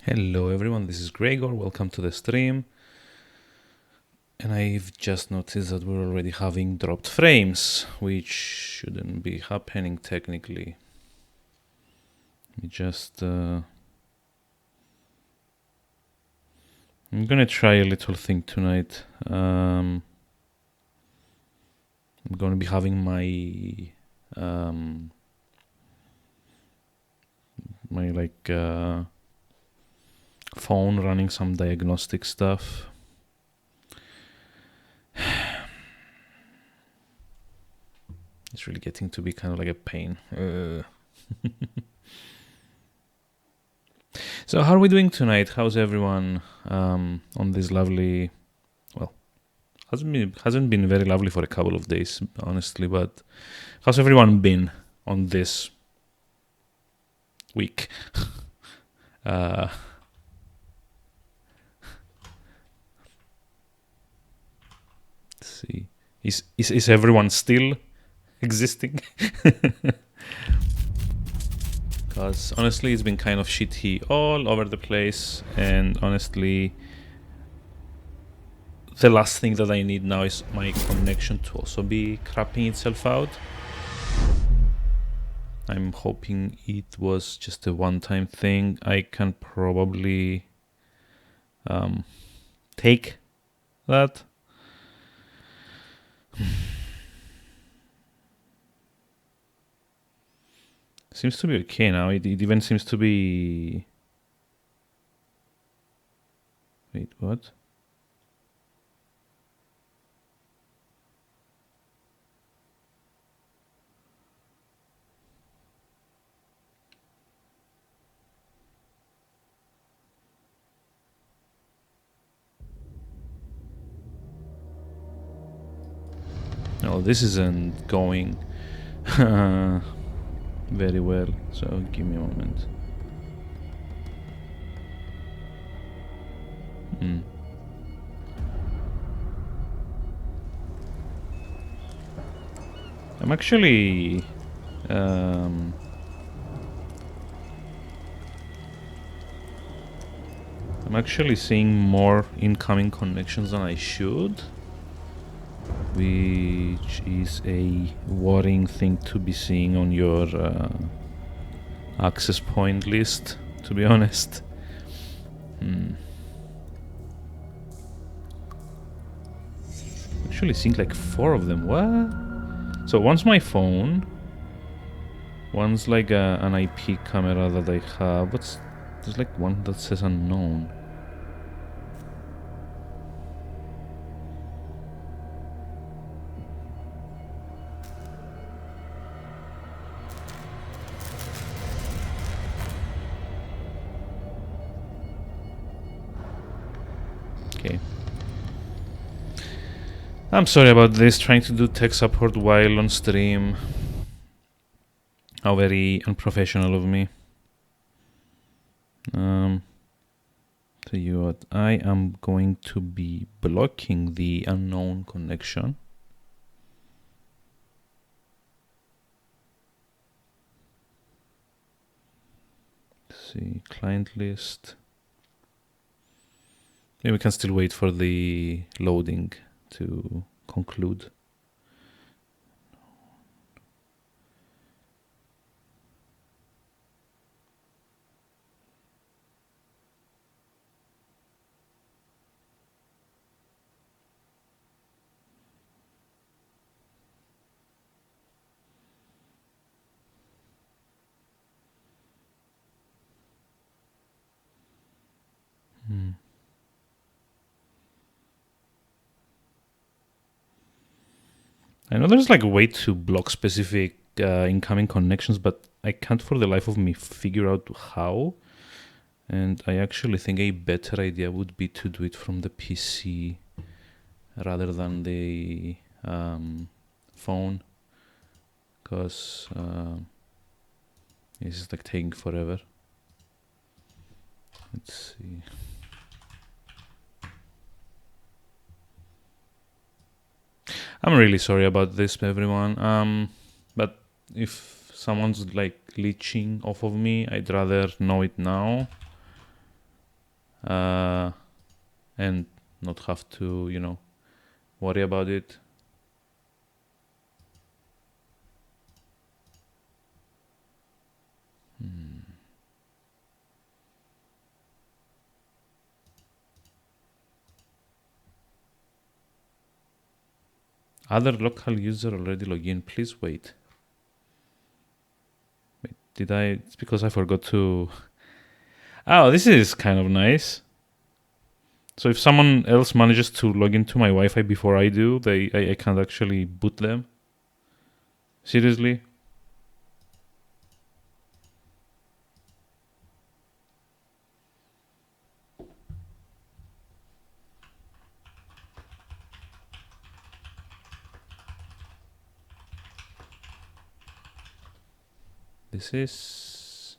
Hello everyone, this is Gregor, welcome to the stream. And I've just noticed that we're already having dropped frames, which shouldn't be happening technically. Let me just... I'm gonna try a little thing tonight. I'm gonna be having my... phone running some diagnostic stuff. It's really getting to be kind of like a pain. So how are we doing tonight? How's everyone on this lovely... Well, hasn't been very lovely for a couple of days, honestly, but how's everyone been on this week? See, is everyone still existing? Because honestly it's been kind of shitty all over the place, and honestly the last thing that I need now is my connection to also be crapping itself out. I'm hoping it was just a one-time thing. I can probably take that. Seems to be okay now. It even seems to be... Wait, what? No, this isn't going very well, so give me a moment. I'm actually I'm actually seeing more incoming connections than I should, which is a worrying thing to be seeing on your access point list, to be honest. Actually seeing like 4 of them. What? So one's my phone, one's like an IP camera that I have. There's like one that says unknown. Okay. I'm sorry about this, trying to do tech support while on stream. How very unprofessional of me. Tell you what, I am going to be blocking the unknown connection. Let's see, client list. Maybe we can still wait for the loading to conclude. I know there's like a way to block specific incoming connections, but I can't for the life of me figure out how. And I actually think a better idea would be to do it from the PC rather than the phone, because this is like taking forever. Let's see. I'm really sorry about this, everyone. But if someone's like leeching off of me, I'd rather know it now and not have to, you know, worry about it. Other local user already log in. Please wait. Wait, did I? It's because I forgot to. Oh, this is kind of nice. So if someone else manages to log into my Wi-Fi before I do, I can't actually boot them. Seriously? This is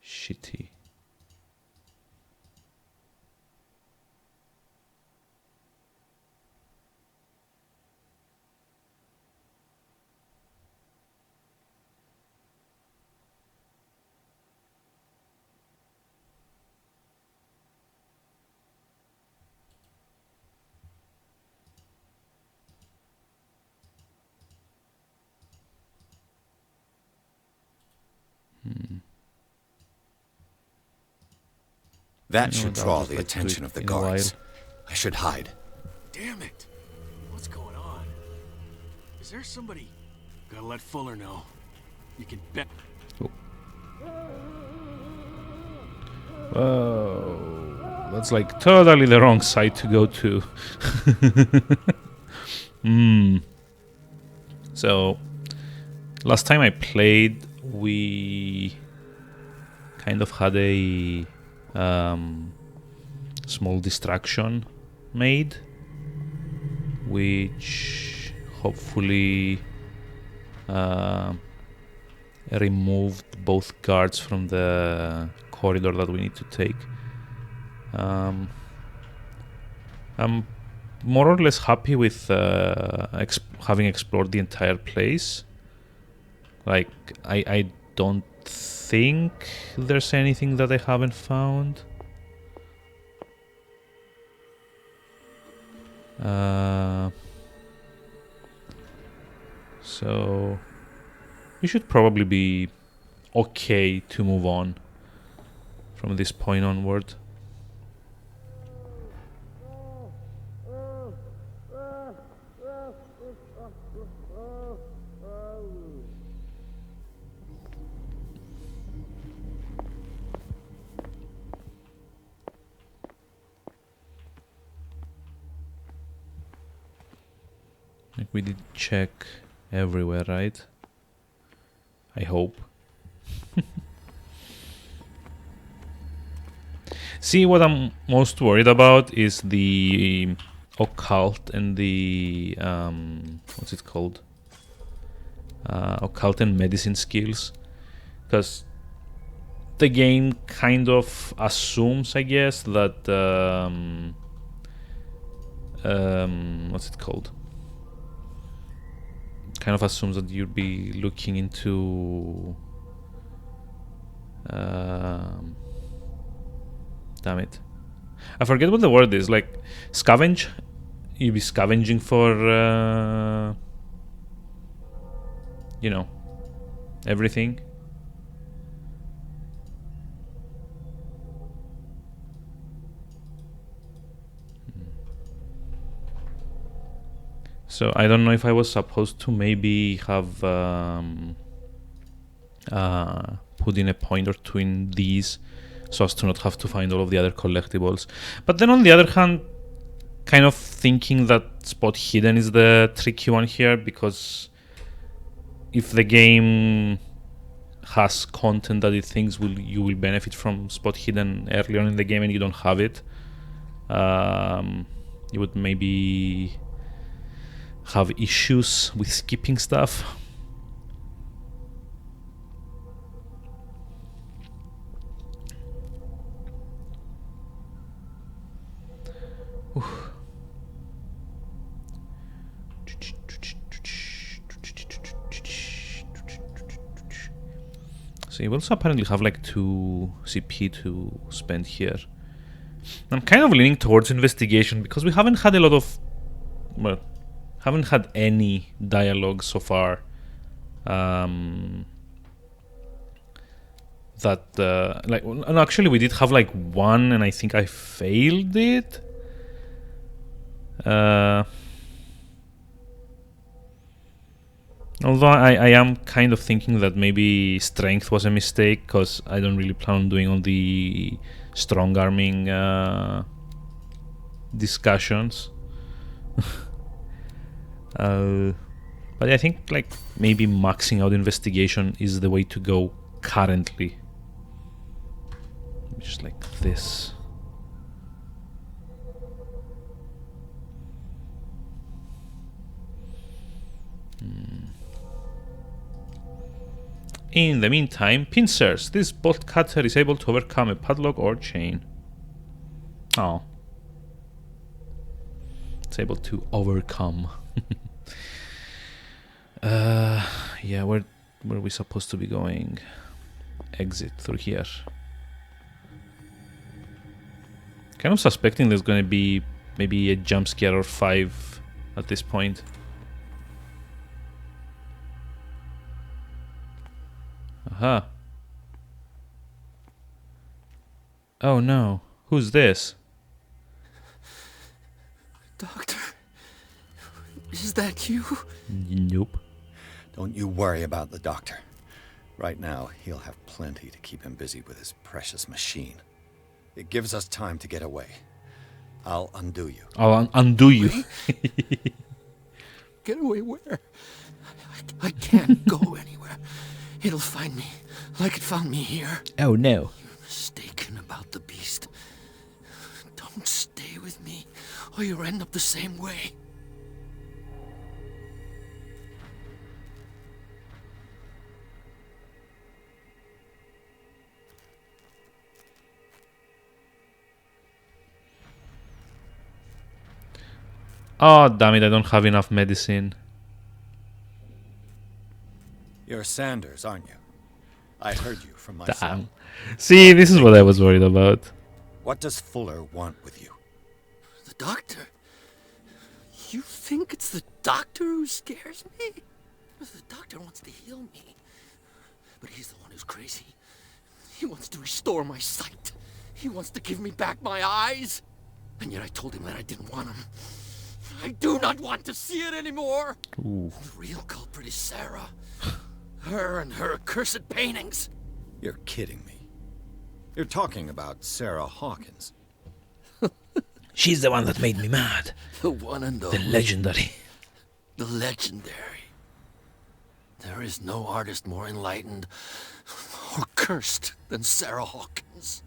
shitty. That should draw the attention of the guards. I should hide. Damn it! What's going on? Is there somebody? Gotta let Fuller know. You can bet. Whoa. That's like totally the wrong side to go to. So, last time I played, we kind of had a small distraction made, which hopefully removed both guards from the corridor that we need to take. I'm more or less happy with having explored the entire place. Like, I don't think there's anything that I haven't found. So we should probably be okay to move on from this point onward. Like, we did check everywhere, right? I hope. See, what I'm most worried about is the occult and the what's it called? Occult and medicine skills, because the game kind of assumes, I guess, that what's it called? Kind of assumes that you'll be looking into damn it, I forget what the word is. Like scavenge. You'll be scavenging for you know, everything. So I don't know if I was supposed to maybe have put in a point or two in these so as to not have to find all of the other collectibles. But then on the other hand, kind of thinking that spot hidden is the tricky one here, because if the game has content that it thinks you will benefit from spot hidden early on in the game and you don't have it, you would maybe have issues with skipping stuff. So you also apparently have like 2 CP to spend here. I'm kind of leaning towards investigation because we haven't had a lot of, well, haven't had any dialogue so far that like, and actually we did have like one and I think I failed it. Although I am kind of thinking that maybe strength was a mistake, because I don't really plan on doing all the strong arming discussions. But I think like maybe maxing out investigation is the way to go currently. Just like this. In the meantime, pincers. This bolt cutter is able to overcome a padlock or chain. Oh. It's able to overcome. Yeah, where are we supposed to be going? Exit through here. Kind of suspecting there's gonna be maybe a jump scare or 5 at this point. Aha. Oh no. Who's this? Doctor, is that you? Nope. Don't you worry about the doctor. Right now, he'll have plenty to keep him busy with his precious machine. It gives us time to get away. I'll undo you. I'll undo you. Get away where? I can't go anywhere. It'll find me, like it found me here. Oh no. You're mistaken about the beast. Don't stay with me, or you'll end up the same way. Oh damn it, I don't have enough medicine. You're Sanders, aren't you? I heard you from my cell. Damn. See, this is what I was worried about. What does Fuller want with you? The doctor? You think it's the doctor who scares me? The doctor wants to heal me. But he's the one who's crazy. He wants to restore my sight. He wants to give me back my eyes. And yet I told him that I didn't want him. I do not want to see it anymore. Ooh. The real culprit is Sarah. Her and her accursed paintings. You're kidding me. You're talking about Sarah Hawkins. She's the one that made me mad. The one and The only. legendary. The legendary. There is no artist more enlightened or cursed than Sarah Hawkins.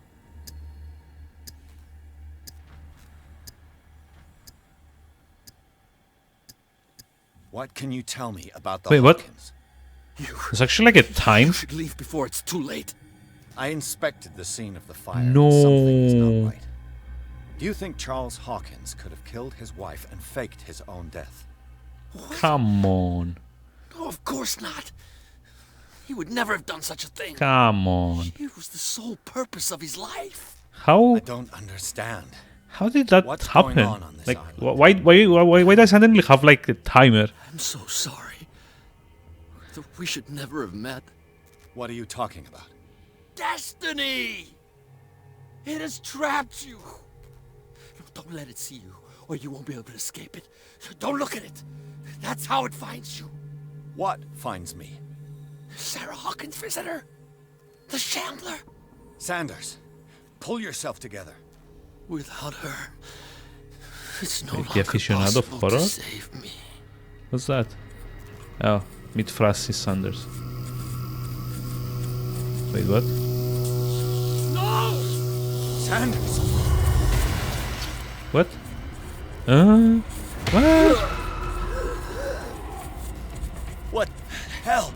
What can you tell me about the Wait, what? Hawkins? It's actually like a time. You should leave before it's too late. I inspected the scene of the fire. No. Something is not right. Do you think Charles Hawkins could have killed his wife and faked his own death? What? Come on. No, of course not. He would never have done such a thing. Come on. It was the sole purpose of his life. How I don't understand. how did that What's happen? going on this Like island? why does suddenly have like a timer? I'm so sorry. We should never have met. What are you talking about? Destiny! It has trapped you. Don't let it see you, or you won't be able to escape it. Don't look at it. That's how it finds you. What finds me? Sarah Hawkins' visitor. The Shambler. Sanders, pull yourself together. Without her, it's no Qué longer aficionado possible horror. to save me. What's that? Oh, meet Francis Sanders. Wait, what? No! Sanders! What? What? What hell?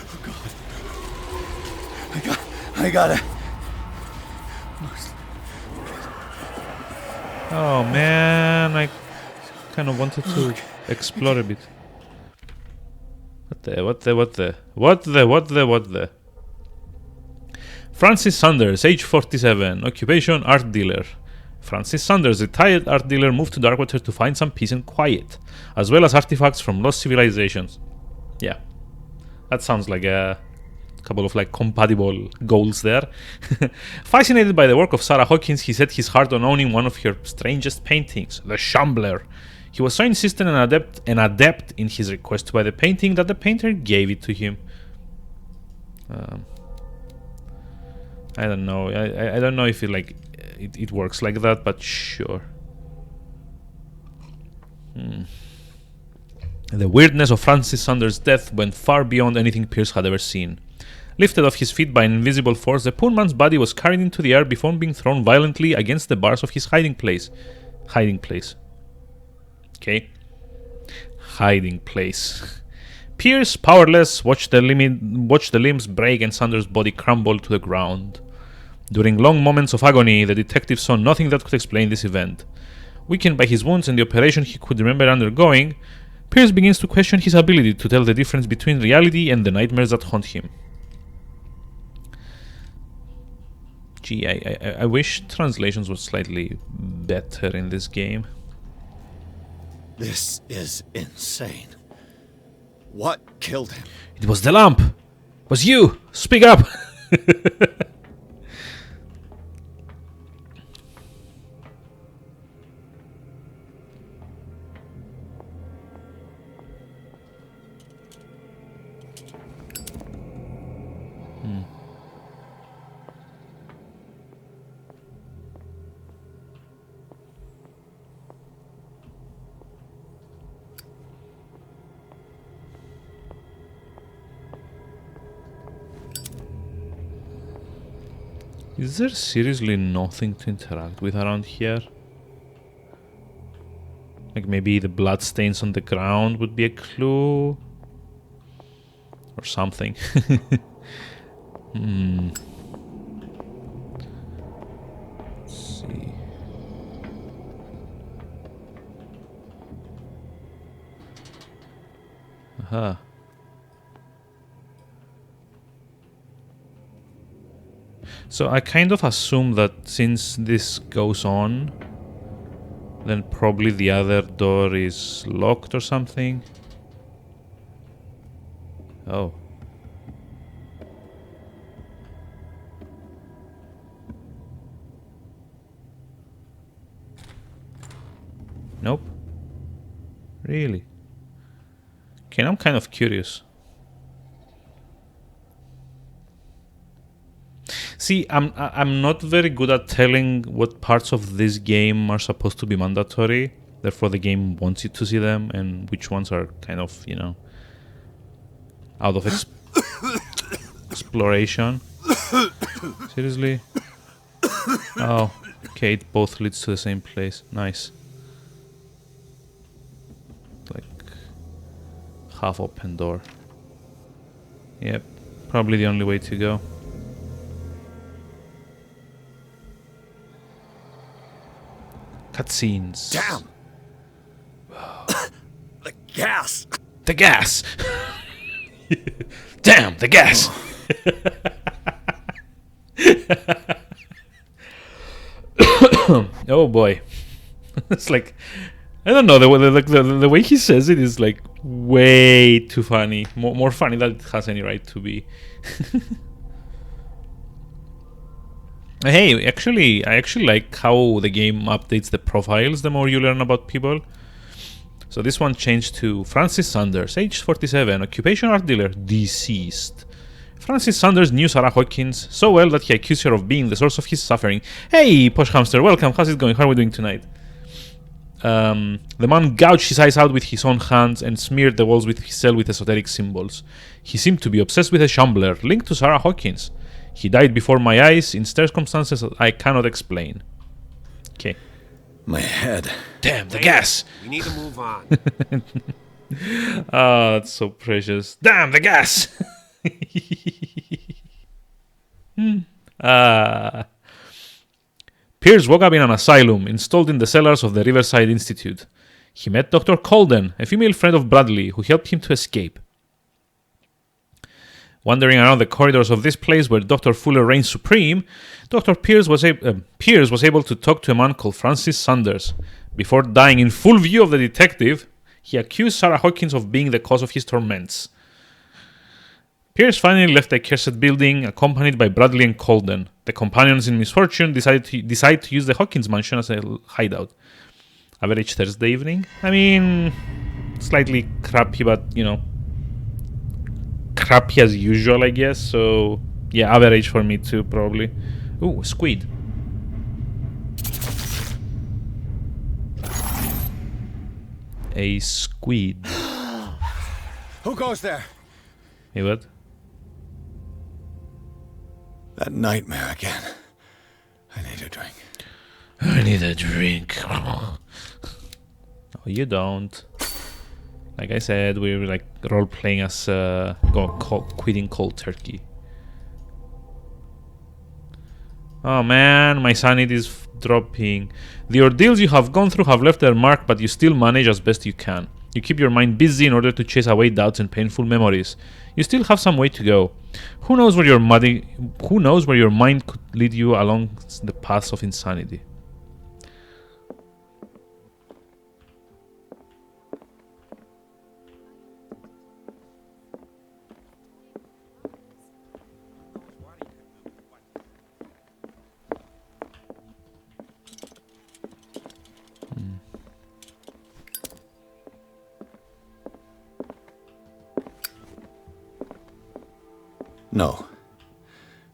Oh God. I gotta. Oh man, I kind of wanted to explore a bit. What the? Francis Sanders, age 47, occupation art dealer. Francis Sanders, retired art dealer, moved to Darkwater to find some peace and quiet, as well as artifacts from lost civilizations. Yeah, that sounds like a couple of like compatible goals there. Fascinated by the work of Sarah Hawkins, he set his heart on owning one of her strangest paintings, the Shambler. He was so insistent and adept in his request to buy the painting that the painter gave it to him. I don't know. I don't know if it like it works like that, but sure. The weirdness of Francis Sanders' death went far beyond anything Pierce had ever seen. Lifted off his feet by an invisible force, the poor man's body was carried into the air before being thrown violently against the bars of his hiding place. Okay? Hiding place. Pierce, powerless, watched the limbs break and Sanders' body crumble to the ground. During long moments of agony, the detective saw nothing that could explain this event. Weakened by his wounds and the operation he could remember undergoing, Pierce begins to question his ability to tell the difference between reality and the nightmares that haunt him. Gee, I wish translations were slightly better in this game. This is insane. What killed him? It was the lamp! It was you! Speak up! Is there seriously nothing to interact with around here? Like maybe the bloodstains on the ground would be a clue? Or something. Let's see. Aha. So I kind of assume that since this goes on, then probably the other door is locked or something. Oh. Nope. Really? Okay, I'm kind of curious. See, I'm not very good at telling what parts of this game are supposed to be mandatory. Therefore, the game wants you to see them, and which ones are kind of, you know, out of exploration. Seriously? Oh, Okay, it both leads to the same place. Nice. Like half open door. Yep, probably the only way to go. Cutscenes. Damn! The gas! The gas! Damn, the gas! Oh boy. It's like, I don't know, the way he says it is like way too funny. More funny than it has any right to be. Hey, actually, I actually like how the game updates the profiles the more you learn about people. So this one changed to Francis Sanders, age 47, occupation art dealer, deceased. Francis Sanders knew Sarah Hawkins so well that he accused her of being the source of his suffering. Hey, Posh Hamster, welcome. How's it going? How are we doing tonight? The man gouged his eyes out with his own hands and smeared the walls with his cell with esoteric symbols. He seemed to be obsessed with a shambler linked to Sarah Hawkins. He died before my eyes in circumstances that I cannot explain. Okay. My head. Damn, the gas! We need to move on. Ah, that's so precious. Damn, the gas! Pierce woke up in an asylum installed in the cellars of the Riverside Institute. He met Dr. Colden, a female friend of Bradley, who helped him to escape. Wandering around the corridors of this place where Dr. Fuller reigns supreme, Dr. Pierce was able to talk to a man called Francis Sanders. Before dying in full view of the detective, he accused Sarah Hawkins of being the cause of his torments. Pierce finally left the cursed building, accompanied by Bradley and Colden. The companions in misfortune decide to use the Hawkins mansion as a hideout. Average Thursday evening? I mean, slightly crappy, but, you know, crappy as usual, I guess. So, yeah, average for me too, probably. Ooh, squid. A squid. Who goes there? Hey, what? That nightmare again. I need a drink. I need a drink. No, you don't. Like I said, we're like role playing as quitting cold turkey. Oh man, my sanity is dropping. The ordeals you have gone through have left their mark, but you still manage as best you can. You keep your mind busy in order to chase away doubts and painful memories. You still have some way to go. Who knows where your mind could lead you along the paths of insanity. No.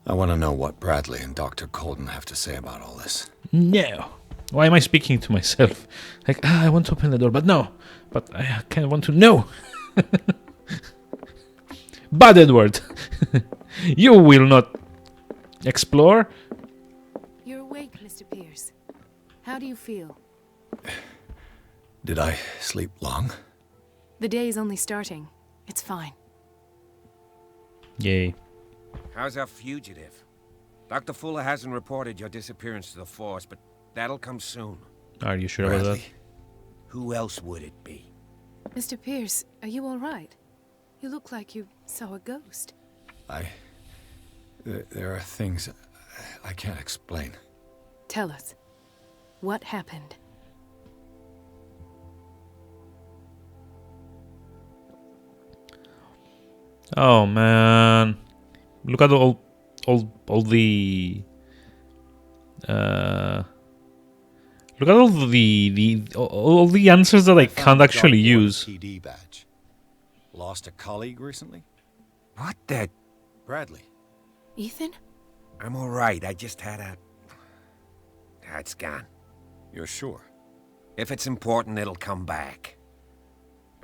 I want to know what Bradley and Dr. Colden have to say about all this. No. Why am I speaking to myself? Like, I want to open the door, but no. But I kind of want to know. Bad Edward. You will not explore. You're awake, Mr. Pierce. How do you feel? Did I sleep long? The day is only starting. It's fine. Yay. How's our fugitive? Dr. Fuller hasn't reported your disappearance to the Force, but that'll come soon. Are you sure about that? Bradley? Who else would it be? Mr. Pierce, are you all right? You look like you saw a ghost. There are things I can't explain. Tell us. What happened? Oh man. Look at all the look at all the answers that I can't actually use. PD badge. Lost a colleague recently? What the? Bradley. Ethan? I'm all right. I just had a... It's gone. You're sure? If it's important, it'll come back.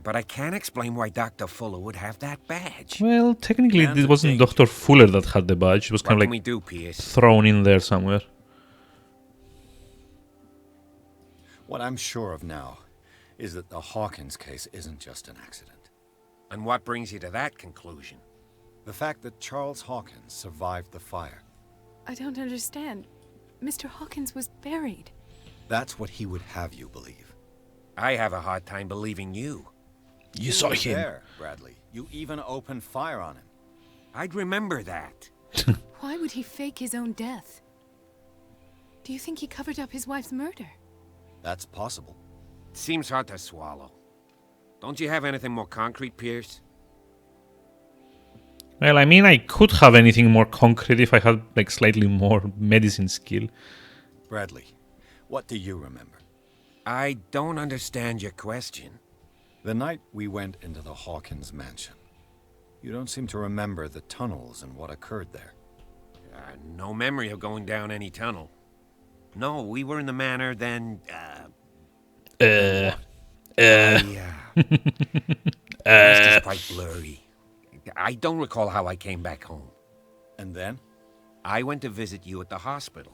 But I can't explain why Dr. Fuller would have that badge. Well, technically Man's it a wasn't danger. Dr. Fuller that had the badge. It was What kind can of we like do, Pierce? thrown in there somewhere. What I'm sure of now is that the Hawkins case isn't just an accident. And what brings you to that conclusion? The fact that Charles Hawkins survived the fire. I don't understand. Mr. Hawkins was buried. That's what he would have you believe. I have a hard time believing you. You saw were him. there, Bradley. You even opened fire on him. I'd remember that. Why would he fake his own death? Do you think he covered up his wife's murder? That's possible. Seems hard to swallow. Don't you have anything more concrete, Pierce? Well, I mean, I could have anything more concrete if I had, like, slightly more medicine skill. Bradley, what do you remember? I don't understand your question. The night we went into the Hawkins mansion. You don't seem to remember the tunnels and what occurred there. No memory of going down any tunnel. No, we were in the manor then, The rest is quite blurry. I don't recall how I came back home. And then? I went to visit you at the hospital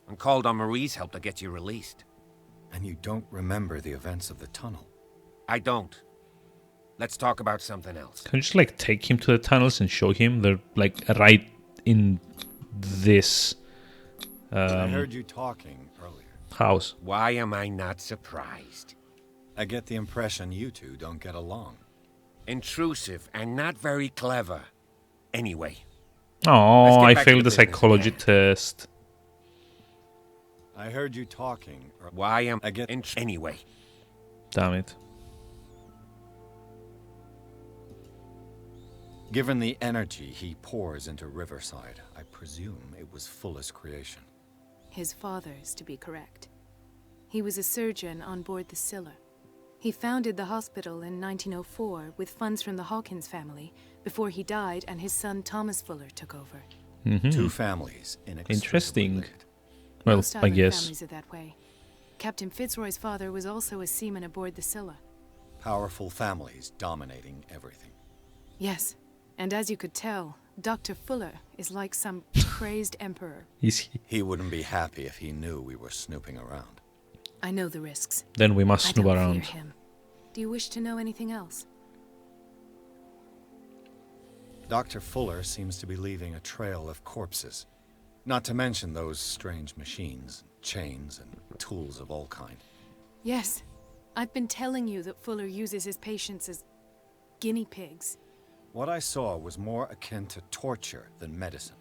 and called on Marie's help to get you released. And you don't remember the events of the tunnel? I don't. Let's talk about something else. Can you just, like, take him to the tunnels and show him? They're, like, right in this I heard you talking earlier. house. Why am I not surprised? I get the impression you two don't get along. Intrusive and not very clever. Anyway, Oh, Let's get I back to failed the the business psychology at test. I heard you talking. why am I get- Anyway, Damn it. Given the energy he pours into Riverside, I presume it was Fuller's creation. His father's, to be correct. He was a surgeon on board the Scylla. He founded the hospital in 1904 with funds from the Hawkins family before he died and his son Thomas Fuller took over. Two families inextricably Interesting. linked. Well, Most I island guess. families are that way. Captain Fitzroy's father was also a seaman aboard the Scylla. Powerful families dominating everything. Yes, and as you could tell, Dr. Fuller is like some crazed emperor. Is he? He wouldn't be happy if he knew we were snooping around. I know the risks. Then we must I snoop don't around. fear him. Do you wish to know anything else? Dr. Fuller seems to be leaving a trail of corpses. Not to mention those strange machines, chains, and tools of all kind. Yes. I've been telling you that Fuller uses his patients as guinea pigs. What I saw was more akin to torture than medicine.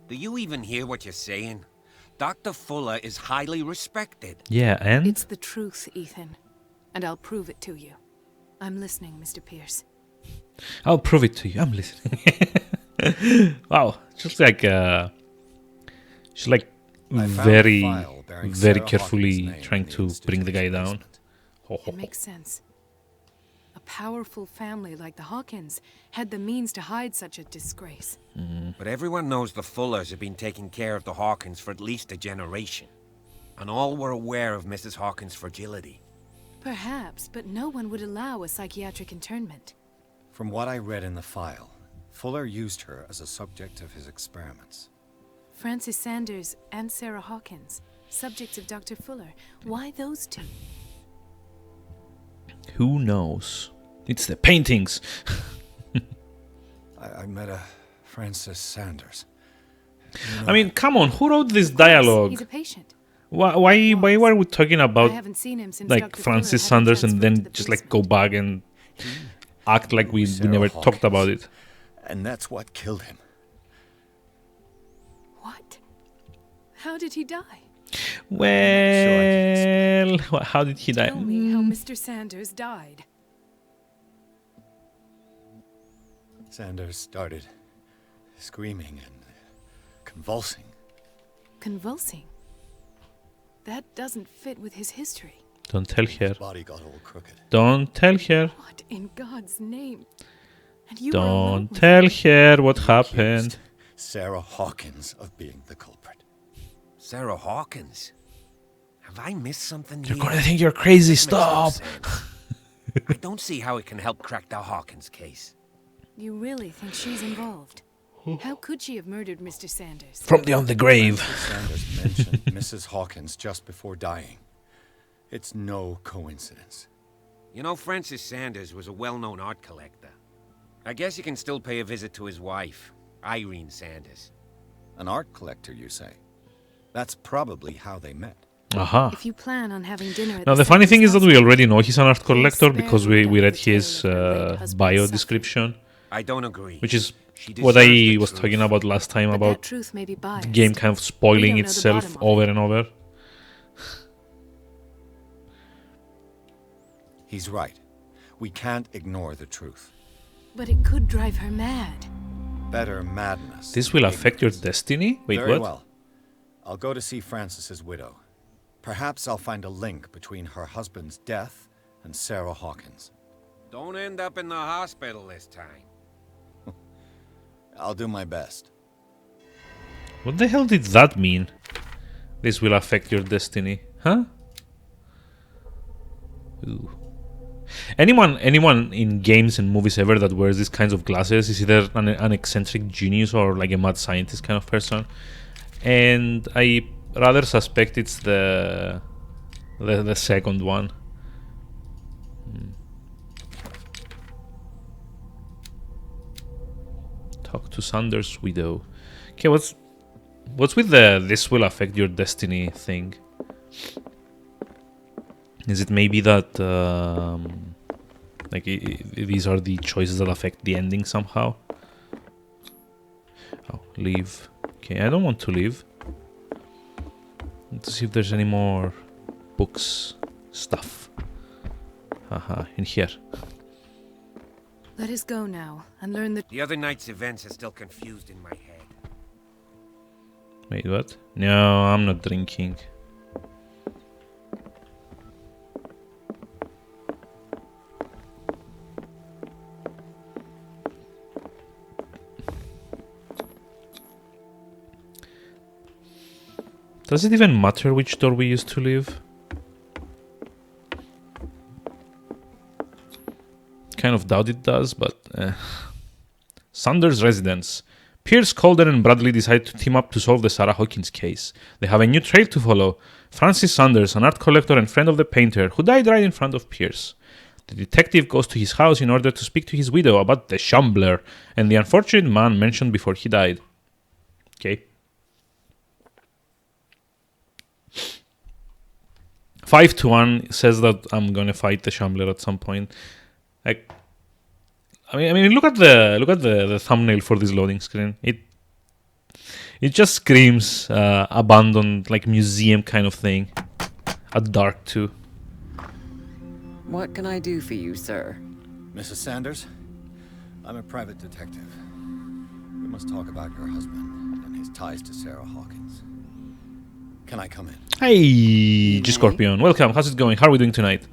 do you even hear what you're saying? Dr. Fuller is highly respected. Yeah, and? It's the truth, Ethan. And I'll prove it to you. I'm listening, Mr. Pierce. I'll prove it to you. I'm listening. Wow. Just like, she's like I found a very, file bearing very Sarah carefully Hawkins' name trying in the to bring the guy institute's down. basement. Ho, ho, It ho. makes sense. A powerful family like the Hawkins had the means to hide such a disgrace. But everyone knows the Fullers have been taking care of the Hawkins for at least a generation. And all were aware of Mrs. Hawkins' fragility. Perhaps, but no one would allow a psychiatric internment. From what I read in the file, Fuller used her as a subject of his experiments. Francis Sanders and Sarah Hawkins, subjects of Dr. Fuller. Why those two? Who knows? It's the paintings. I met a Francis Sanders. I mean, come on. Who wrote this Of course, dialogue? He's a patient. Why were we talking I about haven't seen him since like Dr. Francis Fuller had him Sanders and transferred to then the just like basement. go back and act like we Sarah never Hawkins. talked about it? And that's what killed him. What? How did he die? Well, how did he die? Tell me how Mr. Sanders died. Sanders started screaming and convulsing. Convulsing. That doesn't fit with his history. Don't tell her. His body got all crooked. Don't tell her. What in God's name? And you were alone Don't with tell him. her what He happened. accused Sarah Hawkins of being the culprit. Sarah Hawkins? Have I missed something You're here? gonna think you're crazy. This makes no Stop. sense. I don't see how it can help crack the Hawkins case. You really think she's involved? How could she have murdered Mr. Sanders? From beyond the grave. Francis Sanders mentioned Mrs. Hawkins just before dying. It's no coincidence. You know, Francis Sanders was a well-known art collector. I guess you can still pay a visit to his wife, Irene Sanders. An art collector, you say? That's probably how they met. Aha. If you plan on having dinner at Now the funny thing is that we already know he's an art collector spare because no we doubt read the tale his of her late husband's bio suffering. description, I don't agree. which is She what I deserves the was truth. talking about last time But about that truth may be the biased. game kind of We spoiling don't know the itself bottom of over it. and over. He's right. We can't ignore the truth. But it could drive her mad. Better madness. This will affect your destiny? Wait, Very what? well. I'll go to see Francis's widow. Perhaps I'll find a link between her husband's death and Sarah Hawkins. Don't end up in the hospital this time. I'll do my best. What the hell did that mean? This will affect your destiny. Huh? Ooh. Anyone in games and movies ever that wears these kinds of glasses is either an eccentric genius or like a mad scientist kind of person. And I rather suspect it's the second one. Talk to Sanders' widow. Okay, what's with the this will affect your destiny thing? Is it maybe that these are the choices that affect the ending somehow? Oh, leave. Okay, I don't want to leave. Let's see if there's any more books, stuff. Haha, in here. Let us go now and learn the... The other night's events are still confused in my head. Wait, what? No, I'm not drinking. Does it even matter which door we used to leave? Kind of doubt it does, but... Sanders' residence. Pierce, Calder, and Bradley decide to team up to solve the Sarah Hawkins case. They have a new trail to follow. Francis Sanders, an art collector and friend of the painter, who died right in front of Pierce. The detective goes to his house in order to speak to his widow about the Shambler and the unfortunate man mentioned before he died. Okay. 5-1 says that I'm gonna fight the Shambler at some point. I mean, look at the thumbnail for this loading screen. It just screams abandoned, like museum kind of thing. At dark too. What can I do for you, sir? Mrs. Sanders, I'm a private detective. We must talk about your husband and his ties to Sarah Hawkins. Can I come in? Hey, G Scorpion, welcome. How's it going? How are we doing tonight?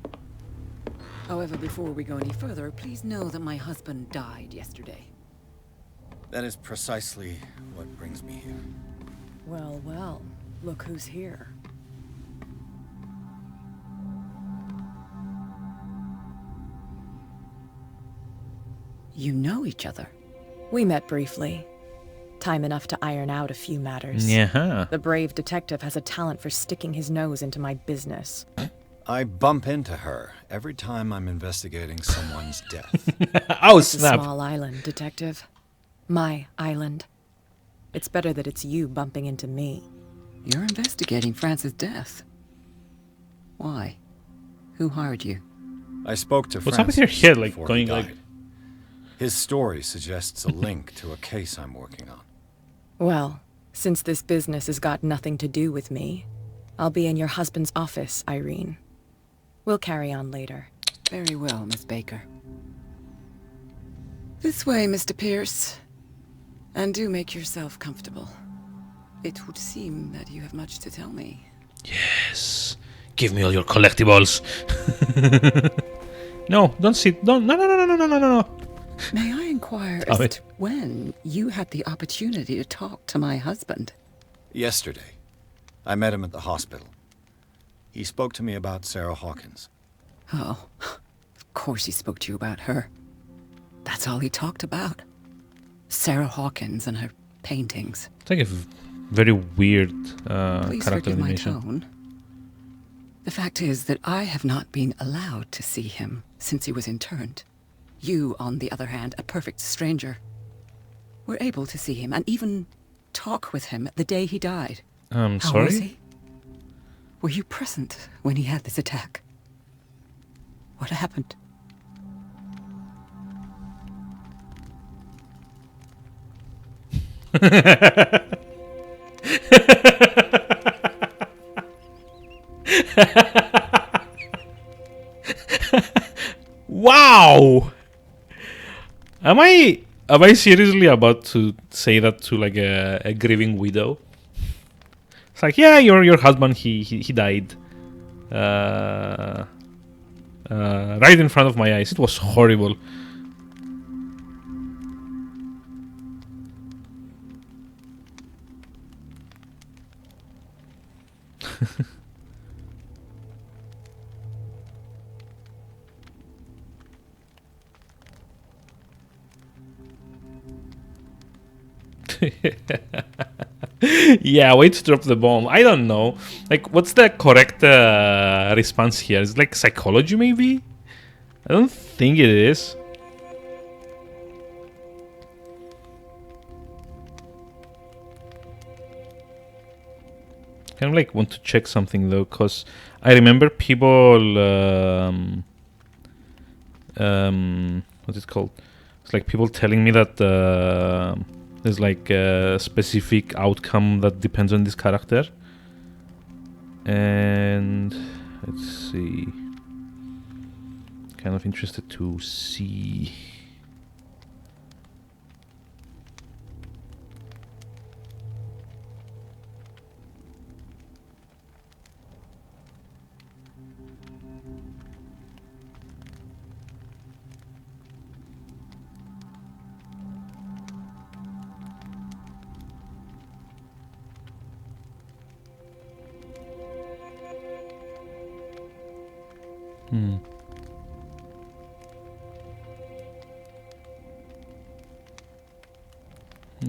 However, before we go any further, please know that my husband died yesterday. That is precisely what brings me here. Well, well, look who's here. You know each other. We met briefly. Time enough to iron out a few matters. Yeah. The brave detective has a talent for sticking his nose into my business. I bump into her every time I'm investigating someone's death. Oh, It's a snap. small island, detective. My island. It's better that it's you bumping into me. You're investigating Francis' death. Why? Who hired you? I spoke to What's Francis up with your head, like, before going he like- died. His story suggests a link to a case I'm working on. Well, since this business has got nothing to do with me, I'll be in your husband's office, Irene. We'll carry on later. Very well, Miss Baker. This way, Mr. Pierce. And do make yourself comfortable. It would seem that you have much to tell me. Yes. Give me all your collectibles. No, don't sit. Don't. No. May I inquire Damn as it. to when you had the opportunity to talk to my husband? Yesterday, I met him at the hospital. He spoke to me about Sarah Hawkins. Oh, of course he spoke to you about her. That's all he talked about. Sarah Hawkins and her paintings. It's like a very weird Please character forgive my animation. tone. The fact is that I have not been allowed to see him since he was interned. You, on the other hand, a perfect stranger, were able to see him and even talk with him the day he died. How was Sorry? he? Were you present when he had this attack? What happened? Wow! Am I seriously about to say that to like a grieving widow? It's like, yeah, your husband he died. Right in front of my eyes. It was horrible. Yeah, way to drop the bomb. I don't know. Like, what's the correct response here? Is it like psychology, maybe? I don't think it is. Kind of like want to check something though, because I remember people. What's it called? It's like people telling me that there's like a specific outcome that depends on this character. And let's see. Kind of interested to see.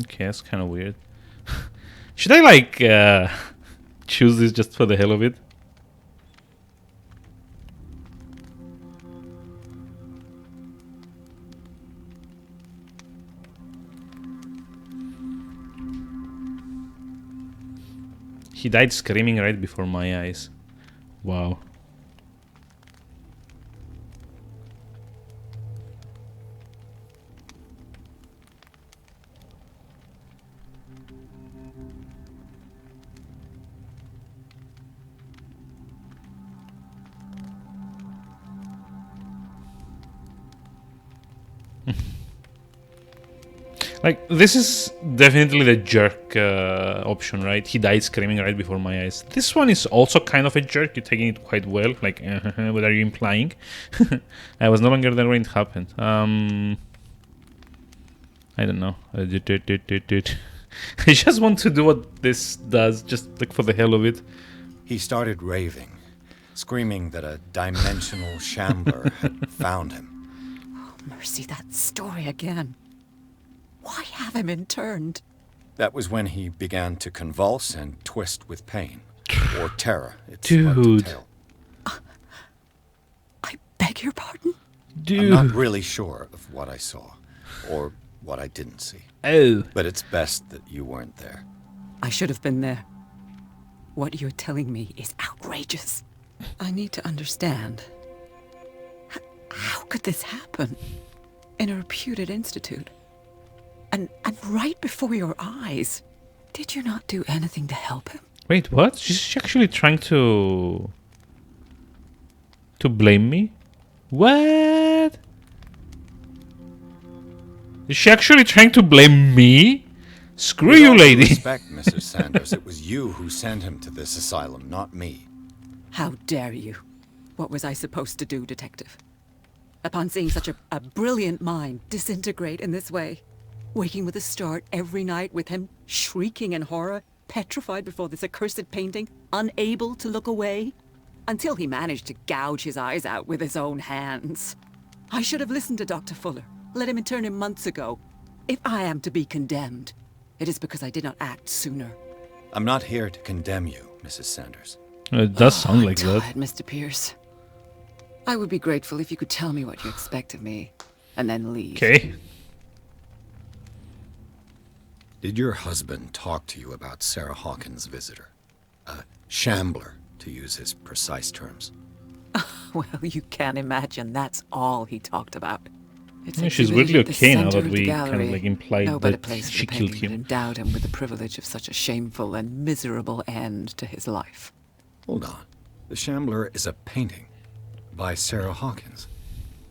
Okay, that's kind of weird. Should I like choose this just for the hell of it? He died screaming right before my eyes. Wow. Like, this is definitely the jerk option, right? He died screaming right before my eyes. This one is also kind of a jerk. You're taking it quite well. Like, what are you implying? I was no longer there when it happened. I don't know. I just want to do what this does, just like for the hell of it. He started raving, screaming that a dimensional shambler had found him. Oh, mercy, that story again. Why have him interned? That was when he began to convulse and twist with pain. Or terror, it's hard to Dude. tell. I beg your pardon? I'm not really sure of what I saw, or what I didn't see. Oh. But it's best that you weren't there. I should have been there. What you're telling me is outrageous. I need to understand. How could this happen? In a reputed institute? And right before your eyes. Did you not do anything to help him? Wait, what? She's actually trying to blame me? What? Is she actually trying to blame me? Screw With you, all due lady. respect, Mrs. Sanders, it was you who sent him to this asylum, not me. How dare you? What was I supposed to do, detective? Upon seeing such a brilliant mind disintegrate in this way, waking with a start every night with him shrieking in horror, petrified before this accursed painting, unable to look away, until he managed to gouge his eyes out with his own hands. I should have listened to Dr. Fuller, let him intern him months ago. If I am to be condemned, it is because I did not act sooner. I'm not here to condemn you, Mrs. Sanders. It does sound like I'm that. tired, Mr. Pierce. I would be grateful if you could tell me what you expect of me, and then leave. Okay. Did your husband talk to you about Sarah Hawkins' visitor? A shambler, to use his precise terms. Well, you can't imagine that's all he talked about. It's Yeah, she's exhibited weirdly at the okay now center that of the we kind of gallery. like implied No better that place for she the killed painting that him. endowed him with the privilege of such a shameful and miserable end to his life. Hold on. The Shambler is a painting by Sarah Hawkins.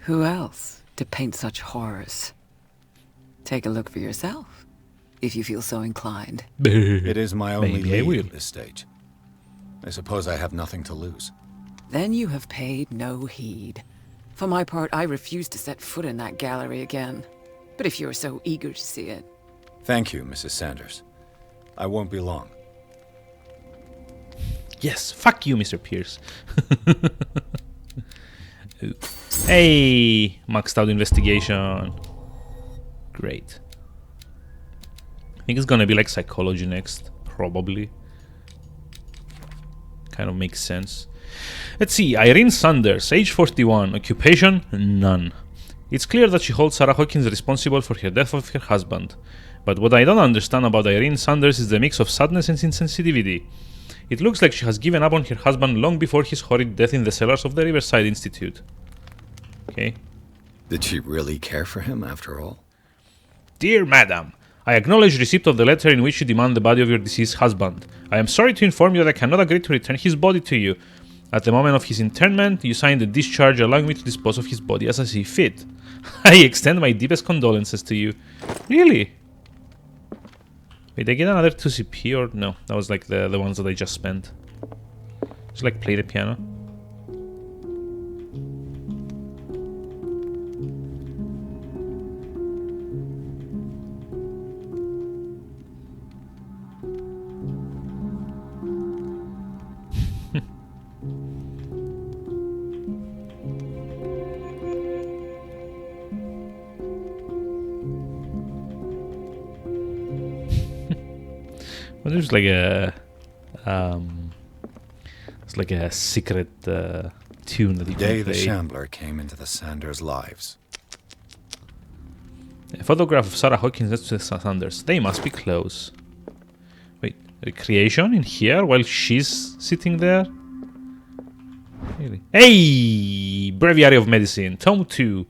Who else to paint such horrors? Take a look for yourself, if you feel so inclined. It is my only Maybe I will. lead at this stage. I suppose I have nothing to lose. Then you have paid no heed. For my part, I refuse to set foot in that gallery again. But if you're so eager to see it... Thank you, Mrs. Sanders. I won't be long. Yes, fuck you, Mr. Pierce. Hey, maxed out investigation. Great. I think it's gonna be like psychology next, probably. Kind of makes sense. Let's see, Irene Sanders, age 41, occupation, none. It's clear that she holds Sarah Hawkins responsible for her death of her husband. But what I don't understand about Irene Sanders is the mix of sadness and insensitivity. It looks like she has given up on her husband long before his horrid death in the cellars of the Riverside Institute. Okay. Did she really care for him after all? Dear Madam, I acknowledge receipt of the letter in which you demand the body of your deceased husband. I am sorry to inform you that I cannot agree to return his body to you. At the moment of his interment, you signed a discharge allowing me to dispose of his body as I see fit. I extend my deepest condolences to you. Really? Wait, I get another 2 CP or no? That was like the ones that I just spent. Just like play the piano. Well, there's like a it's like a secret tune that The you day can the play. Shambler came into the Sanders' lives. A photograph of Sarah Hawkins next to Sanders. They must be close. Wait, recreation in here while she's sitting there? Really? Hey! Breviary of Medicine, Tome 2.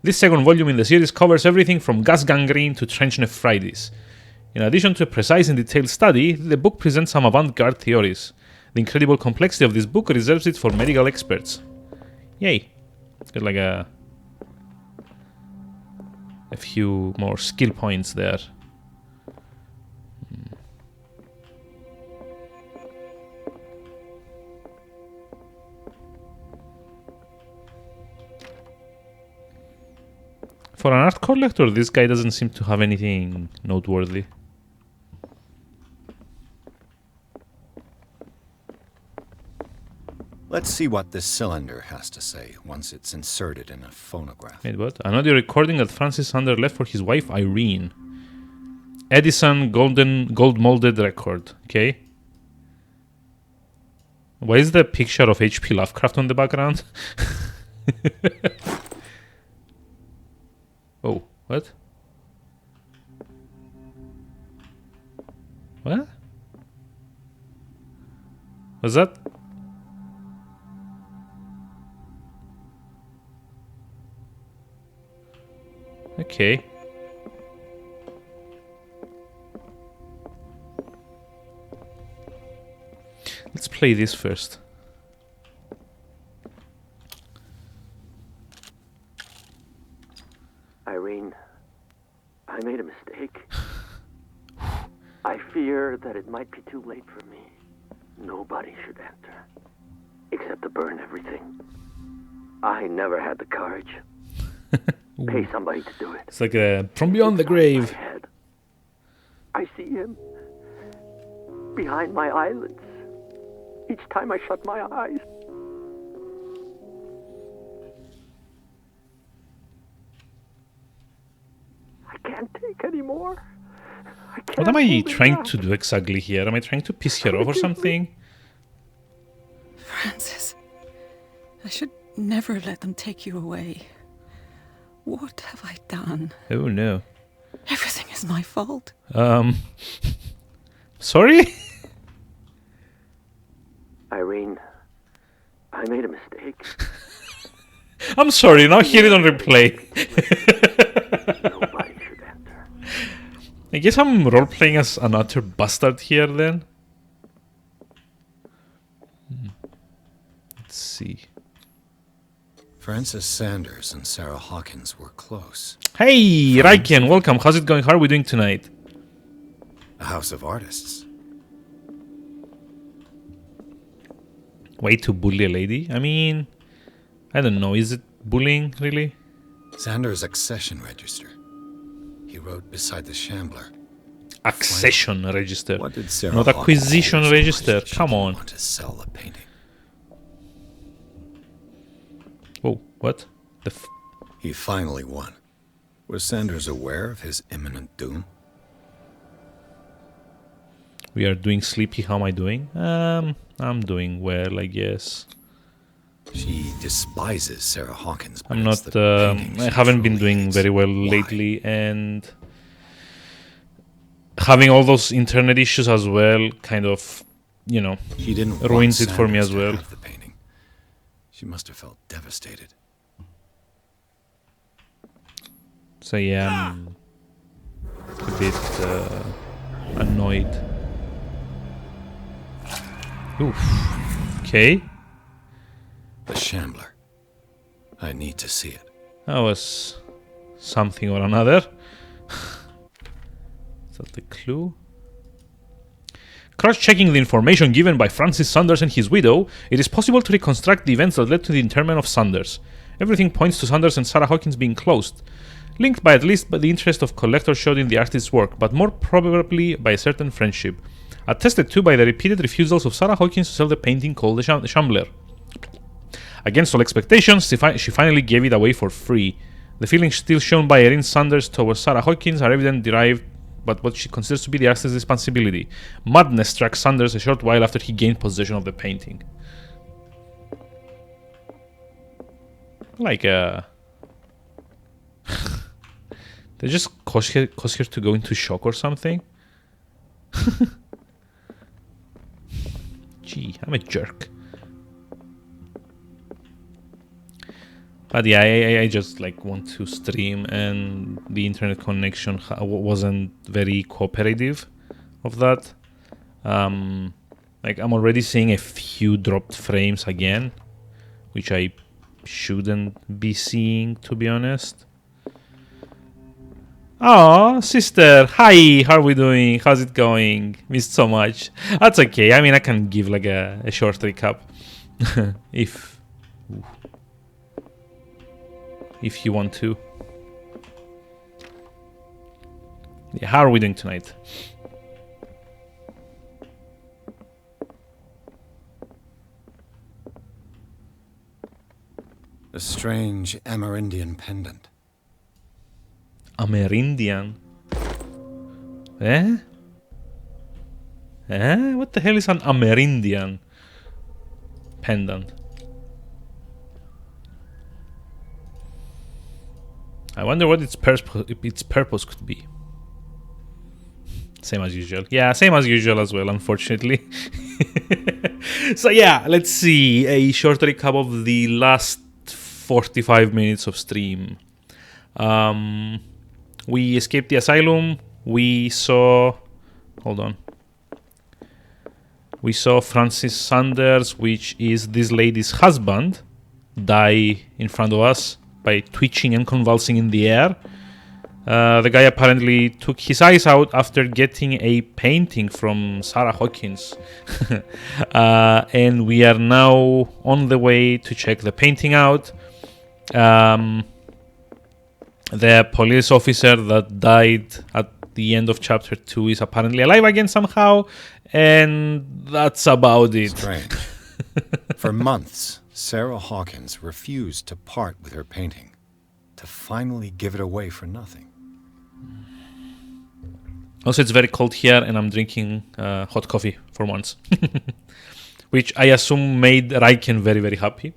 This second volume in the series covers everything from gas gangrene to trench nephritis. In addition to a precise and detailed study, the book presents some avant-garde theories. The incredible complexity of this book reserves it for medical experts. Yay! Got like a few more skill points there. For an art collector, this guy doesn't seem to have anything noteworthy. Let's see what this cylinder has to say once it's inserted in a phonograph. Wait, what? An audio recording that Francis Sander left for his wife Irene. Edison gold molded record. Okay. Why is the picture of H.P. Lovecraft on the background? Oh, what? What? Was that? Okay. Let's play this first. Irene, I made a mistake. I fear that it might be too late for me. Nobody should enter, except to burn everything. I never had the courage. Pay somebody to do it. It's like from beyond the grave. My head. I see him behind my eyelids. Each time I shut my eyes. I can't take anymore. What am I trying to do exactly here? Am I trying to piss her off or something? I should never let them take you away. What have I done? Oh no. Everything is my fault. Sorry? Irene, I made a mistake. I'm sorry, now hear it on replay. Nobody should enter. I guess I'm role-playing as an utter bastard here then. Let's see. Francis Sanders and Sarah Hawkins were close. Hey, Raiken, welcome. How's it going? How are we doing tonight? A house of artists. Way to bully a lady? I mean, I don't know. Is it bullying, really? Sanders' accession register. He wrote beside the Shambler. Accession register. What did Sarah Not Hawkins acquisition do? register. She Come didn't on. want to sell the painting. Oh, what? He finally won. Was Sanders aware of his imminent doom? We are doing sleepy. How am I doing? I'm doing well, I guess. She despises Sarah Hawkins. But I'm it's not. the painting I she haven't been truly doing hates. very well Why? lately, and having all those internet issues as well, kind of, you know, She didn't ruins want it for me Sanders as to well. have the painting. She must have felt devastated. So yeah, I'm a bit annoyed. Oof. Okay, The Shambler. I need to see it. that was something or another. Is that the clue? Cross-checking the information given by Francis Sanders and his widow, it is possible to reconstruct the events that led to the interment of Sanders. Everything points to Sanders and Sarah Hawkins being closed, linked by at least by the interest of collectors showed in the artist's work, but more probably by a certain friendship, attested to by the repeated refusals of Sarah Hawkins to sell the painting called the Shambler. Against all expectations, she finally gave it away for free. The feelings still shown by Erin Sanders towards Sarah Hawkins are evident derived but what she considers to be the artist's responsibility. Madness struck Sanders a short while after he gained possession of the painting. Like they just cause her to go into shock or something. Gee, I'm a jerk. But yeah, I just like want to stream, and the internet connection wasn't very cooperative of that. Like I'm already seeing a few dropped frames again, which I shouldn't be seeing, to be honest. Oh, sister, hi, how are we doing? How's it going? Missed so much. That's okay. I mean, I can give like a short recap if you want to. Yeah, how are we doing tonight? A strange Amerindian pendant. Amerindian? Eh? Eh? What the hell is an Amerindian pendant? I wonder what its purpose could be. Same as usual. Yeah, same as usual as well, unfortunately. So yeah, let's see. A short recap of the last 45 minutes of stream. We escaped the asylum. We saw... Hold on. We saw Francis Sanders, which is this lady's husband, die in front of us by twitching and convulsing in the air. The guy apparently took his eyes out after getting a painting from Sarah Hawkins. And we are now on the way to check the painting out. The police officer that died at the end of chapter 2 is apparently alive again somehow, and that's about it. Strange. For months, Sarah Hawkins refused to part with her painting, to finally give it away for nothing. Also, it's very cold here, and I'm drinking hot coffee for once. Which I assume made Raiken very, very happy.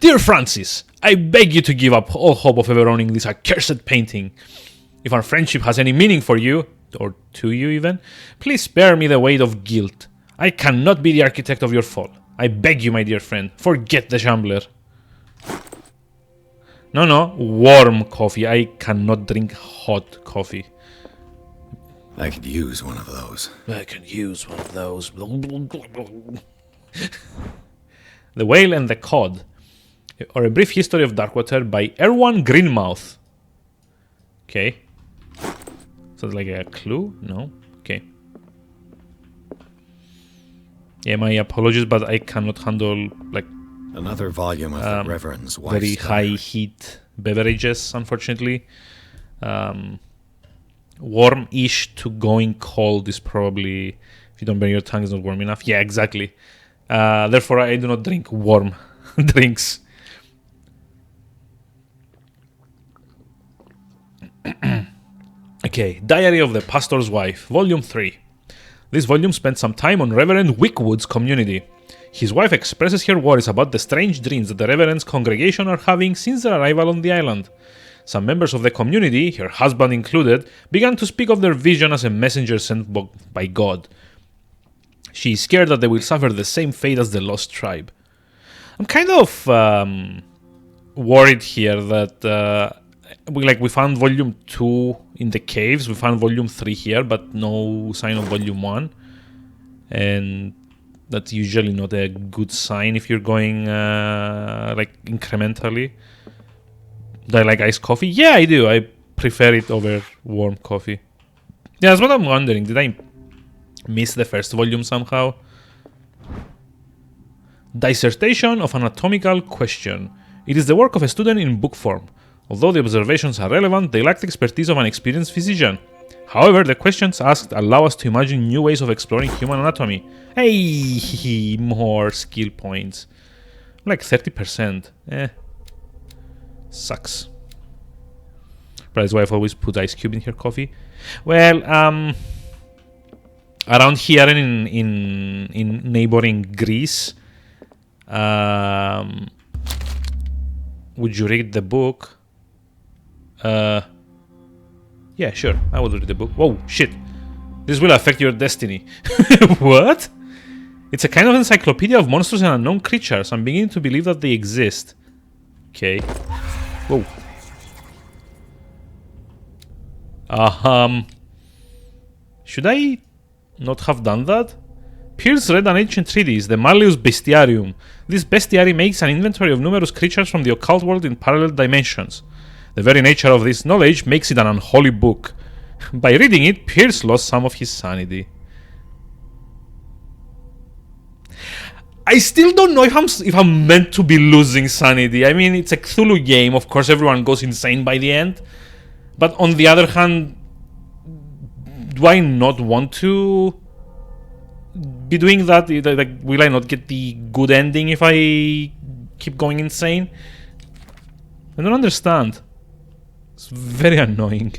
Dear Francis, I beg you to give up all hope of ever owning this accursed painting. If our friendship has any meaning for you, or to you even, please spare me the weight of guilt. I cannot be the architect of your fall. I beg you, my dear friend, forget the Shambler. No, warm coffee. I cannot drink hot coffee. I could use one of those. I could use one of those. The Whale and the Cod, or A Brief History of Darkwater by Erwan Greenmouth. Okay. So it's like a clue? No? Okay. Yeah, my apologies, but I cannot handle like Another volume of the Reverend's wife's very high diary. heat beverages, unfortunately. Warm-ish to going cold is probably, if you don't burn your tongue, is not warm enough. Yeah, exactly. Therefore, I do not drink warm drinks. Okay, Diary of the Pastor's Wife, Volume 3. This volume spent some time on Reverend Wickwood's community. His wife expresses her worries about the strange dreams that the Reverend's congregation are having since their arrival on the island. Some members of the community, her husband included, began to speak of their vision as a messenger sent by God. She is scared that they will suffer the same fate as the lost tribe. I'm kind of worried here that we found volume 2 in the caves, we found volume 3 here, but no sign of volume 1. And that's usually not a good sign if you're going like incrementally. Do I like iced coffee? Yeah, I do. I prefer it over warm coffee. Yeah, that's what I'm wondering. Did I miss the first volume somehow? Dissertation of Anatomical Question. It is the work of a student in book form. Although the observations are relevant, they lack the expertise of an experienced physician. However, the questions asked allow us to imagine new ways of exploring human anatomy. Hey, more skill points. Like 30%. Sucks. That's why I've always put ice cube in her coffee. Well, around here and in neighboring Greece, would you read the book? Yeah, sure. I will read the book. Whoa, shit. This will affect your destiny. What? It's a kind of encyclopedia of monsters and unknown creatures. I'm beginning to believe that they exist. Okay. Whoa. Should I not have done that? Pierce read an ancient treatise, the Malleus Bestiarium. This bestiary makes an inventory of numerous creatures from the occult world in parallel dimensions. The very nature of this knowledge makes it an unholy book. By reading it, Pierce lost some of his sanity. I still don't know if I'm meant to be losing sanity. I mean, it's a Cthulhu game. Of course, everyone goes insane by the end. But on the other hand, do I not want to be doing that? Like, will I not get the good ending if I keep going insane? I don't understand. It's very annoying.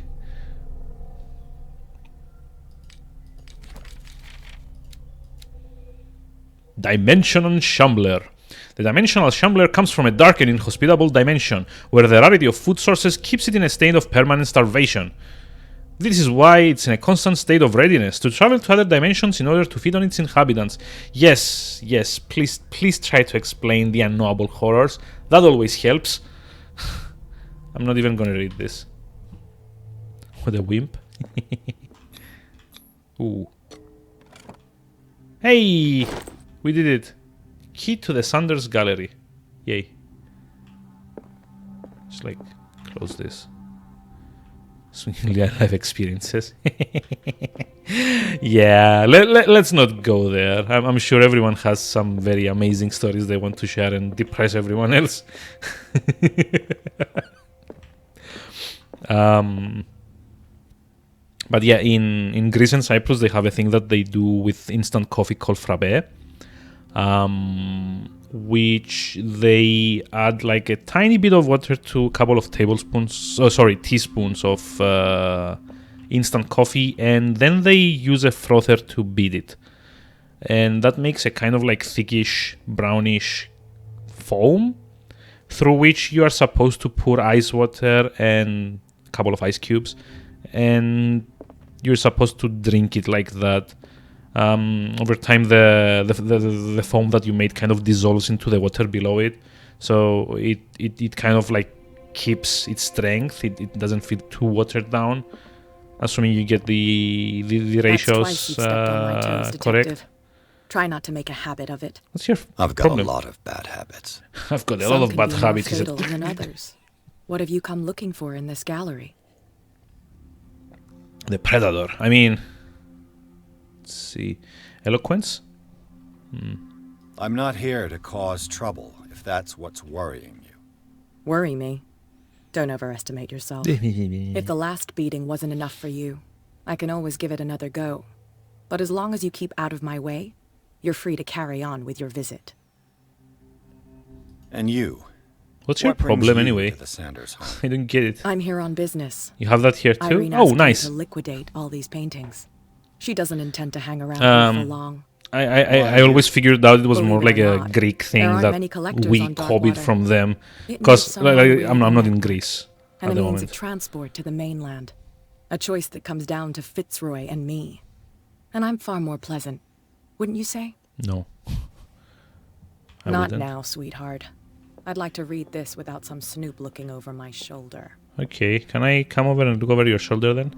Dimensional Shambler. The Dimensional Shambler comes from a dark and inhospitable dimension, where the rarity of food sources keeps it in a state of permanent starvation. This is why it's in a constant state of readiness to travel to other dimensions in order to feed on its inhabitants. Yes, please try to explain the unknowable horrors. That always helps. I'm not even gonna read this. What a wimp. Ooh. Hey! We did it. Key to the Sanders Gallery. Yay. Just like, close this. Swinging life experiences. Yeah, let's not go there. I'm sure everyone has some very amazing stories they want to share and depress everyone else. But yeah, in Greece and Cyprus, they have a thing that they do with instant coffee called frappe, which they add like a tiny bit of water to a couple of teaspoons of instant coffee, and then they use a frother to beat it. And that makes a kind of like thickish, brownish foam through which you are supposed to pour ice water and a couple of ice cubes, and you're supposed to drink it like that. Over time, the foam that you made kind of dissolves into the water below it, so it kind of like keeps its strength. It doesn't feel too watered down, assuming you get the That's twice ratios you've stepped on my toes, correct. Detective. Try not to make a habit of it. What's your I've got problem? a lot of bad habits. I've got a Some lot of can bad be more habits. He said. fatal than others. What have you come looking for in this gallery? The Predator. I mean, let's see. Eloquence? I'm not here to cause trouble, if that's what's worrying you. Worry me. Don't overestimate yourself. If the last beating wasn't enough for you, I can always give it another go. But as long as you keep out of my way, you're free to carry on with your visit. And you? What's your What brings problem you anyway? to the Sanders home? I don't get it. I'm here on business. You have that here too? Irene Oh, asked me nice. to liquidate all these paintings. She doesn't intend to hang around here for long. I always figured out it was more Believe like it or a not, Greek there thing aren't that many collectors we on copied Darkwater. from them. It Because needs someone really I'm not in networked. Greece And at a the means moment. of transport to the mainland. A choice that comes down to Fitzroy and me. And I'm far more pleasant, wouldn't you say? No. I Not wouldn't. now, sweetheart. I'd like to read this without some snoop looking over my shoulder. Okay, can I come over and look over your shoulder then?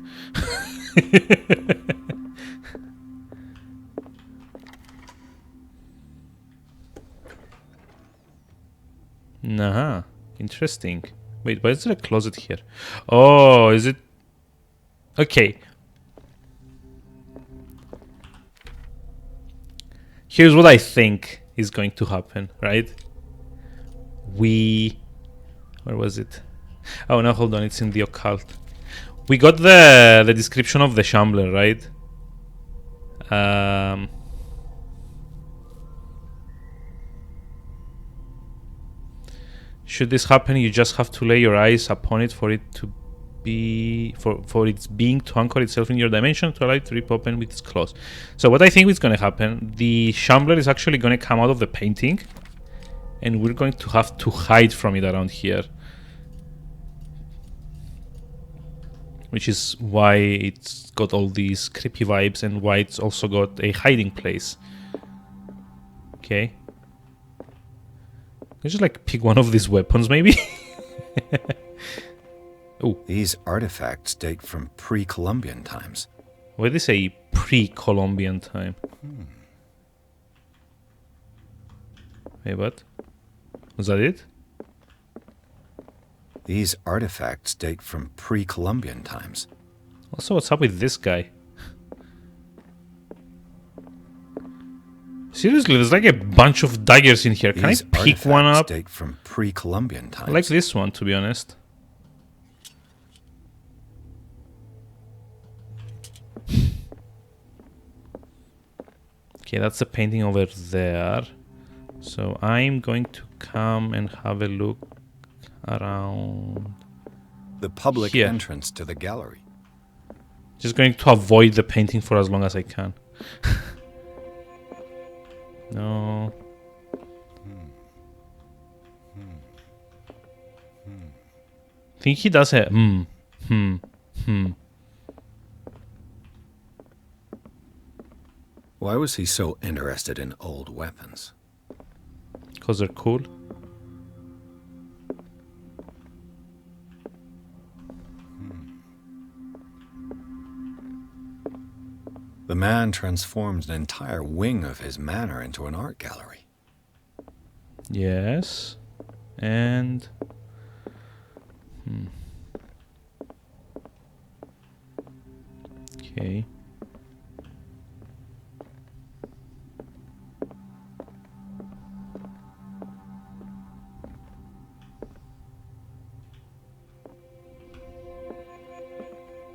Nah, interesting. Wait, why is there a closet here? Oh, is it? Okay. Here's what I think is going to happen, right? Where was it? Oh no, hold on, it's in the occult. We got the description of the Shambler, right? Should this happen, you just have to lay your eyes upon it for it to be for its being to anchor itself in your dimension to allow it to rip open with its claws. So what I think is going to happen, the Shambler is actually going to come out of the painting, and we're going to have to hide from it around here, which is why it's got all these creepy vibes and why it's also got a hiding place. Okay. Let's just like pick one of these weapons, maybe. Oh, These artifacts date from pre-Columbian times. why did they say pre-Columbian time? Wait, what? Was that it? These artifacts date from pre-Columbian times. Also, what's up with this guy? Seriously, there's like a bunch of daggers in here. Can These I pick one artifacts up? date from pre-Columbian times. I like this one, to be honest. Okay, that's the painting over there. So I'm going to come and have a look around. The public Here. entrance to the gallery. Just going to avoid the painting for as long as I can. No. I think he does a Why was he so interested in old weapons? because they're cool. The man transformed an entire wing of his manor into an art gallery. Yes. And okay.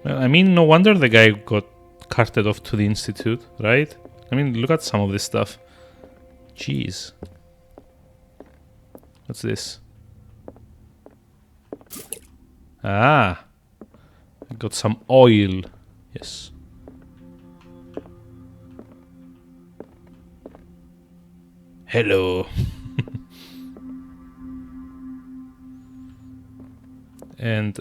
Well, I mean, no wonder the guy got carted off to the institute, right? I mean, look at some of this stuff. Jeez. What's this? Ah. I got some oil. Yes. Hello. And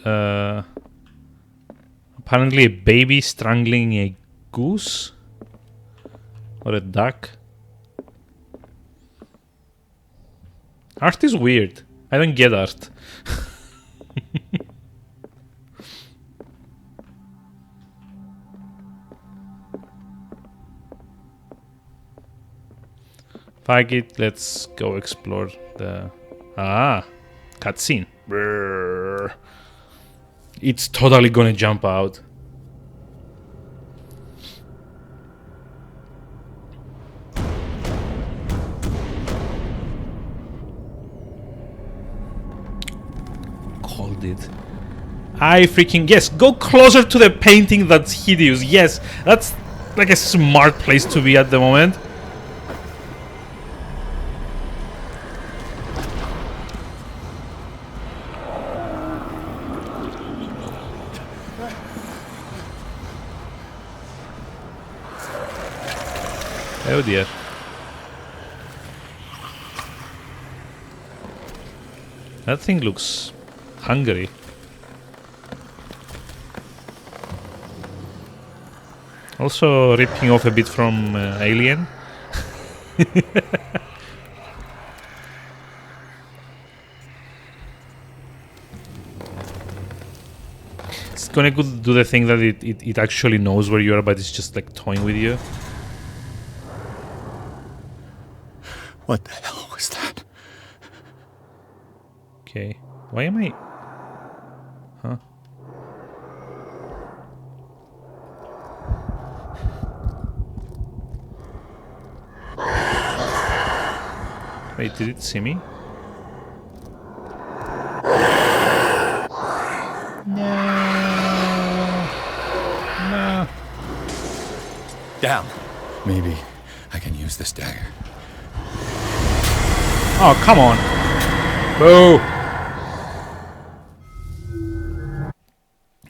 apparently a baby strangling a goose or a duck. Art is weird. I don't get art. Fuck it, let's go explore the... cutscene. Brrr. It's totally gonna jump out. Called it. I freaking... Yes, go closer to the painting that's hideous. Yes, that's like a smart place to be at the moment. Oh dear. That thing looks hungry. Also ripping off a bit from Alien. It's gonna do the thing that it actually knows where you are, but it's just like toying with you. What the hell was that? Okay. Why am I... Huh? Wait, did it see me? No. No. Damn. Maybe I can use this dagger. Oh, come on. Boo.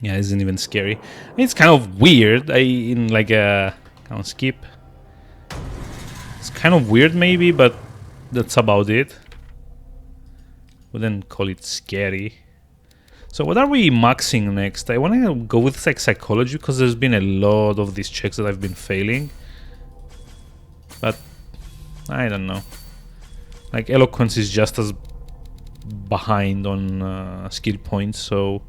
Yeah, it isn't even scary. It's kind of weird. In like a... Can't skip. It's kind of weird maybe, but that's about it. Wouldn't call it scary. So what are we maxing next? I want to go with like psychology because there's been a lot of these checks that I've been failing. But I don't know. Like eloquence is just as behind on skill points, so...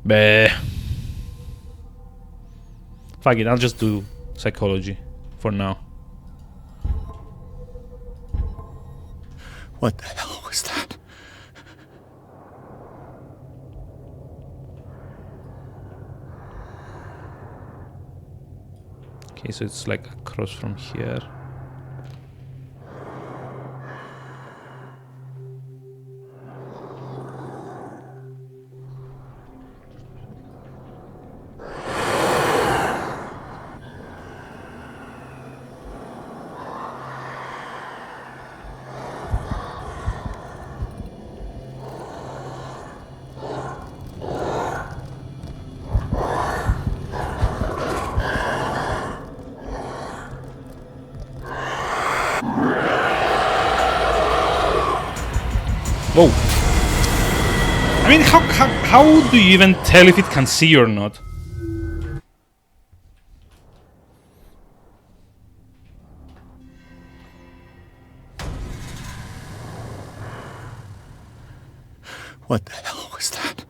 Bleh. Fuck it, I'll just do psychology for now. What the hell was that? Okay, so it's like across from here. Whoa. I mean, how do you even tell if it can see or not? What the hell was that?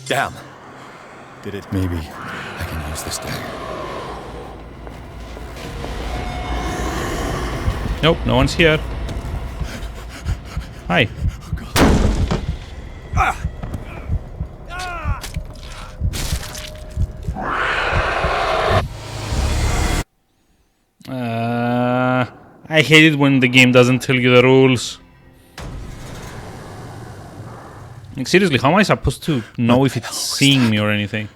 Damn. Did it? Maybe I can use this dagger. Nope, no one's here. Hi. I hate it when the game doesn't tell you the rules. Like, seriously, how am I supposed to know if it's seeing me or anything?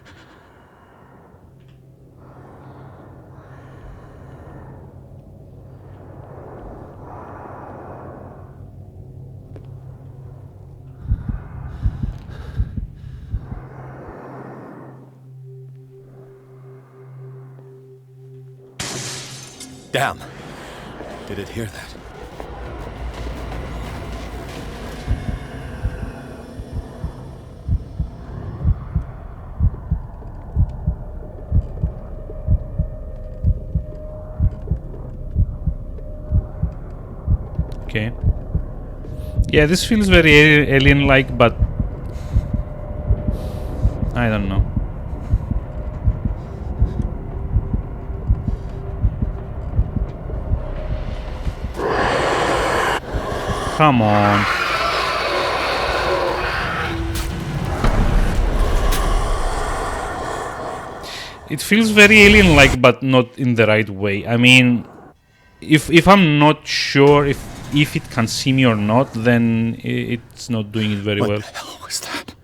Damn! Did it hear that? Okay. Yeah, this feels very alien-like, but I don't know. Come on. It feels very alien-like, but not in the right way. I mean, if I'm not sure if it can see me or not, then it's not doing it very well. What the hell was that?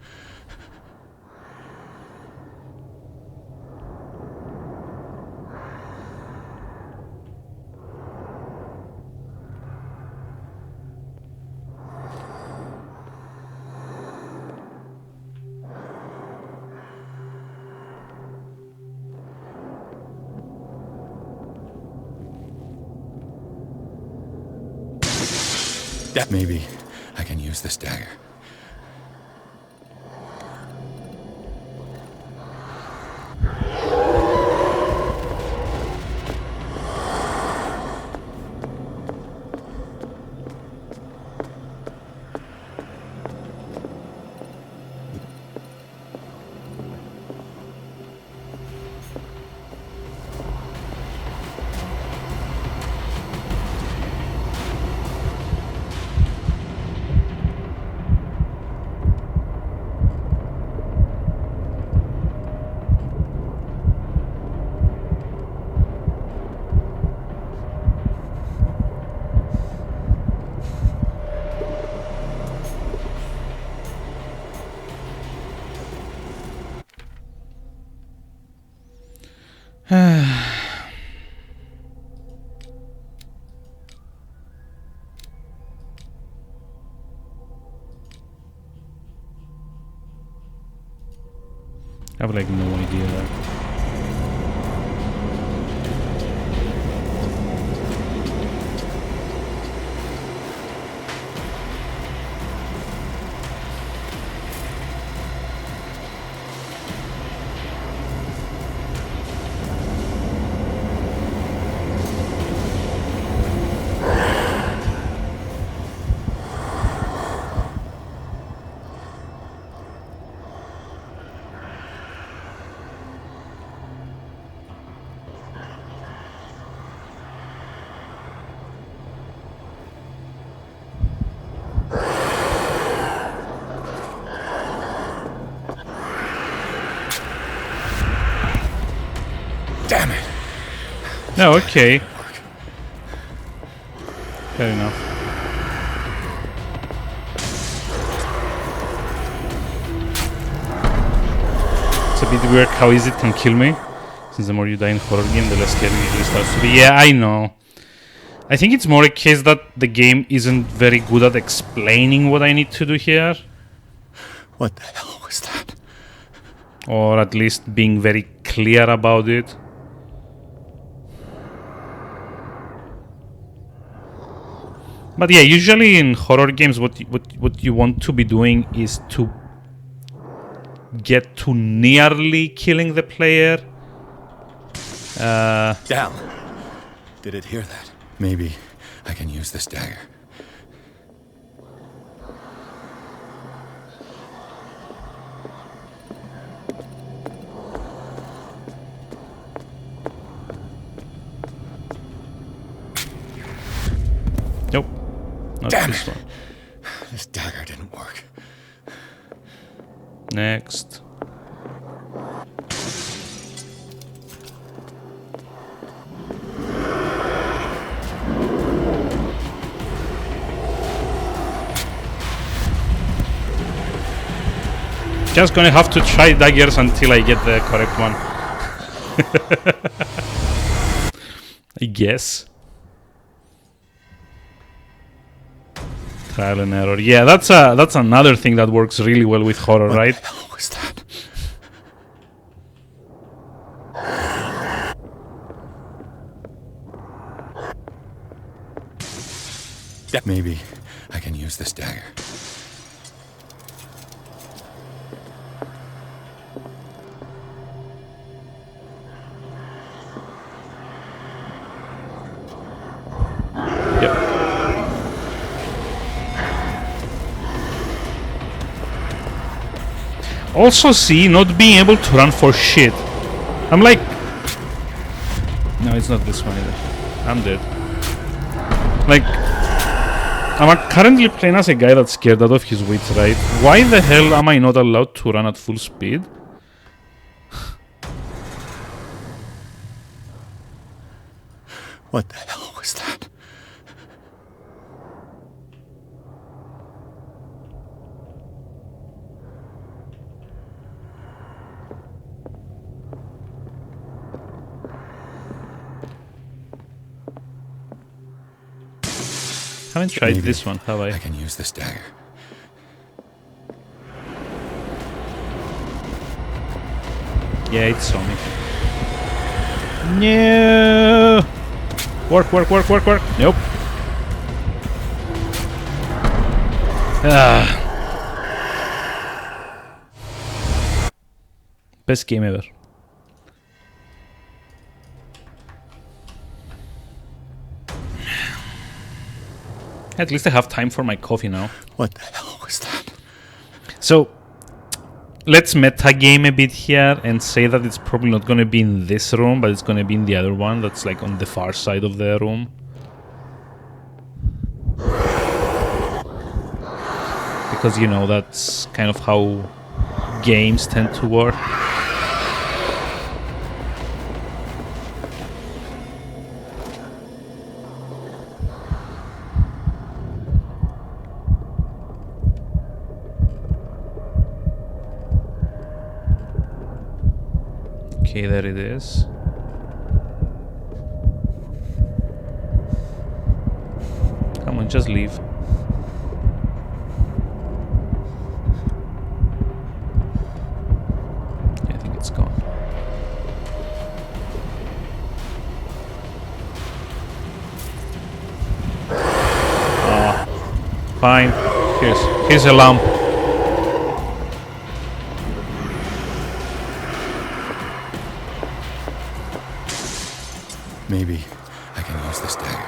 Maybe I can use this dagger. I have like no idea. Damn it! No, okay. Fair enough. It's a bit weird how easy it can kill me. Since the more you die in horror game, the less scary it usually starts to be. Yeah, I know. I think it's more a case that the game isn't very good at explaining what I need to do here. What the hell was that? Or at least being very clear about it. But yeah, usually in horror games, what you want to be doing is to get to nearly killing the player. Damn! Did it hear that? Maybe I can use this dagger. Nope. Not Damn this it. one. This dagger didn't work. Next. Just gonna have to try daggers until I get the correct one. I guess. Trial and error. Yeah, that's another thing that works really well with horror, right? What the hell was that? Maybe I can use this dagger. Yep. Also, see, not being able to run for shit. I'm like... No, it's not this one either. I'm dead. Like... I'm currently playing as a guy that's scared out of his wits, right? Why the hell am I not allowed to run at full speed? What the hell was that? Haven't tried Maybe this one, have I? I can use this dagger. Yeah, it's Sonic. No! Work. Nope. Ah. Best game ever. At least I have time for my coffee now. What the hell was that? So, let's metagame a bit here and say that it's probably not going to be in this room, but it's going to be in the other one that's like on the far side of the room. Because, you know, that's kind of how games tend to work. Okay, there it is. Come on, just leave. I think it's gone. Ah, fine. Here's a lamp. Maybe I can use this dagger.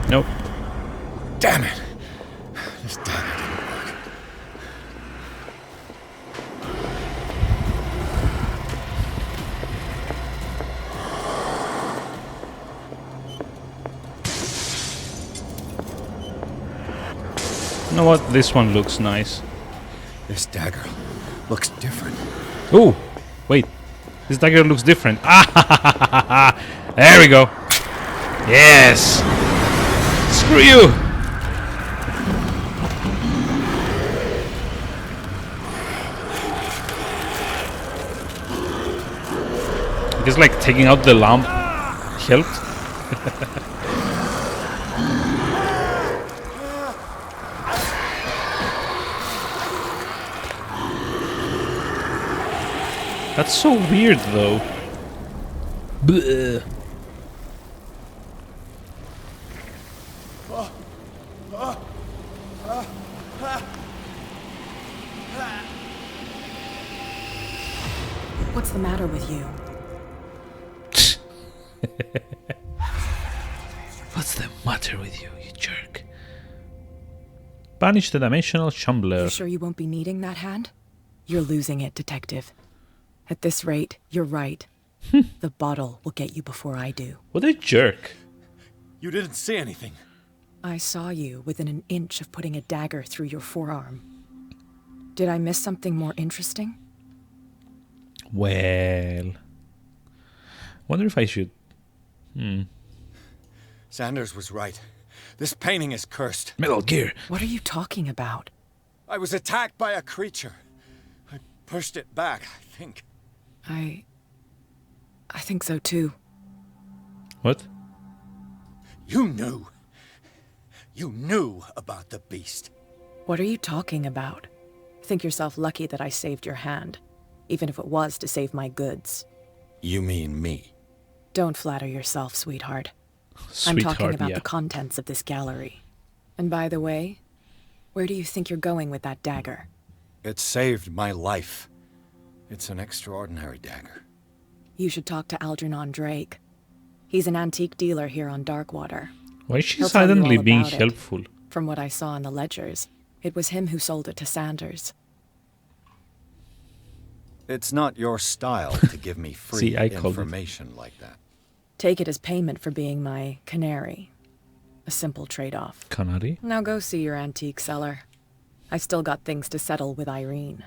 Nope. Damn it! This dagger didn't work. You know what? This one looks nice. This dagger looks different. Ooh, wait. This dagger looks different. Ah, there we go. Yes. Screw you. I guess like taking out the lamp helped. That's so weird, though. Bleh. What's the matter with you? What's the matter with you, you jerk? Banish the dimensional Chumbler. You sure you won't be needing that hand? You're losing it, Detective. At this rate, you're right. The bottle will get you before I do. What a jerk. You didn't see anything. I saw you within an inch of putting a dagger through your forearm. Did I miss something more interesting? Well... Wonder if I should... Sanders was right. This painting is cursed. Metal Gear. What are you talking about? I was attacked by a creature. I pushed it back, I think. I think so too. What? You knew. You knew about the beast. What are you talking about? Think yourself lucky that I saved your hand, even if it was to save my goods. You mean me? Don't flatter yourself, sweetheart. I'm Sweetheart, talking about yeah. the contents of this gallery. And by the way, where do you think you're going with that dagger? It saved my life. It's an extraordinary dagger. You should talk to Algernon Drake. He's an antique dealer here on Darkwater. Why is she He'll tell you suddenly all being about it. helpful? From what I saw in the ledgers, it was him who sold it to Sanders. It's not your style to give me free See, I called it. information like that. Take it as payment for being my canary. A simple trade-off. Canary? Now go see your antique seller. I've still got things to settle with Irene.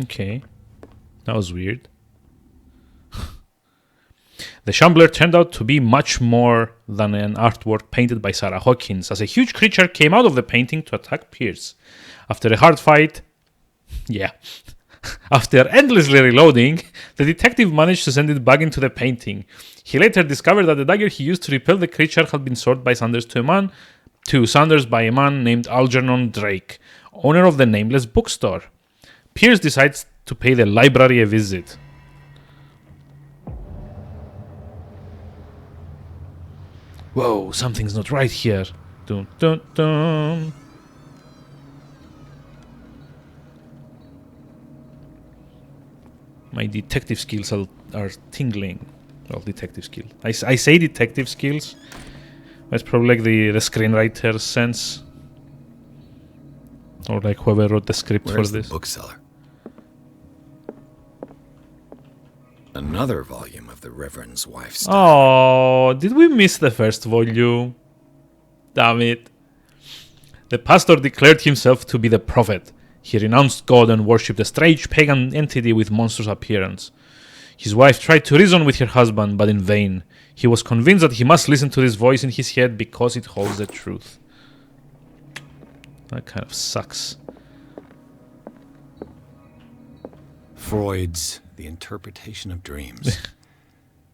Okay. That was weird. The Shambler turned out to be much more than an artwork painted by Sarah Hawkins, as a huge creature came out of the painting to attack Pierce. After a hard fight, after endlessly reloading, the detective managed to send it back into the painting. He later discovered that the dagger he used to repel the creature had been sold by Sanders to Sanders by a man named Algernon Drake, owner of the nameless bookstore. Pierce decides to pay the library a visit. Whoa, something's not right here. Dun, dun, dun. My detective skills are tingling. Well, detective skill. I say detective skills. That's probably like the screenwriter's sense. Or like whoever wrote the script Where's for this. the bookseller? Another volume of the Reverend's wife's diary. Oh, did we miss the first volume? Damn it. The pastor declared himself to be the prophet. He renounced God and worshipped a strange pagan entity with monstrous appearance. His wife tried to reason with her husband, but in vain. He was convinced that he must listen to this voice in his head because it holds the truth. That kind of sucks. Freud's The Interpretation of Dreams.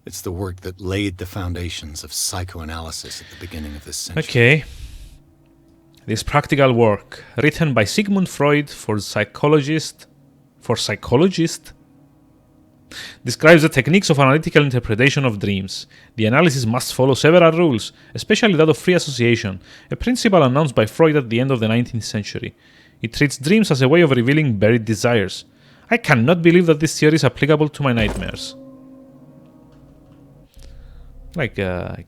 It's the work that laid the foundations of psychoanalysis at the beginning of this century. Okay. This practical work, written by Sigmund Freud for psychologist, describes the techniques of analytical interpretation of dreams. The analysis must follow several rules, especially that of free association, a principle announced by Freud at the end of the 19th century. It treats dreams as a way of revealing buried desires. I cannot believe that this theory is applicable to my nightmares. Like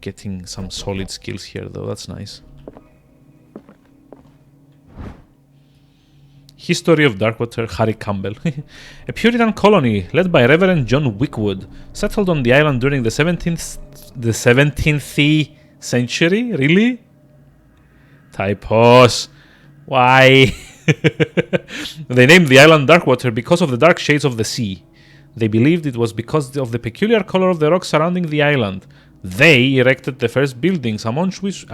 getting some solid skills here though, that's nice. History of Darkwater, Harry Campbell. A Puritan colony led by Reverend John Wickwood settled on the island during the 17th century? Really? Typos. Why? They named the island Darkwater because of the dark shades of the sea. They believed it was because of the peculiar color of the rocks surrounding the island. They erected the first buildings, among which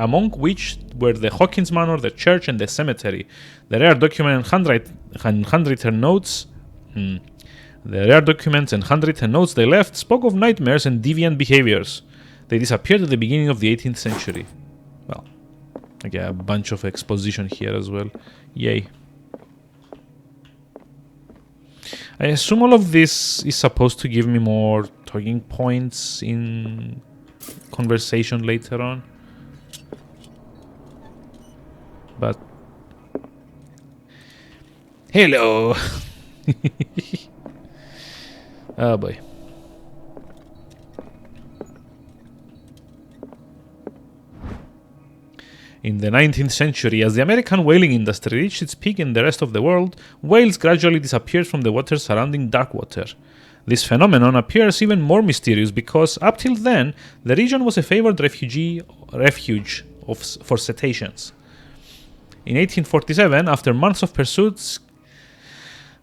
were the Hawkins Manor, the church, and the cemetery. The rare documents and handwritten notes they left spoke of nightmares and deviant behaviors. They disappeared at the beginning of the 18th century. Well, okay, a bunch of exposition here as well. Yay. I assume all of this is supposed to give me more talking points in conversation later on. But hello. Oh boy. In the 19th century, as the American whaling industry reached its peak in the rest of the world, whales gradually disappeared from the waters surrounding Darkwater. This phenomenon appears even more mysterious because, up till then, the region was a favored refuge for cetaceans. In 1847, after months of pursuits,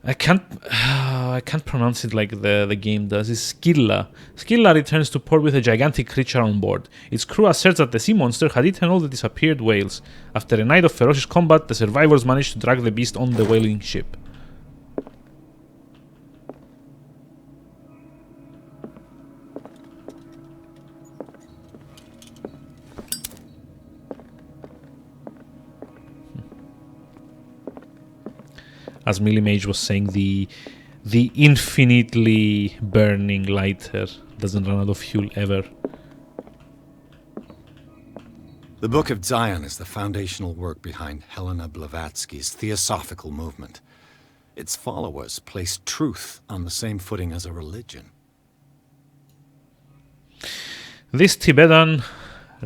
I can't pronounce it like the game does. It's Scylla. Scylla returns to port with a gigantic creature on board. Its crew asserts that the sea monster had eaten all the disappeared whales. After a night of ferocious combat, the survivors managed to drag the beast on the whaling ship. as Millie Mage was saying, the infinitely burning lighter doesn't run out of fuel ever. The Book of Zion is the foundational work behind Helena Blavatsky's Theosophical movement. Its followers place truth on the same footing as a religion. These Tibetan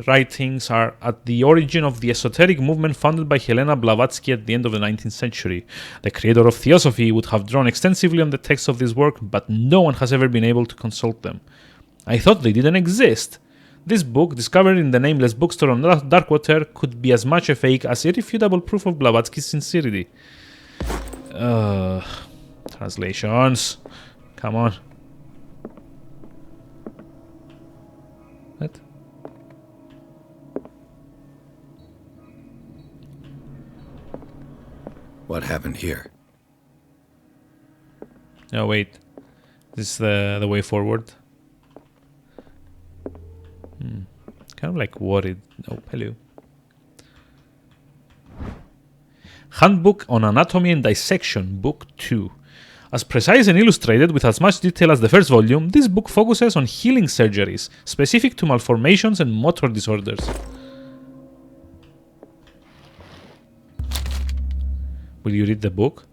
writings are at the origin of the esoteric movement founded by Helena Blavatsky at the end of the 19th century. The creator of Theosophy would have drawn extensively on the text of this work, but no one has ever been able to consult them. I thought they didn't exist. This book, discovered in the nameless bookstore on Darkwater, could be as much a fake as irrefutable proof of Blavatsky's sincerity. Translations. Come on. What? What happened here? Oh, wait. This is the way forward. Kind of like worried. Oh, hello. Handbook on Anatomy and Dissection, Book 2. As precise and illustrated with as much detail as the first volume, this book focuses on healing surgeries, specific to malformations and motor disorders. Will you read the book?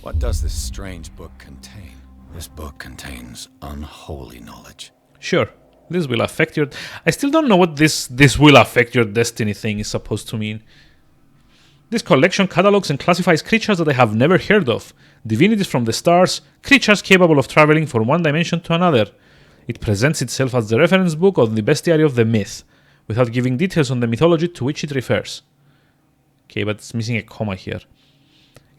What does this strange book contain? This book contains unholy knowledge. Sure, this will affect your... I still don't know what this will affect your destiny thing is supposed to mean. This collection catalogs and classifies creatures that I have never heard of, divinities from the stars, creatures capable of traveling from one dimension to another. It presents itself as the reference book on the bestiary of the myth, without giving details on the mythology to which it refers. Okay, but it's missing a comma here.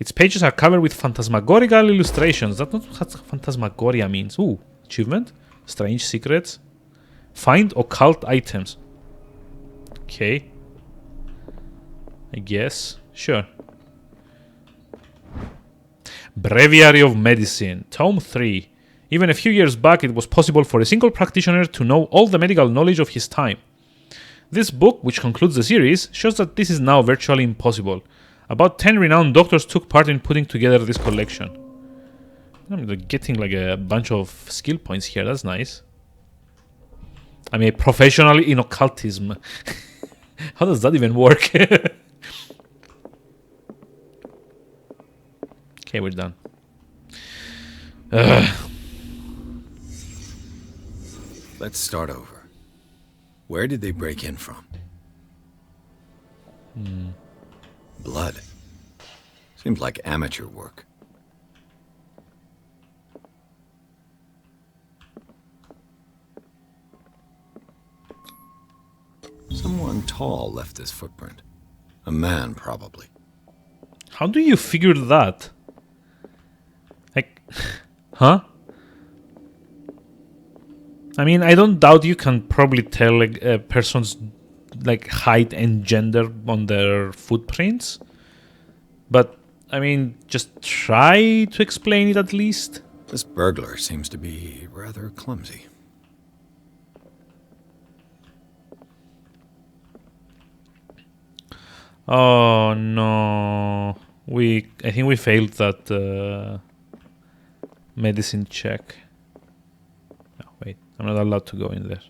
Its pages are covered with phantasmagorical illustrations. That's not what phantasmagoria means. Ooh, achievement? Strange secrets? Find occult items. Okay. I guess. Sure. Breviary of Medicine, Tome 3. Even a few years back, it was possible for a single practitioner to know all the medical knowledge of his time. This book, which concludes the series, shows that this is now virtually impossible. About 10 renowned doctors took part in putting together this collection. I'm getting like a bunch of skill points here. That's nice. I'm a professional in occultism. How does that even work? Okay, we're done. Let's start over. Where did they break in from? Blood. Seems like amateur work. Someone tall left this footprint. A man, probably. How do you figure that? Like, huh? I mean, I don't doubt you can probably tell like, a person's like height and gender on their footprints. But, I mean, just try to explain it at least. This burglar seems to be rather clumsy. Oh no. I think we failed that medicine check. No, wait. I'm not allowed to go in there.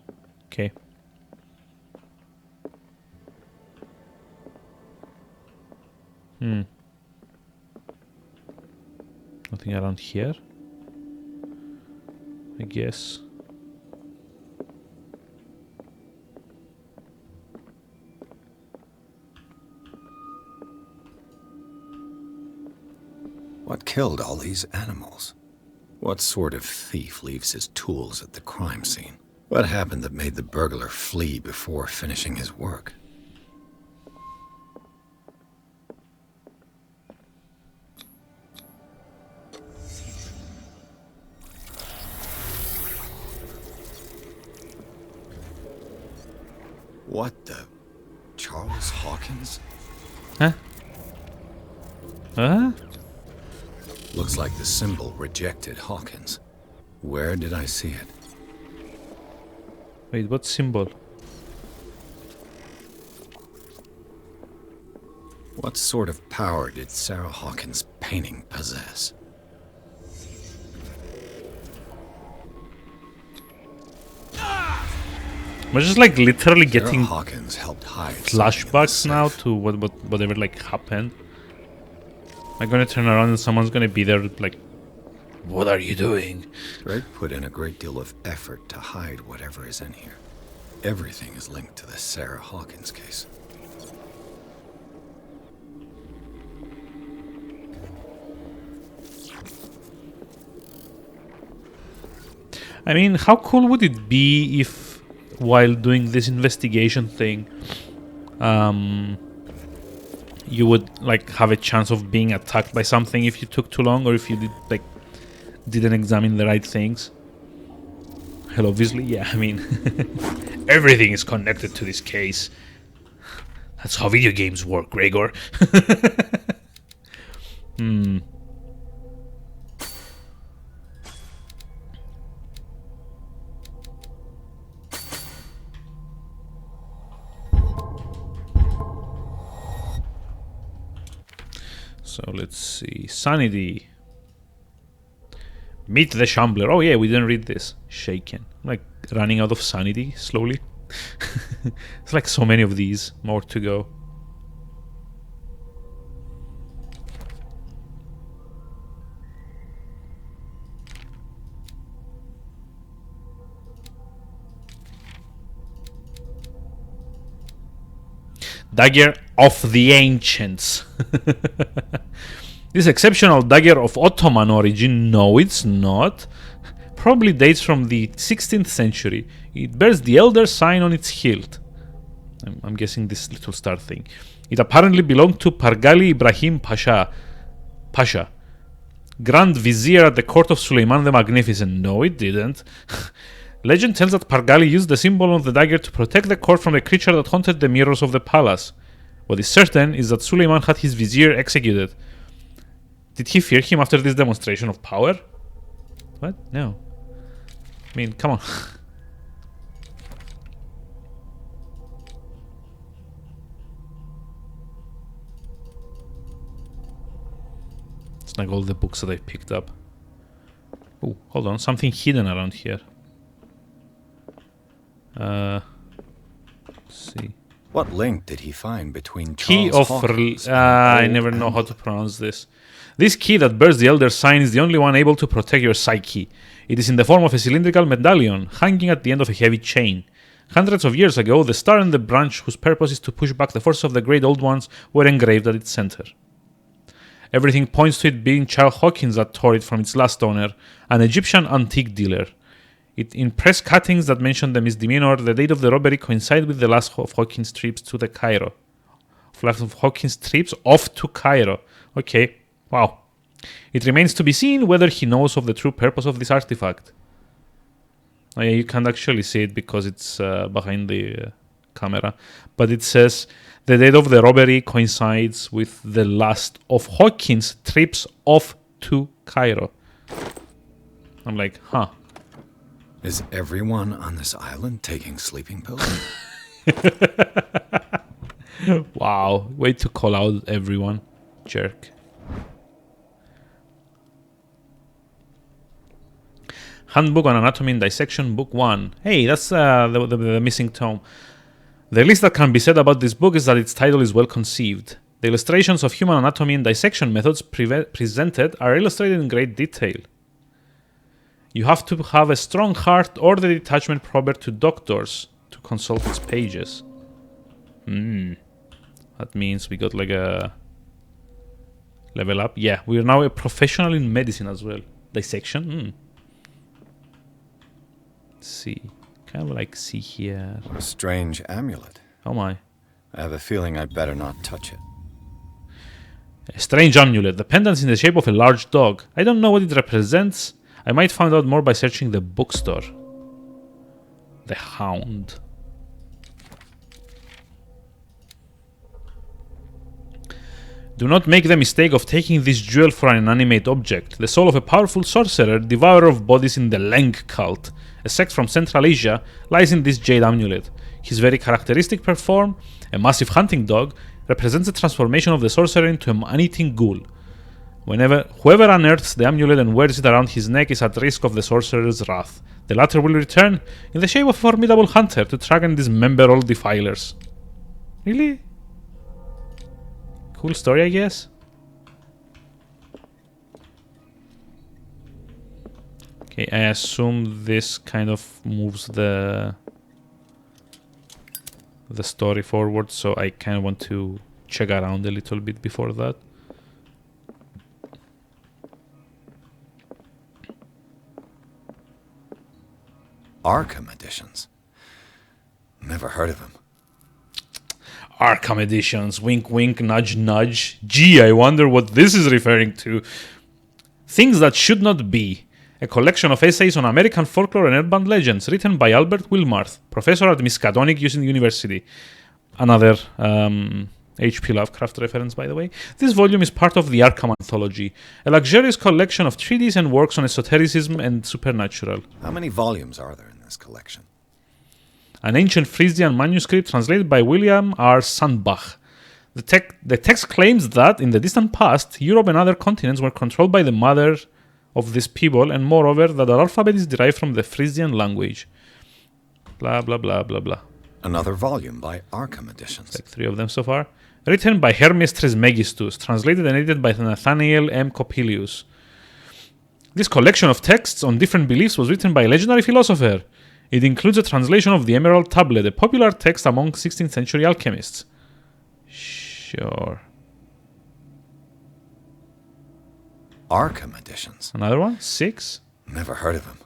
Okay. Nothing around here, I guess. What killed all these animals? What sort of thief leaves his tools at the crime scene? What happened that made the burglar flee before finishing his work? What the... Charles Hawkins? Huh? Huh? Looks like the symbol rejected Hawkins. Where did I see it? Wait, what symbol? What sort of power did Sarah Hawkins' painting possess? We're just like literally Sarah getting Hawkins helped hide flashbacks now to whatever like happened. I'm gonna turn around and someone's gonna be there like, what are you doing? Greg put in a great deal of effort to hide whatever is in here. Everything is linked to the Sarah Hawkins case. I mean, how cool would it be if, while doing this investigation thing, you would like have a chance of being attacked by something if you took too long, or if you didn't examine the right things? Hell, obviously, yeah. I mean, everything is connected to this case. That's how video games work, Gregor. So let's see. Sanity. Meet the Shambler. Oh yeah, we didn't read this. Shaken. Like running out of sanity slowly. It's like so many of these. More to go. Dagger of the Ancients. This exceptional dagger of Ottoman origin, no it's not, probably dates from the 16th century. It bears the Elder sign on its hilt. I'm guessing this little star thing. It apparently belonged to Pargali Ibrahim Pasha, Grand Vizier at the court of Suleiman the Magnificent. No, it didn't. Legend tells that Pargali used the symbol on the dagger to protect the court from the creature that haunted the mirrors of the palace. What is certain is that Suleiman had his vizier executed. Did he fear him after this demonstration of power? What? No. I mean, come on. It's like all the books that I picked up. Oh, hold on. Something hidden around here. Let's see. What link did he find between Key Charles of... Hawkins I never know how to pronounce this. This key that bears the Elder sign is the only one able to protect your psyche. It is in the form of a cylindrical medallion, hanging at the end of a heavy chain. Hundreds of years ago, the star and the branch whose purpose is to push back the forces of the great old ones were engraved at its center. Everything points to it being Charles Hawkins that tore it from its last owner, an Egyptian antique dealer. In press cuttings that mention the misdemeanor, the date of the robbery coincided with the last of Hawkins' trips to the Cairo. Last of Hawkins' trips off to Cairo. Okay, wow. It remains to be seen whether he knows of the true purpose of this artifact. Oh yeah, you can't actually see it because it's behind the camera. But it says the date of the robbery coincides with the last of Hawkins' trips off to Cairo. I'm like, huh. Is everyone on this island taking sleeping pills? Wow, way to call out everyone. Jerk. Handbook on Anatomy and Dissection, Book 1. Hey, that's the missing tome. The least that can be said about this book is that its title is well conceived. The illustrations of human anatomy and dissection methods presented are illustrated in great detail. You have to have a strong heart or the detachment proper to doctors to consult its pages. That means we got like a level up. Yeah, we are now a professional in medicine as well. Dissection. Let's see. Kind of like see here. What a strange amulet. Oh my. I have a feeling I'd better not touch it. A strange amulet. The pendant's in the shape of a large dog. I don't know what it represents. I might find out more by searching the bookstore. The Hound. Do not make the mistake of taking this jewel for an inanimate object. The soul of a powerful sorcerer, devourer of bodies in the Leng cult, a sect from Central Asia, lies in this jade amulet. His very characteristic perform, a massive hunting dog, represents the transformation of the sorcerer into a man-eating ghoul. Whoever unearths the amulet and wears it around his neck is at risk of the sorcerer's wrath. The latter will return in the shape of a formidable hunter to track and dismember all defilers. Really? Cool story, I guess. Okay, I assume this kind of moves the story forward, so I kind of want to check around a little bit before that. Arkham editions. Never heard of him. Arkham editions, wink wink, nudge nudge. Gee, I wonder what this is referring to. Things That Should Not Be. A collection of essays on American folklore and urban legends written by Albert Wilmarth, professor at Miskatonic University. Another H.P. Lovecraft reference, by the way. This volume is part of the Arkham Anthology, a luxurious collection of treatises and works on esotericism and supernatural. How many volumes are there in this collection? An ancient Frisian manuscript translated by William R. Sandbach. The text claims that, in the distant past, Europe and other continents were controlled by the mother of this people, and moreover, that our alphabet is derived from the Frisian language. Blah, blah, blah, blah, blah. Another volume by Arkham Editions. Like 3 of them so far. Written by Hermes Trismegistus, translated and edited by Nathaniel M. Coppelius. This collection of texts on different beliefs was written by a legendary philosopher. It includes a translation of the Emerald Tablet, a popular text among 16th century alchemists. Sure. Arkham Editions. Another one? 6? Never heard of him.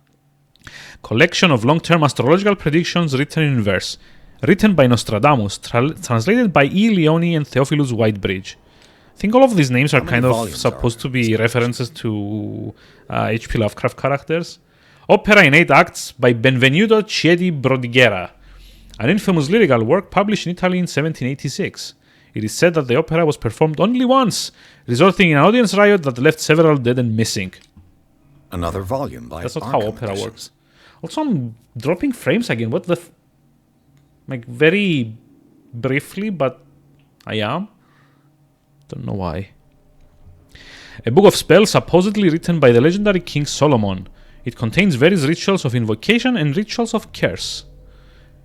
Collection of long-term astrological predictions written in verse. Written by Nostradamus, translated by E. Leone and Theophilus Whitebridge. I think all of these names are kind of supposed to be references to H.P. Lovecraft characters. Opera in 8 acts by Benvenuto Chiedi Brodighera, an infamous lyrical work published in Italy in 1786. It is said that the opera was performed only once, resulting in an audience riot that left several dead and missing. Another volume by That's not Arkham how opera Editions. works. Also, I'm dropping frames again. What the... like, very briefly, but I am. Don't know why. A book of spells supposedly written by the legendary King Solomon. It contains various rituals of invocation and rituals of curse.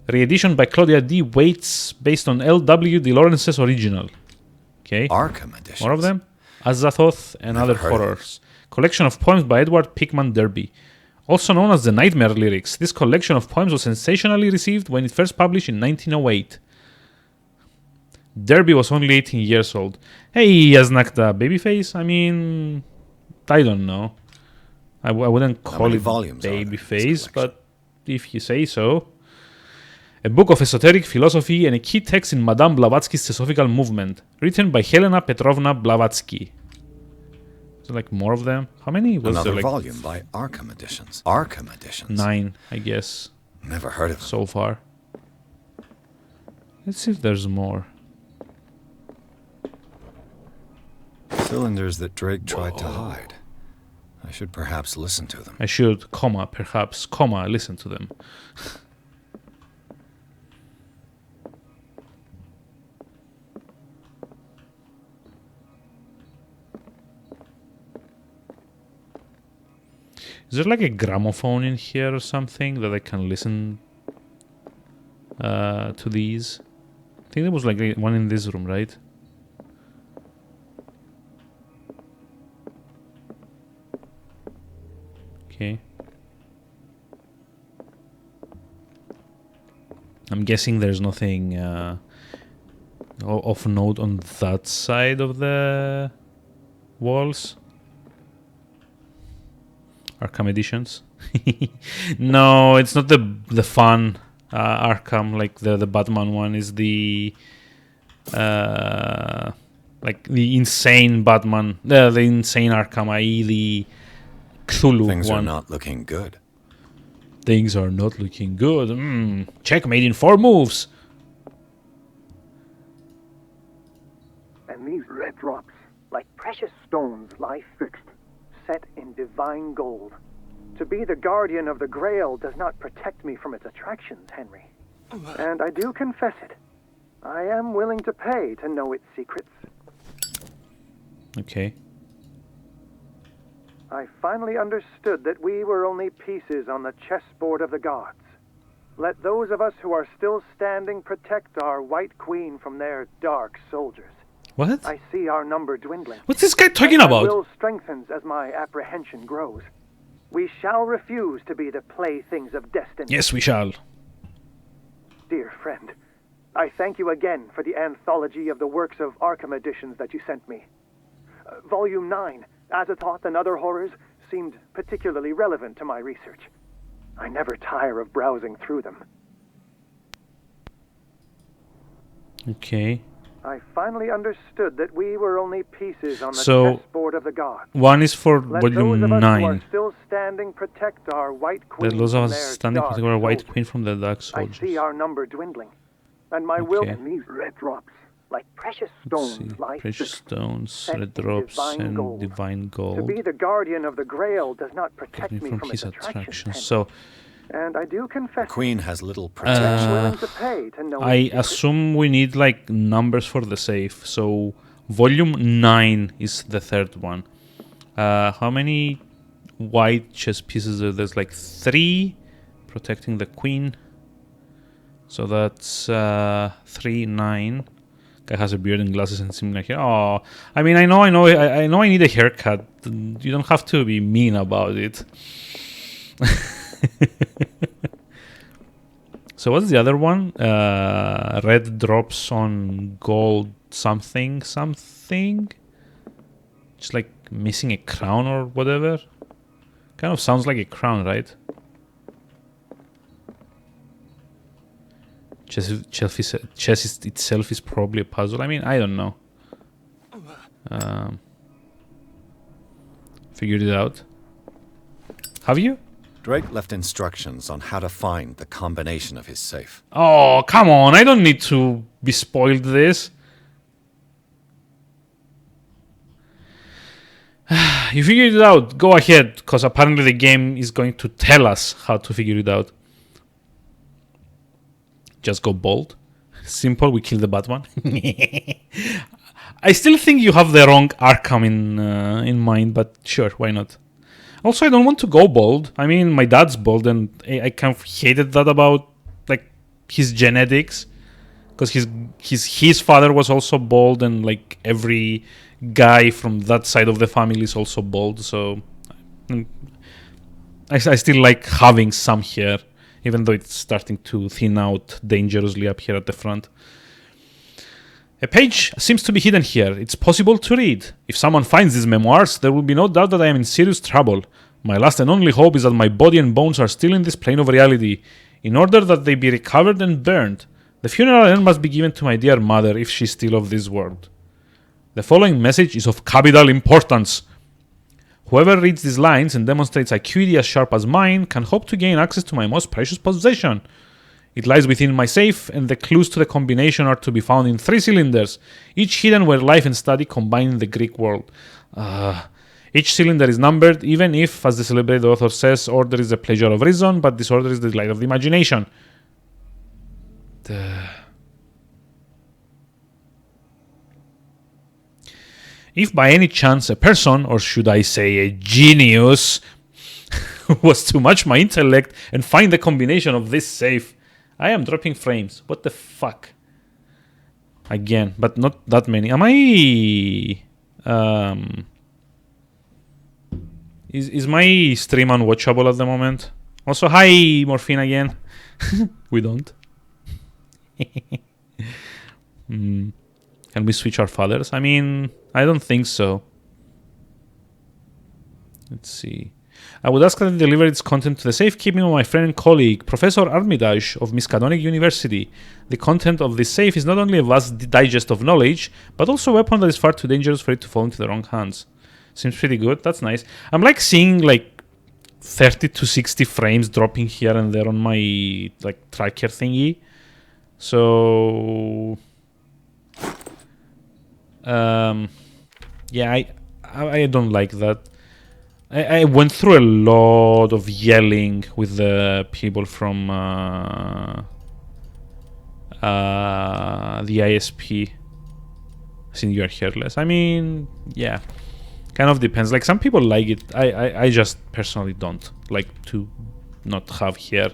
Re-edition by Claudia D. Waits, based on L.W. De Lawrence's original. Okay. Arkham Editions. More of them. Azathoth and Never Other heard of it. Horrors. Collection of poems by Edward Pickman Derby. Also known as the Nightmare Lyrics, this collection of poems was sensationally received when it first published in 1908. Derby was only 18 years old. Hey, Yaznakta, babyface? I mean, I don't know. I wouldn't How call many it volumes are there in this babyface, collection? but if you say so. A book of esoteric philosophy and a key text in Madame Blavatsky's Theosophical movement, written by Helena Petrovna Blavatsky. So, like, more of them? How many was Another there? Like, volume by Arkham Editions. Arkham Editions. 9, I guess, Never heard of him. so far. Let's see if there's more. Cylinders that Drake tried to hide. I should perhaps listen to them. I should, perhaps, listen to them. Is there like a gramophone in here or something that I can listen to these? I think there was like one in this room, right? Okay. I'm guessing there's nothing of note on that side of the walls. Arkham editions. No, it's not the fun Arkham, like the Batman one. Is the like the insane Batman, the insane Arkham, i.e. the Cthulhu Things one. are not looking good. Things are not looking good. Checkmate in 4 moves. And these red drops, like precious stones, lie fixed, set in divine gold. To be the guardian of the Grail does not protect me from its attractions, Henry. And I do confess it. I am willing to pay to know its secrets. Okay. I finally understood that we were only pieces on the chessboard of the gods. Let those of us who are still standing protect our White Queen from their dark soldiers. What? I see our number dwindling. What's this guy talking My about? will strengthens as my apprehension grows. We shall refuse to be the playthings of destiny. Yes, we shall. Dear friend, I thank you again for the anthology of the works of Arkham editions that you sent me. Volume 9, Azathoth and Other Horrors, seemed particularly relevant to my research. I never tire of browsing through them. Okay. I finally understood that we were only pieces on the So, chessboard of the gods. One is for Let volume those of us who are 9. still standing protect our White Queen That those of from us their standing dark protect our White soldiers. Queen from the Dark I Soldiers. see our number dwindling, and my will Okay. and these red drops, like precious Let's stones, see. lie Precious fixed, stones, set red in drops, divine and gold. divine To gold. be the guardian of the Grail does not Get protect me me from from his its attractions. attractions. So, And I do confess, Queen has little I am protection. willing to pay to know I its secrets. assume we need like numbers for the safe. So, volume 9 is the third one. How many white chess pieces are there? There's like 3 protecting the queen. So that's 3, 9. Guy has a beard and glasses and seems like, oh, I mean, I know I need a haircut. You don't have to be mean about it. So what's the other one? Red drops on gold something. Just like missing a crown or whatever. Kind of sounds like a crown, right? Chess itself is probably a puzzle. I mean, I don't know. Figured it out. Have you? Drake left instructions on how to find the combination of his safe. Oh, come on. I don't need to be spoiled this. You figured it out. Go ahead, because apparently the game is going to tell us how to figure it out. Just go bold. Simple, we kill the Batman. I still think you have the wrong Arkham in mind, but sure, why not? Also, I don't want to go bold. I mean, my dad's bold, and I kind of hated that about like his genetics, because his father was also bald, and like every guy from that side of the family is also bald. So I still like having some hair, even though it's starting to thin out dangerously up here at the front. A page seems to be hidden here. It's possible to read. If someone finds these memoirs, there will be no doubt that I am in serious trouble. My last and only hope is that my body and bones are still in this plane of reality, in order that they be recovered and burned. The funeral urn must be given to my dear mother if she's still of this world. The following message is of capital importance. Whoever reads these lines and demonstrates acuity as sharp as mine can hope to gain access to my most precious possession. It lies within my safe, and the clues to the combination are to be found in 3 cylinders, each hidden where life and study combine in the Greek world. Each cylinder is numbered, even if, as the celebrated author says, order is the pleasure of reason, but disorder is the delight of the imagination. If by any chance a person, or should I say a genius, was to match my intellect and find the combination of this safe, I am dropping frames. What the fuck? Again, but not that many. Am I... Is my stream unwatchable at the moment? Also, hi, Morphine again. We don't. Can we switch our fathers? I mean, I don't think so. Let's see. I would ask that it deliver its content to the safekeeping of my friend and colleague, Professor Armitage of Miskatonic University. The content of this safe is not only a vast digest of knowledge, but also a weapon that is far too dangerous for it to fall into the wrong hands. Seems pretty good. That's nice. I'm like seeing like 30 to 60 frames dropping here and there on my like tracker thingy. So yeah, I don't like that. I went through a lot of yelling with the people from the ISP since you are hairless. I mean, yeah, kind of depends. Like some people like it. I just personally don't like to not have hair.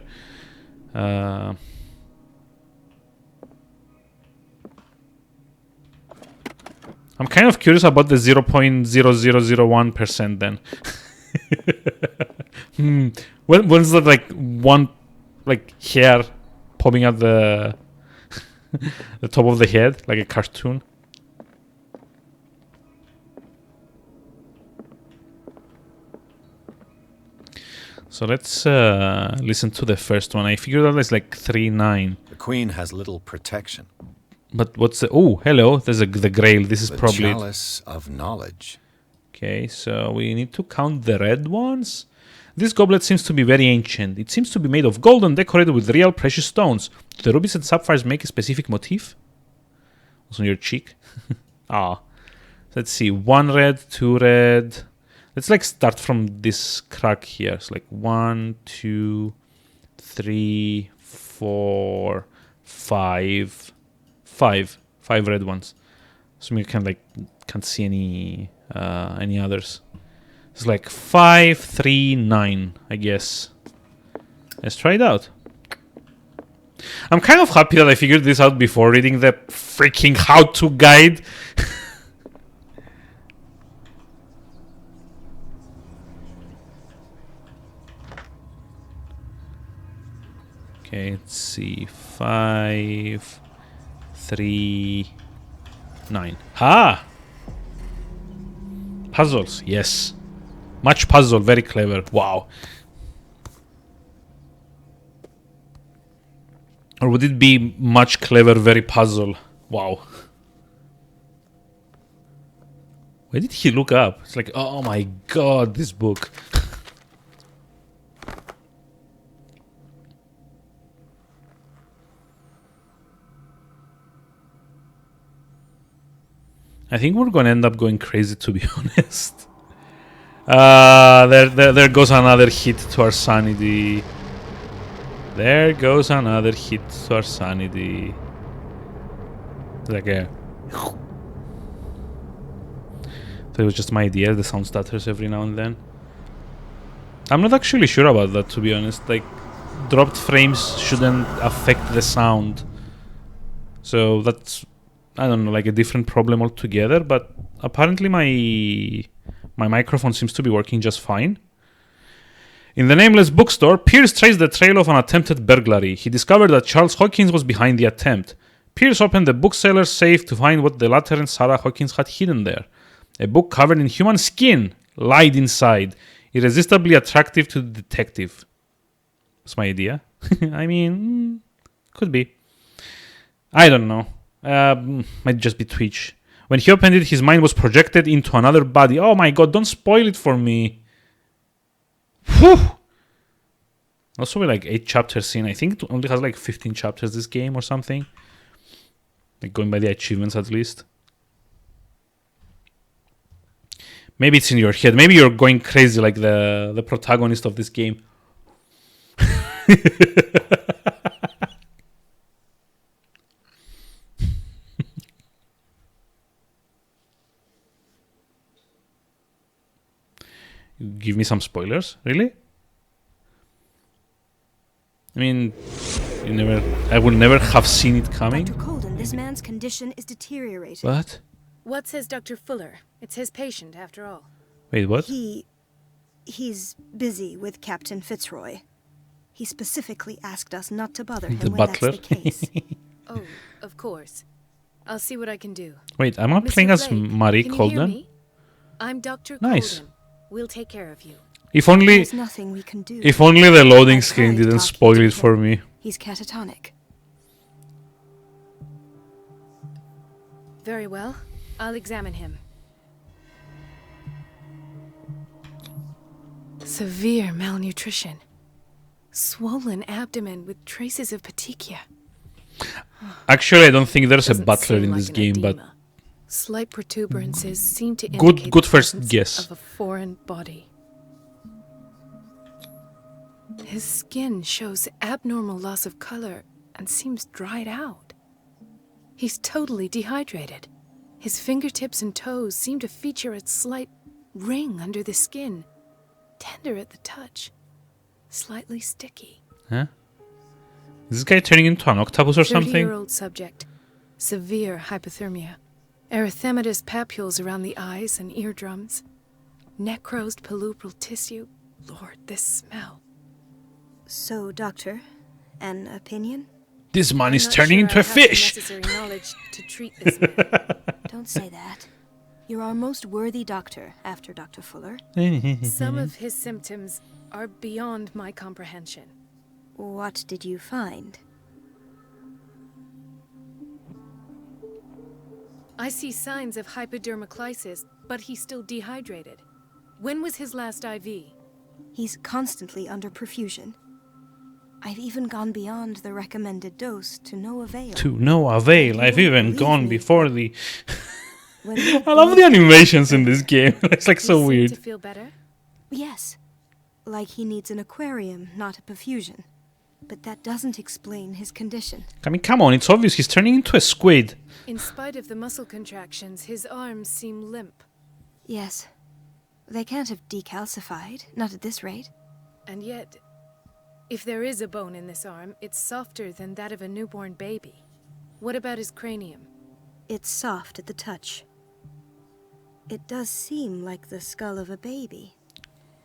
I'm kind of curious about the 0.0001% then. When's that like one like hair popping out the the top of the head like a cartoon? So let's listen to the first one. I figured out it's like 3-9. The Queen has little protection. But what's the... Oh, hello. There's the Grail. This is The probably... Chalice of Knowledge. Okay, so we need to count the red ones. This goblet seems to be very ancient. It seems to be made of gold and decorated with real precious stones. Do the rubies and sapphires make a specific motif? What's on your cheek? Ah. Let's see. 1 red, 2 red. Let's like start from this crack here. It's like 1, 2, 3, 4, 5. 5 red ones. So we can't see any others. It's like 5, 3, 9, I guess. Let's try it out. I'm kind of happy that I figured this out before reading the freaking how-to guide. Okay, let's see. 5, 3, 9. Ah! Puzzles, yes. Much puzzle, very clever. Wow. Or would it be much clever, very puzzle? Wow. Why did he look up? It's like, oh my god, this book. I think we're gonna end up going crazy, to be honest. There goes another hit to our sanity. There goes another hit to our sanity. Like a... So it was just my idea, the sound stutters every now and then. I'm not actually sure about that, to be honest. Like, dropped frames shouldn't affect the sound. So that's... I don't know, like a different problem altogether, but apparently my microphone seems to be working just fine. In the nameless bookstore, Pierce traced the trail of an attempted burglary. He discovered that Charles Hawkins was behind the attempt. Pierce opened the bookseller's safe to find what the latter and Sarah Hawkins had hidden there. A book covered in human skin lied inside, irresistibly attractive to the detective. That's my idea. I mean, could be. I don't know. Might just be Twitch. When he opened it, his mind was projected into another body. Oh my god, don't spoil it for me. Whew. Also, we're like 8 chapters in. I think it only has like 15 chapters, this game or something. Like going by the achievements at least. Maybe it's in your head. Maybe you're going crazy like the protagonist of this game. Give me some spoilers, really? I mean, I would never have seen it coming. Dr. Colden, this man's condition is deteriorating. What? What says Dr. Fuller? It's his patient, after all. Wait, what? He's busy with Captain Fitzroy. He specifically asked us not to bother him The when butler? that's the case. Oh, of course. I'll see what I can do. Wait, am I Mr. playing as Blake, Marie can you hear Colden? me? I'm Dr. Nice. Colden. We'll take care of you. If only, There's nothing we can do. if only the loading I screen tried didn't talking spoil to it for him. me. He's catatonic. Very well. I'll examine him. Severe malnutrition. Swollen abdomen with traces of petechia. Actually, I don't think there's a Doesn't butler seem in like this an game, but edema. Slight protuberances seem to Good- indicate good the first presence guess. of a foreign body. His skin shows abnormal loss of color and seems dried out. He's totally dehydrated. His fingertips and toes seem to feature a slight ring under the skin. Tender at the touch. Slightly sticky. Huh? Is this guy turning into an octopus or something? 30-year-old subject. Severe hypothermia. Erythematous papules around the eyes and eardrums. Necrosed palpebral tissue. Lord, this smell. So, Doctor, an opinion? This man is I'm not turning sure into I a have the fish. necessary knowledge to treat this man. Don't say that. You're our most worthy doctor after Dr. Fuller. Some of his symptoms are beyond my comprehension. What did you find? I see signs of hypodermoclysis, but he's still dehydrated. When was his last IV? He's constantly under perfusion. I've even gone beyond the recommended dose to no avail. To no avail. I've even believe gone me, before the... When we I love the animations in this game. It's like He so seemed weird. to feel better? Yes. Like he needs an aquarium, not a perfusion. But that doesn't explain his condition. I mean, come on, it's obvious he's turning into a squid. In spite of the muscle contractions, his arms seem limp. Yes. They can't have decalcified, not at this rate. And yet, if there is a bone in this arm, it's softer than that of a newborn baby. What about his cranium? It's soft at the touch. It does seem like the skull of a baby.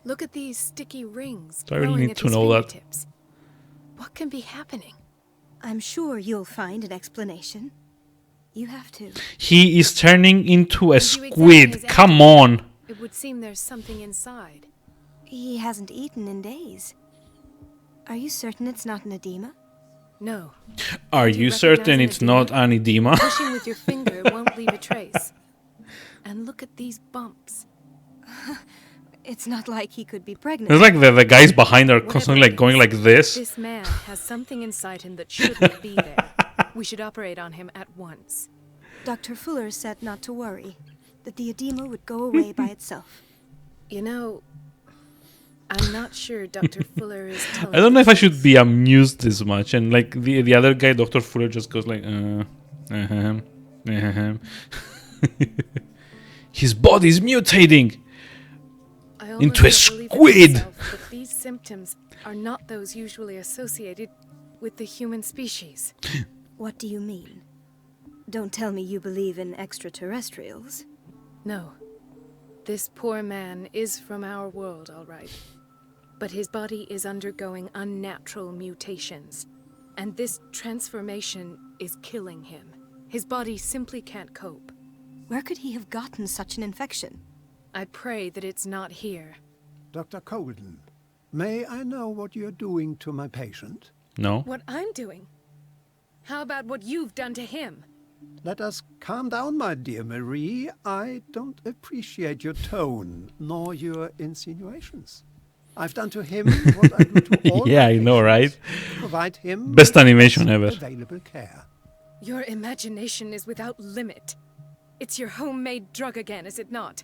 Look at these sticky rings Do I really growing need at to his know that? fingertips. What can be happening? I'm sure you'll find an explanation. You have to. He is turning into a Did you examine squid. his Come abdomen? on. It would seem there's something inside. He hasn't eaten in days. Are you certain it's not an edema? No. Are Do you you certain recognize it's an not edema? an edema? Pushing with your finger won't leave a trace. And look at these bumps. It's not like he could be pregnant. It's like the guys behind are Whatever constantly it like going is, like this. This man has something inside him that shouldn't be there. We should operate on him at once. Dr. Fuller said not to worry, that the edema would go away by itself. You know, I'm not sure Dr. Fuller is telling I don't know if the I should truth. be amused this much. And like the other guy, Dr. Fuller, just goes like, His body's mutating. I into almost a don't believe it squid. myself, but these symptoms are not those usually associated with the human species. What do you mean? Don't tell me you believe in extraterrestrials. No. This poor man is from our world, all right. But his body is undergoing unnatural mutations. And this transformation is killing him. His body simply can't cope. Where could he have gotten such an infection? I pray that it's not here. Dr. Colden, may I know what you're doing to my patient? No. What I'm doing? How about what you've done to him? Let us calm down, my dear Marie. I don't appreciate your tone, nor your insinuations. I've done to him what I do to all Yeah, my I know, patients, right? Provide him Best with animation best ever. available care. Your imagination is without limit. It's your homemade drug again, is it not?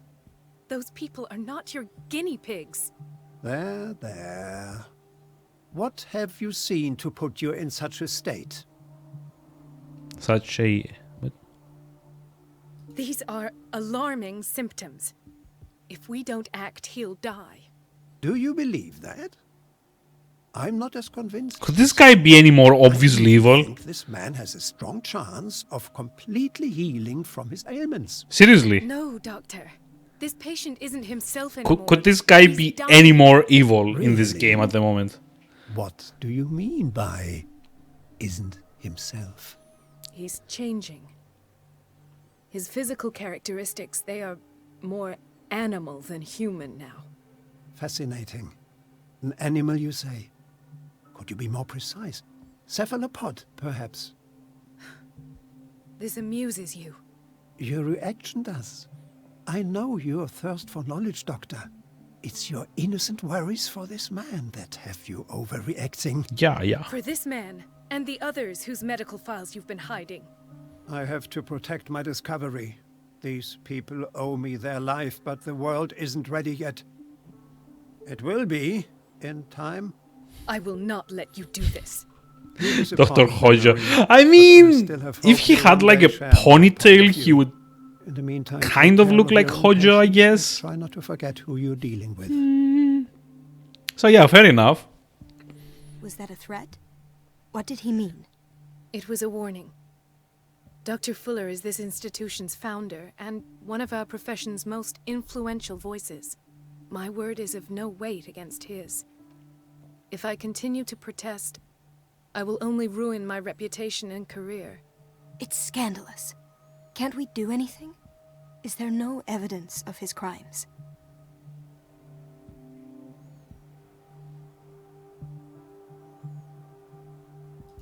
Those people are not your guinea pigs. There, there. What have you seen to put you in such a state? Such a... What? These are alarming symptoms. If we don't act, he'll die. Do you believe that? I'm not as convinced. Could this guy be any more obviously I evil? think this man has a strong chance of completely healing from his ailments. Seriously? No, Doctor. This patient isn't himself anymore. Could this guy He's be dying. any more evil in this Really? game at the moment? What do you mean by isn't himself? He's changing. His physical characteristics, they are more animal than human now. Fascinating. An animal, you say? Could you be more precise? Cephalopod, perhaps? This amuses you. Your reaction does. I know your thirst for knowledge, Doctor. It's your innocent worries for this man that have you overreacting. Yeah. For this man, and the others whose medical files you've been hiding. I have to protect my discovery. These people owe me their life, but the world isn't ready yet. It will be, in time. I will not let you do this. Dr. Hojo. I mean, if he had like a ponytail, he would in the meantime, kind of look like Hojo, I guess. Try not to forget who you're dealing with. So yeah, fair enough. Was that a threat? What did he mean? It was a warning. Dr. Fuller is this institution's founder and one of our profession's most influential voices. My word is of no weight against his. If I continue to protest, I will only ruin my reputation and career. It's scandalous. Can't we do anything? Is there no evidence of his crimes?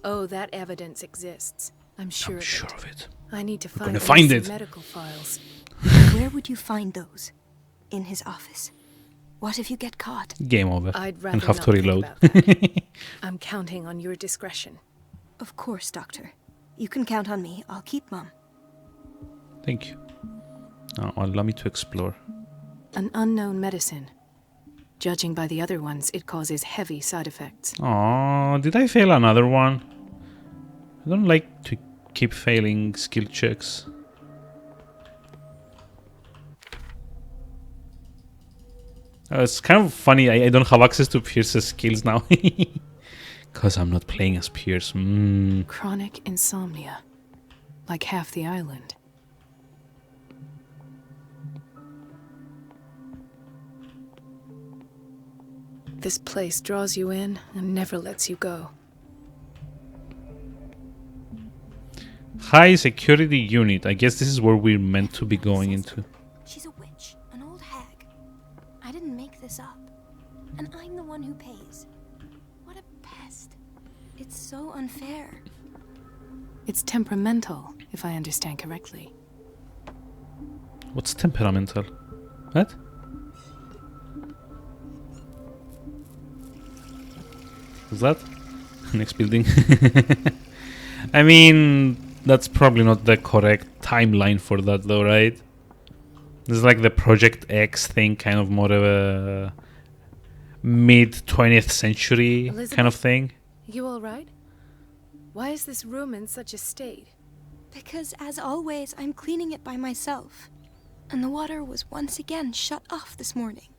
Oh, that evidence exists. I'm sure of it. I need to gonna find it. medical files. Where would you find those? In his office? What if you get caught? Game over. I'd rather and have not to think reload. about that. I'm counting on your discretion. Of course, Doctor. You can count on me. I'll keep Mum. Thank you. Now allow me to explore. An unknown medicine. Judging by the other ones, it causes heavy side effects. Oh, did I fail another one? I don't like to keep failing skill checks. It's kind of funny, I don't have access to Pierce's skills now. Because I'm not playing as Pierce. Chronic insomnia. Like half the island. This place draws you in and never lets you go. High security unit. I guess this is where we're meant to be going into. She's a witch, an old hag. I didn't make this up. And I'm the one who pays. What a pest. It's so unfair. It's temperamental, if I understand correctly. What's temperamental? What? Is that? Next building. I mean, that's probably not the correct timeline for that though, right? This is like the Project X thing, kind of more of a mid-20th century Elizabeth? kind of thing. You all right? Why is this room in such a state? Because, as always, I'm cleaning it by myself. And the water was once again shut off this morning.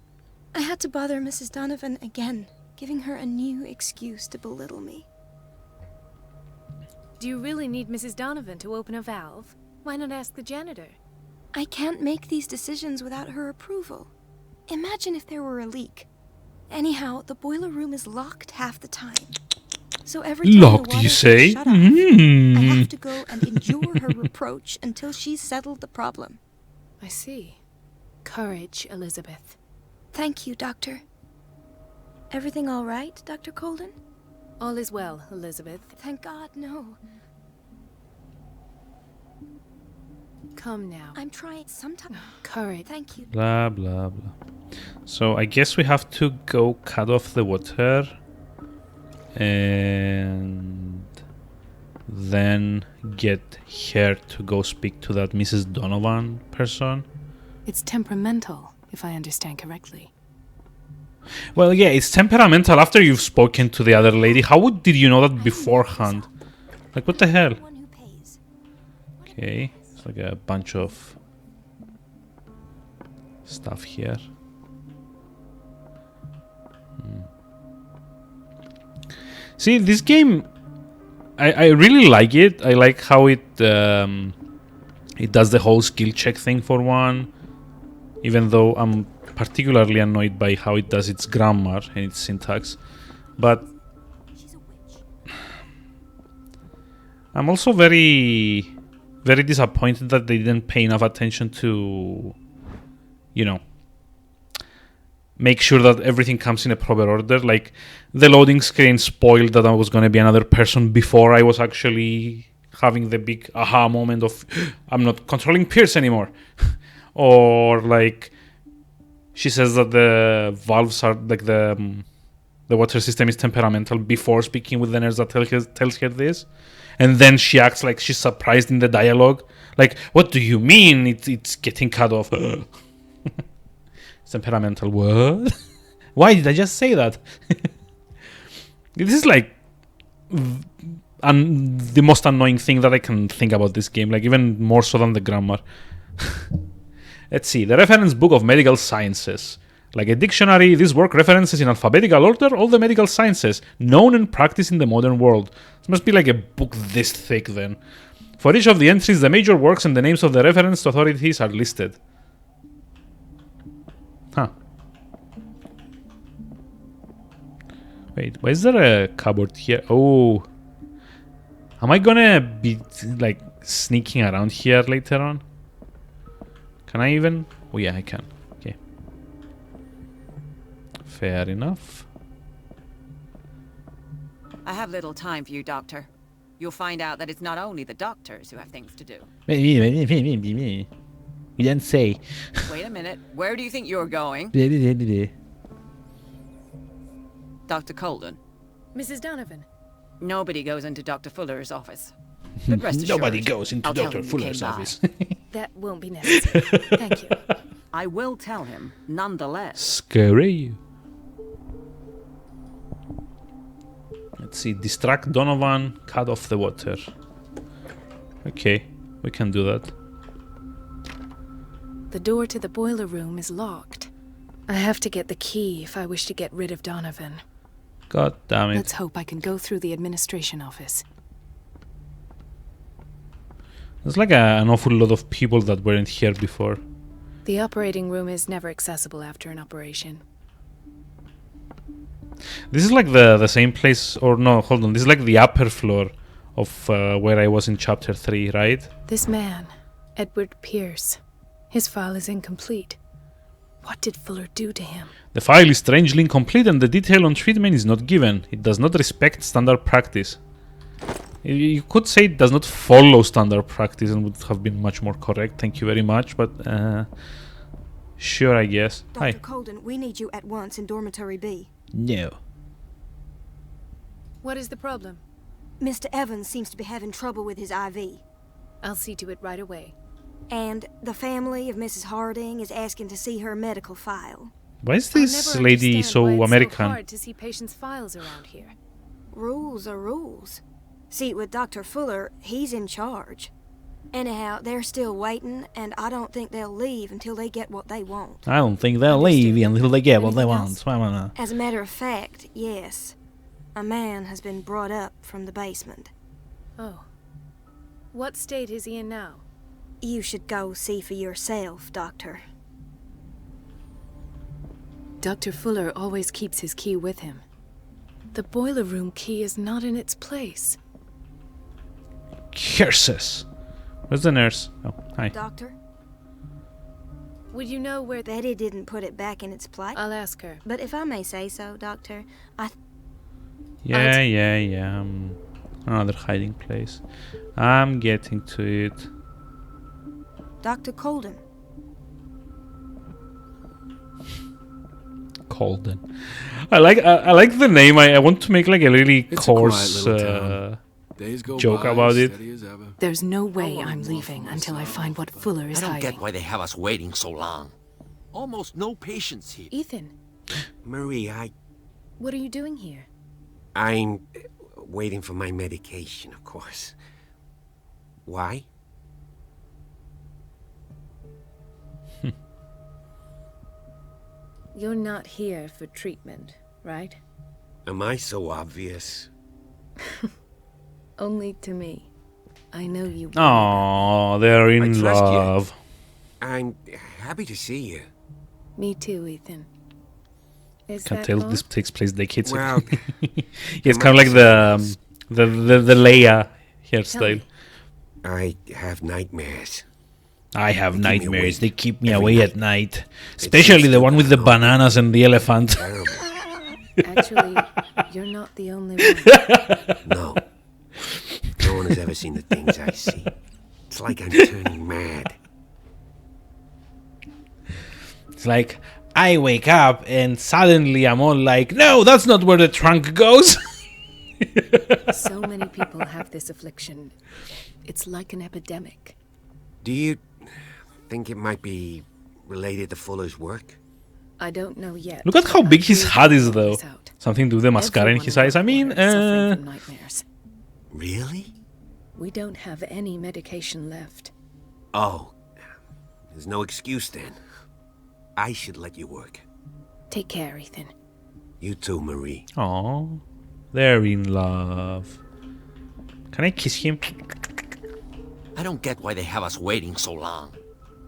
I had to bother Mrs. Donovan again, giving her a new excuse to belittle me. Do you really need Mrs. Donovan to open a valve? Why not ask the janitor? I can't make these decisions without her approval. Imagine if there were a leak. Anyhow, the boiler room is locked half the time. So every time Locked, the water you gets say? shut off, I have to go and endure her reproach until she's settled the problem. I see. Courage, Elizabeth. Thank you, Doctor. Everything all right, Dr. Colden? All is well, Elizabeth. Thank God, no. Come now. I'm trying sometime. Courage. Thank you. Blah, blah, blah. So I guess we have to go cut off the water. And then get her to go speak to that Mrs. Donovan person. It's temperamental, if I understand correctly. Well, yeah, it's temperamental after you've spoken to the other lady. Did you know that beforehand? Like, what the hell? Okay, it's like a bunch of stuff here. See, this game, I really like it. I like how it does the whole skill check thing for one. Even though I'm particularly annoyed by how it does its grammar and its syntax. But I'm also very, very disappointed that they didn't pay enough attention to, you know, make sure that everything comes in a proper order. Like, the loading screen spoiled that I was going to be another person before I was actually having the big aha moment of, I'm not controlling Pierce anymore. Or, like, she says that the valves are, like, the water system is temperamental before speaking with the nurse that tells her this. And then she acts like she's surprised in the dialogue. Like, what do you mean it's getting cut off? Temperamental. What? Why did I just say that? This is like the most annoying thing that I can think about this game, like even more so than the grammar. Let's see, the reference book of medical sciences. Like a dictionary, this work references in alphabetical order all the medical sciences known and practiced in the modern world. This must be like a book this thick then. For each of the entries, the major works and the names of the reference authorities are listed. Huh. Wait, why is there a cupboard here? Oh. Am I gonna be, like, sneaking around here later on? Can I even? Oh yeah, I can. Okay. Fair enough. I have little time for you, Doctor. You'll find out that it's not only the doctors who have things to do. You didn't say. Wait a minute. Where do you think you're going? Dr. Colden. Mrs. Donovan. Nobody goes into Dr. Fuller's office. But rest assured, Nobody goes into I'll tell Dr. him you Fuller's came by. office. That won't be necessary. Thank you. I will tell him, nonetheless. Scary. Let's see. Distract Donovan. Cut off the water. Okay, we can do that. The door to the boiler room is locked. I have to get the key if I wish to get rid of Donovan. God damn it. Let's hope I can go through the administration office. There's like an awful lot of people that weren't here before. The operating room is never accessible after an operation. This is like the same place, or no, hold on. This is like the upper floor of where I was in chapter 3, right? This man, Edward Pierce, his file is incomplete. What did Fuller do to him? The file is strangely incomplete and the detail on treatment is not given. It does not respect standard practice. You could say it does not follow standard practice and would have been much more correct. Thank you very much, but sure, I guess. Dr. Hi. Colden, we need you at once in Dormitory B. No. What is the problem? Mr. Evans seems to be having trouble with his IV. I'll see to it right away. And the family of Mrs. Harding is asking to see her medical file. Why is I'll this never lady understand so why it's American? so hard to see patients' files around here. Rules are rules. See, with Dr. Fuller, he's in charge. Anyhow, they're still waiting, and I don't think they'll leave until they get what they want. I don't think they'll leave until they get what they Anything want. As a matter of fact, yes. A man has been brought up from the basement. Oh. What state is he in now? You should go see for yourself, Doctor. Dr. Fuller always keeps his key with him. The boiler room key is not in its place. Curses. Where's the nurse? Oh, hi. Doctor? Would you know where... Betty didn't put it back in its place. I'll ask her. But if I may say so, Doctor, Yeah. Another hiding place. I'm getting to it. Dr. Colden. Colden. I like the name. I want to make like a really It's coarse a quiet little town. Days go joke by, about it. steady as ever. There's no way want I'm more leaving for until I myself, find what but Fuller I is don't hiding. get why they have us waiting so long. Almost no patience here. Ethan, Marie, what are you doing here? I'm waiting for my medication, of course. Why? You're not here for treatment, right? Am I so obvious? Only to me. I know you. Oh, they're I in trust you. love. I'm happy to see you. Me too, Ethan. Is Can't that tell all? this takes place decades Well, ago. It's kind of like the Leia hairstyle. I have nightmares. I have They keep me nightmares. awake They keep me every away night. at night. It's Especially just the one with the no. bananas and the elephant. Terrible. Actually, you're not the only one. No. No one has ever seen the things I see. It's like I'm turning mad. It's like I wake up and suddenly I'm all like, no, that's not where the trunk goes. So many people have this affliction. It's like an epidemic. Do you think it might be related to Fuller's work? I don't know yet. Look at how big his head is, though. This out. Something to do with the mascara in his eyes. I mean, Suffering from nightmares. Really? We don't have any medication left. Oh. There's no excuse then. I should let you work. Take care, Ethan. You too, Marie. oh, they're in love. Can I kiss him? I don't get why they have us waiting so long.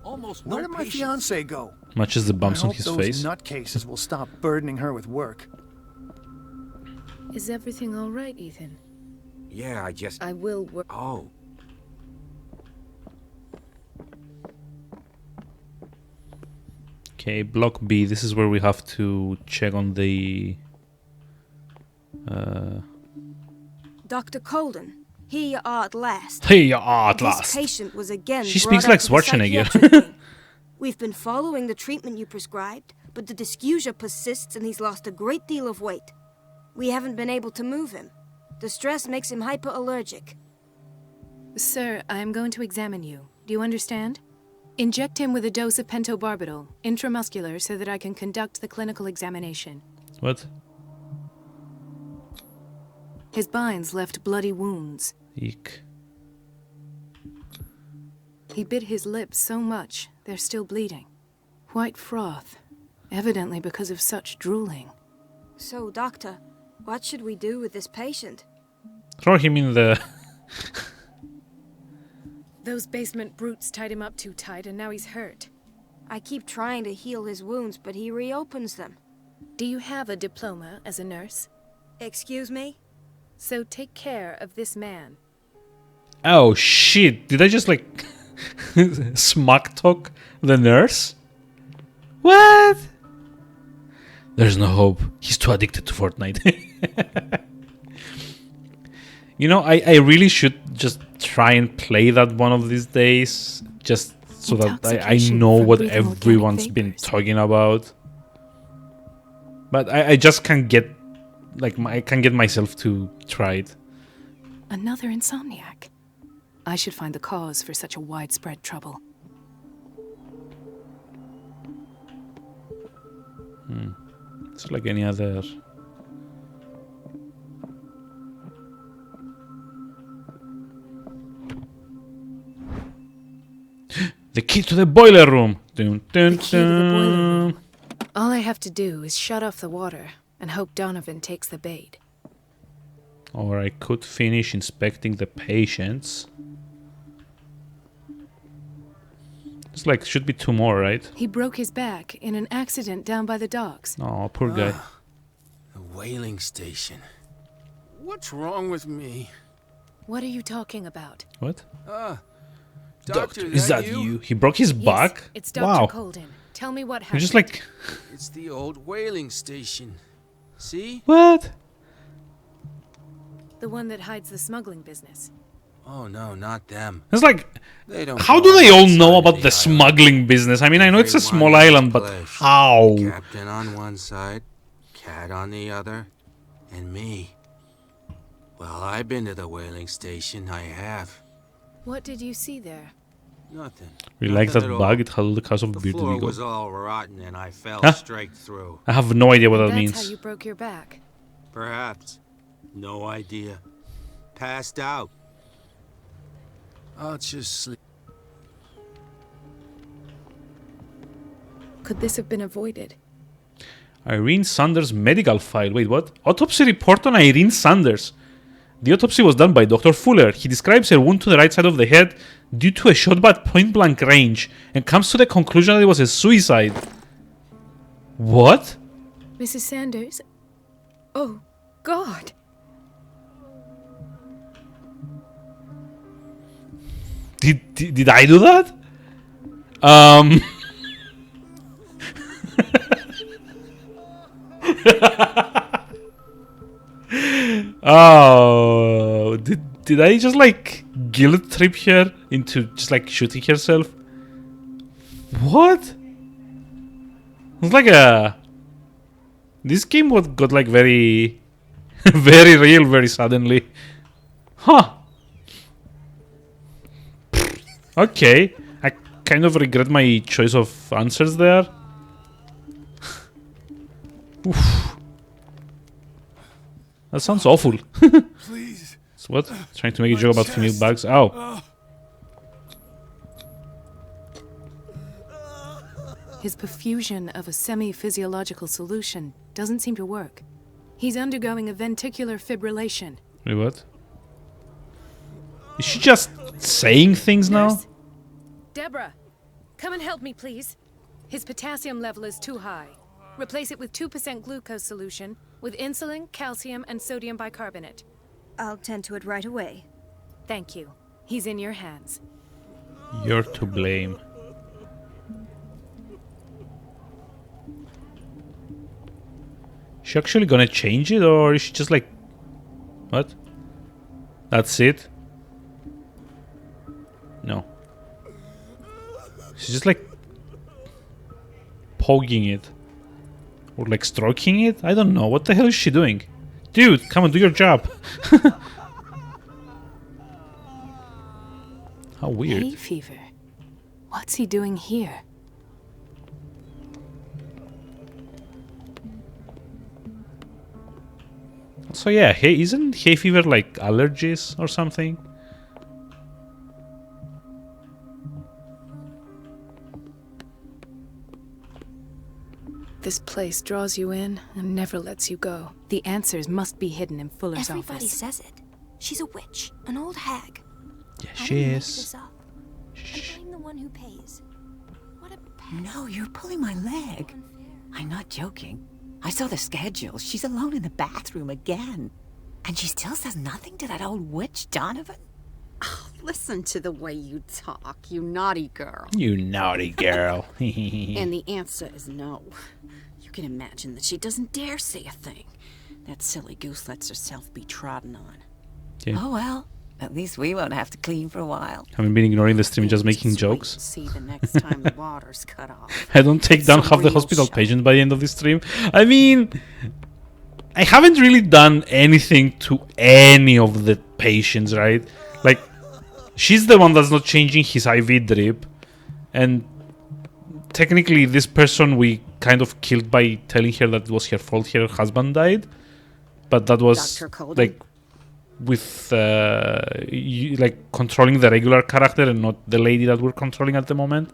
Almost Where no did my patience. fiancé go? Much as the I bumps on hope his those face. nutcases will stop burdening her with work. Is everything all right, Ethan? Yeah, I just... I will work. Oh. Okay, block B. This is where we have to check on the... Dr. Colden, here you are at last. Hey, you are at This last. patient was again She brought speaks up like to the Schwarzenegger. psychiatric wing. We've been following the treatment you prescribed, but the dysgeusia persists and he's lost a great deal of weight. We haven't been able to move him. The stress makes him hyperallergic. Sir, I am going to examine you. Do you understand? Inject him with a dose of pentobarbital, intramuscular, so that I can conduct the clinical examination. What? His binds left bloody wounds. Eek. He bit his lips so much, they're still bleeding. White froth, evidently because of such drooling. So, Doctor, what should we do with this patient? Throw him in the... Those basement brutes tied him up too tight, and now he's hurt. I keep trying to heal his wounds, but he reopens them. Do you have a diploma as a nurse? Excuse me? So take care of this man. Oh, shit. Did I just, like, smack talk the nurse? What? There's no hope. He's too addicted to Fortnite. You know, I really should just try and play that one of these days, just so that I Intoxication know from what breathing organic everyone's been vapors. talking about. But I just can't get, like, I can't get myself to try it. Another insomniac. I should find the cause for such a widespread trouble. It's like any other... The key to the boiler room. Dun, dun, The key to the boiler dun. room. All I have to do is shut off the water and hope Donovan takes the bait. Or I could finish inspecting the patients. It's like, should be 2 more, right? He broke his back in an accident down by the docks. Oh, poor guy. The whaling station. What's wrong with me? What are you talking about? What? Doctor, Is that you? He broke his back? Yes, it's Dr. Wow. Colden. Tell me what You're happened. just like... It's the old whaling station. See? What? The one that hides the smuggling business. Oh no, not them. It's like... They don't How go do they all outside know of about the island. smuggling business? I mean, I know it's a Everyone small has island, but flesh. how? Captain on one side, Cat on the other, and me. Well, I've been to the whaling station, I have. What did you see there? Nothing. We like that Nothing at bug. all. It had all the cause of The beard floor legal. was all rotten and I fell Huh? straight through. I have no idea what that That's means. how you broke your back. Perhaps. No idea. Passed out. I'll just sleep. Could this have been avoided? Irene Sanders' medical file. Wait, what? Autopsy report on Irene Sanders. The autopsy was done by Dr. Fuller. He describes her wound to the right side of the head due to a shot by point blank range and comes to the conclusion that it was a suicide. What? Mrs. Sanders? Oh, God. Did I do that? Oh, did I just like guilt trip her into just like shooting herself? What? It's like a... This game got like very, very real very suddenly. Huh. Okay. I kind of regret my choice of answers there. Oof. That sounds awful. Please. So what? Trying to make a joke about female bugs? Ow. His perfusion of a semi-physiological solution doesn't seem to work. He's undergoing a ventricular fibrillation. Wait, what? Is she just saying things now? Nurse? Deborah, come and help me, please. His potassium level is too high. Replace it with 2% glucose solution with insulin, calcium, and sodium bicarbonate. I'll tend to it right away. Thank you. He's in your hands. You're to blame. Is she actually gonna change it, or is she just like... What? That's it? No. She's just like... poking it. Or like stroking it? I don't know. What the hell is she doing? Dude, come and do your job. How weird. Hay fever. What's he doing here? So yeah, isn't hay fever like allergies or something? This place draws you in and never lets you go. The answers must be hidden in Fuller's Everybody office. says it. She's a witch, an old hag. Yeah, I she didn't make is. this up. I blame the one who pays. What a pest. No, you're pulling my leg. I'm not joking. I saw the schedule. She's alone in the bathroom again. And she still says nothing to that old witch, Donovan? Oh, listen to the way you talk, you naughty girl. You naughty girl. And the answer is no. You can imagine that she doesn't dare say a thing. That silly goose lets herself be trodden on. Yeah. Oh well, at least we won't have to clean for a while. Haven't been ignoring the stream, just making Wait jokes. and see the next time the water's cut off. I don't take down Some half the real hospital shock. patients by the end of this stream. I mean, I haven't really done anything to any of the patients, right? Like, she's the one that's not changing his IV drip. And technically, this person we kind of killed by telling her that it was her fault her husband died. But that was, Dr. Colden? like, with, like, controlling the regular character and not the lady that we're controlling at the moment.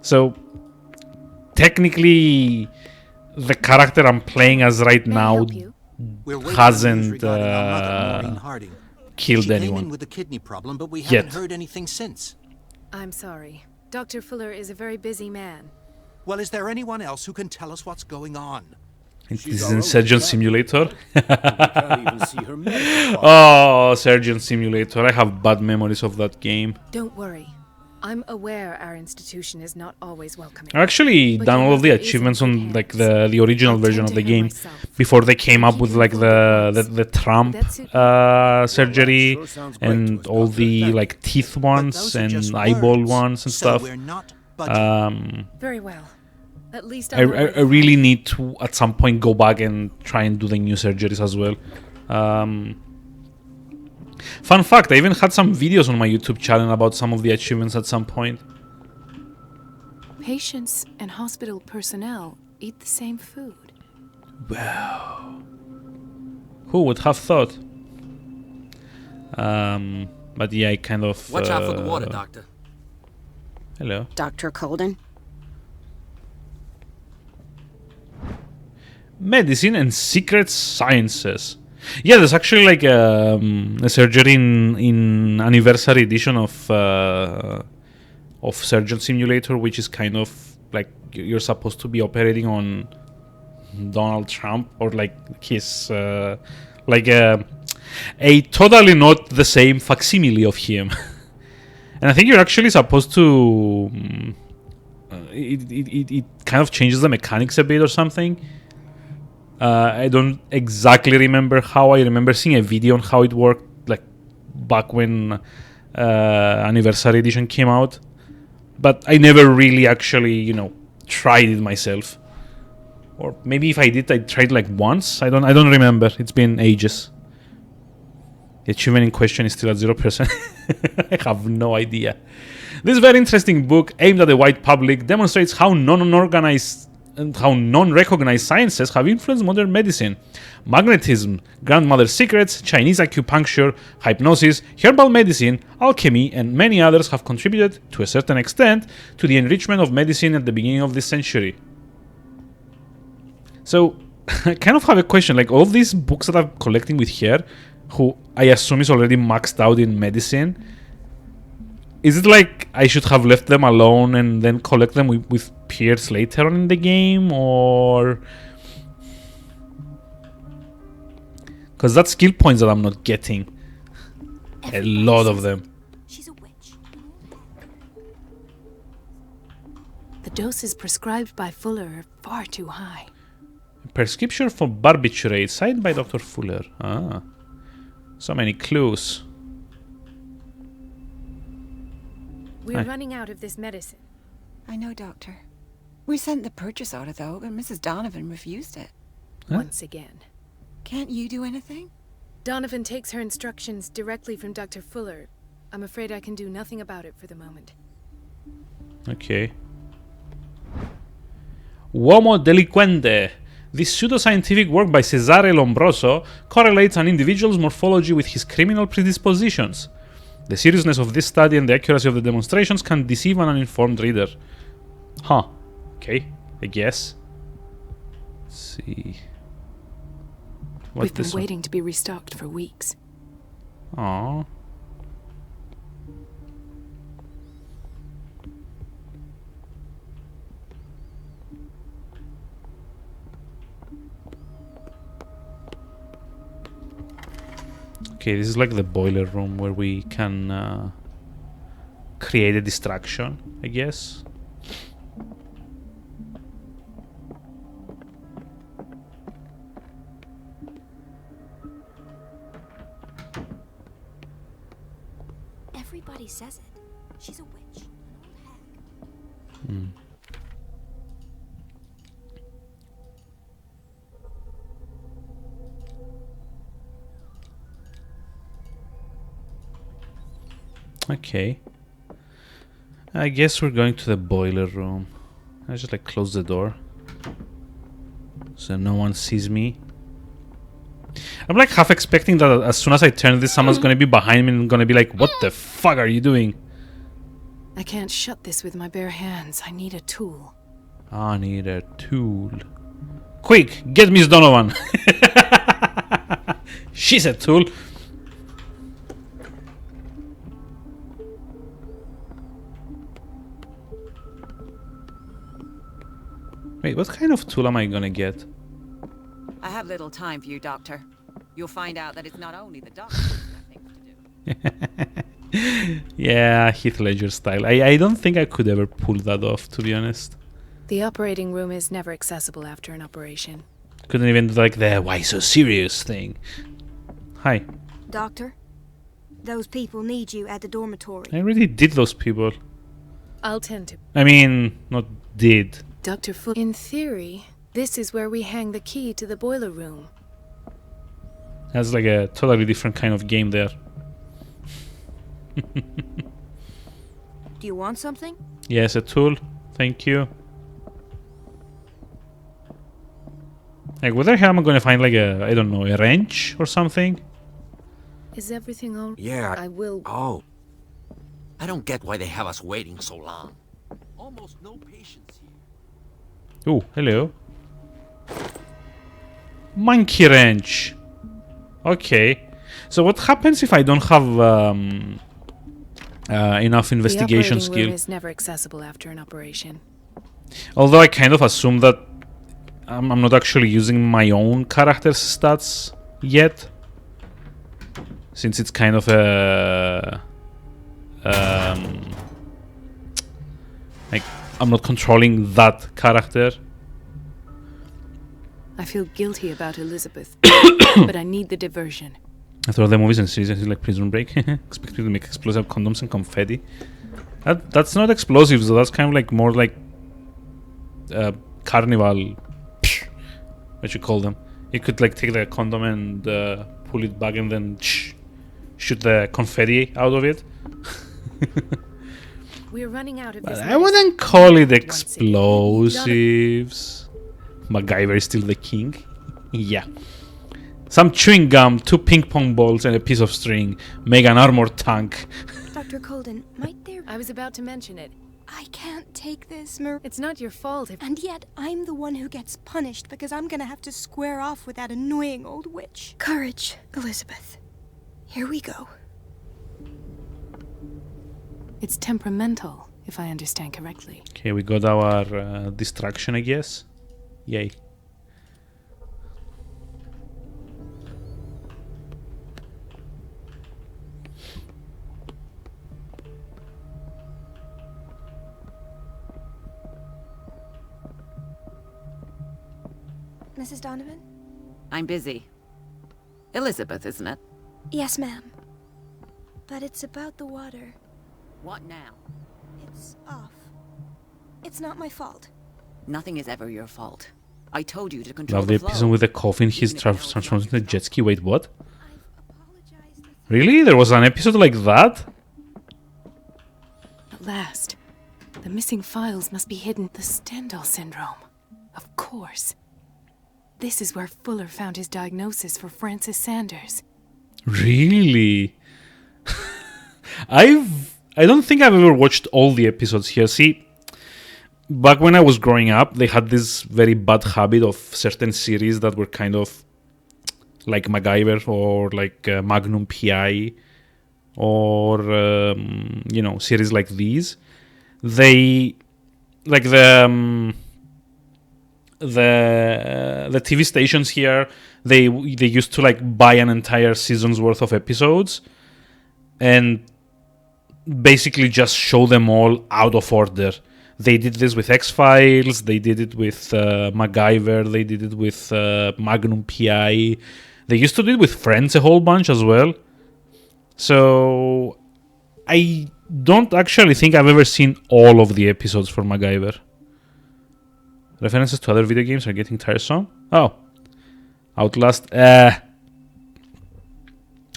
So, technically, the character I'm playing as right May I now help you? We're waiting on news hasn't regarding our mother, Maureen Harding. killed She came anyone. in with a kidney problem, but we Yet. haven't heard anything since. I'm sorry. Dr. Fuller is a very busy man. Well, is there anyone else who can tell us what's going on? This is in Surgeon Simulator. Can't even see her medical file. Oh, Surgeon Simulator. I have bad memories of that game. Don't worry. I'm aware our institution is not always welcoming. I've actually But done your all of the mother is in achievements good on like hands. the original I'll version tend of to the her game myself. before they came up Keep with you like informed of the Trump That's it. surgery Sure sounds great to and us, all Doctor. the Thank like teeth But ones those are and just eyeball words, ones and so stuff. we're not budging. Very well. At least I really need to at some point go back and try and do the new surgeries as well. Fun fact, I even had some videos on my YouTube channel about some of the achievements at some point. Patients and hospital personnel eat the same food. Wow. Who would have thought? But yeah, I kind of... Watch out for the water, Doctor. Hello. Dr. Colden? Medicine and secret sciences. Yeah, there's actually like a surgery in anniversary edition of Surgeon Simulator, which is kind of like you're supposed to be operating on Donald Trump or like his like a totally not the same facsimile of him. And I think you're actually supposed to it kind of changes the mechanics a bit or something. I don't exactly remember how. I remember seeing a video on how it worked, like back when Anniversary Edition came out. But I never really actually, tried it myself. Or maybe if I did, I tried like once. I don't remember. It's been ages. The achievement in question is still at 0%. I have no idea. This very interesting book, aimed at the white public, demonstrates how non-organized how non-recognized sciences have influenced modern medicine. Magnetism, grandmother's secrets, Chinese acupuncture, hypnosis, herbal medicine, alchemy, and many others have contributed, to a certain extent, to the enrichment of medicine at the beginning of this century. So, I kind of have a question, like all these books that I'm collecting with her, who I assume is already maxed out in medicine, is it like I should have left them alone and then collect them with peers later on in the game, or... Because that's skill points that I'm not getting. A lot of them. She's a witch. The doses prescribed by Fuller are far too high. Prescription for barbiturate, signed by Dr. Fuller. Ah. So many clues. We're running out of this medicine. I know, Doctor. We sent the purchase order, though, but Mrs. Donovan refused it. Huh? Once again. Can't you do anything? Donovan takes her instructions directly from Dr. Fuller. I'm afraid I can do nothing about it for the moment. Okay. Uomo delinquente. This pseudoscientific work by Cesare Lombroso correlates an individual's morphology with his criminal predispositions. The seriousness of this study and the accuracy of the demonstrations can deceive an uninformed reader. Huh. Okay, I guess. Let's see. We've been waiting to be restocked for weeks. Aww. Okay, this is like the boiler room where we can create a distraction, I guess. Everybody says it. She's a witch, an old hag. Hmm. Okay. I guess we're going to the boiler room. I just like close the door so no one sees me. I'm like half expecting that as soon as I turn this, someone's gonna be behind me and gonna be like, what the fuck are you doing? I can't shut this with my bare hands. I need a tool. I need a tool. Quick, get Miss Donovan. She's a tool. Wait, what kind of tool am I gonna get? I have little time for you, Doctor. You'll find out that it's not only the doctor who has things to do. Yeah, Heath Ledger style. I don't think I could ever pull that off, to be honest. The operating room is never accessible after an operation. Couldn't even do like the why so serious thing. Hi. Doctor, those people need you at the dormitory. I already did those people. I'll tend to. I mean, not did. Dr. Fuller. In theory, this is where we hang the key to the boiler room. That's like a totally different kind of game there. Do you want something? Yes, a tool. Thank you. Like, where the hell am I gonna find like a, I don't know, a wrench or something? Is everything all right? Yeah. I will. Oh. I don't get why they have us waiting so long. Almost no patience here. Oh, hello. Monkey wrench. Okay. So what happens if I don't have enough investigation the operating skill? room is never accessible after an operation. Although I kind of assume that I'm not actually using my own character's stats yet, since it's kind of a like I'm not controlling that character. I feel guilty about Elizabeth, but I need the diversion. After all the movies and series, it's like Prison Break. Expect you to make explosive condoms and confetti. That's not explosives, though. That's kind of like more like carnival. What you call them? You could like take the condom and pull it back and then shoot the confetti out of it. We're running out of But this. I wouldn't call it explosives. MacGyver is still the king. Yeah. Some chewing gum, 2 ping pong balls, and a piece of string make an armored tank. Dr. Colden, might there... I was about to mention it. I can't take this, It's not your fault if... And yet, I'm the one who gets punished because I'm gonna have to square off with that annoying old witch. Courage, Elizabeth. Here we go. It's temperamental, if I understand correctly. Okay, we got our distraction, I guess. Yay. Mrs. Donovan? I'm busy. Elizabeth, isn't it? Yes, ma'am. But it's about the water. What now? It's off. It's not my fault. Nothing is ever your fault. I told you to control Love the the episode flow. with the coffin. He's transformed into a jet ski. Wait, what? Really? There was an episode like that? At last. The missing files must be hidden. The Stendhal syndrome. Of course. This is where Fuller found his diagnosis for Francis Sanders. Really? I don't think I've ever watched all the episodes here. See, back when I was growing up, they had this very bad habit of certain series that were kind of like MacGyver or like Magnum PI or series like these. They like the TV stations here, they used to like buy an entire season's worth of episodes and basically just show them all out of order. They did this with X-Files, they did it with MacGyver, they did it with Magnum PI. They used to do it with Friends a whole bunch as well. So I don't actually think I've ever seen all of the episodes for MacGyver. References to other video games are getting tiresome. Oh, Outlast. I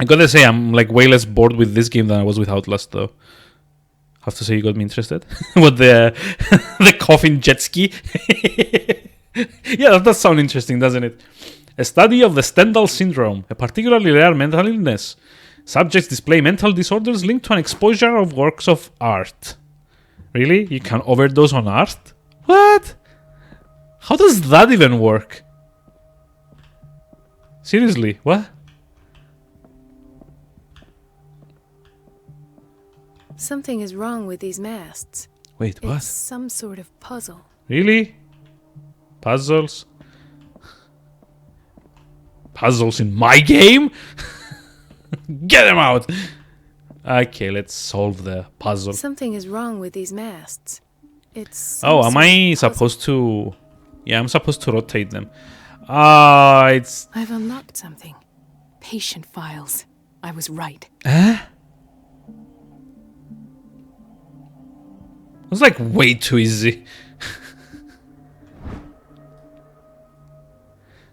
gotta say, I'm like way less bored with this game than I was with Outlast, though. Have to say, you got me interested. What the the coffin jet ski? Yeah, that does sound interesting, doesn't it? A study of the Stendhal syndrome, a particularly rare mental illness. Subjects display mental disorders linked to an exposure of works of art. Really? You can overdose on art? What? How does that even work? Seriously, what? Something is wrong with these masts. Wait, what? It's some sort of puzzle. Really? Puzzles? Puzzles in my game? Get them out! Okay, let's solve the puzzle. Something is wrong with these masts. It's Oh, am I supposed to... Yeah, I'm supposed to rotate them. It's... I've unlocked something. Patient files. I was right. Huh? It was like way too easy.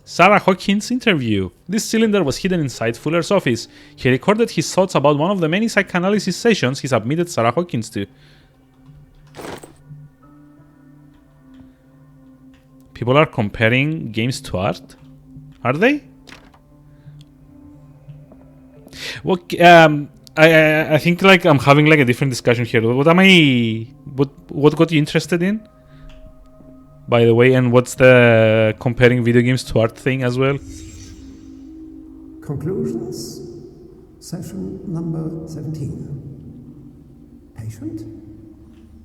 Sarah Hawkins' interview. This cylinder was hidden inside Fuller's office. He recorded his thoughts about one of the many psychoanalysis sessions he submitted Sarah Hawkins to. People are comparing games to art? Are they? Well, I think like I'm having like a different discussion here. What got you interested in? By the way, and what's the comparing video games to art thing as well? Conclusions. Session number 17. Patient.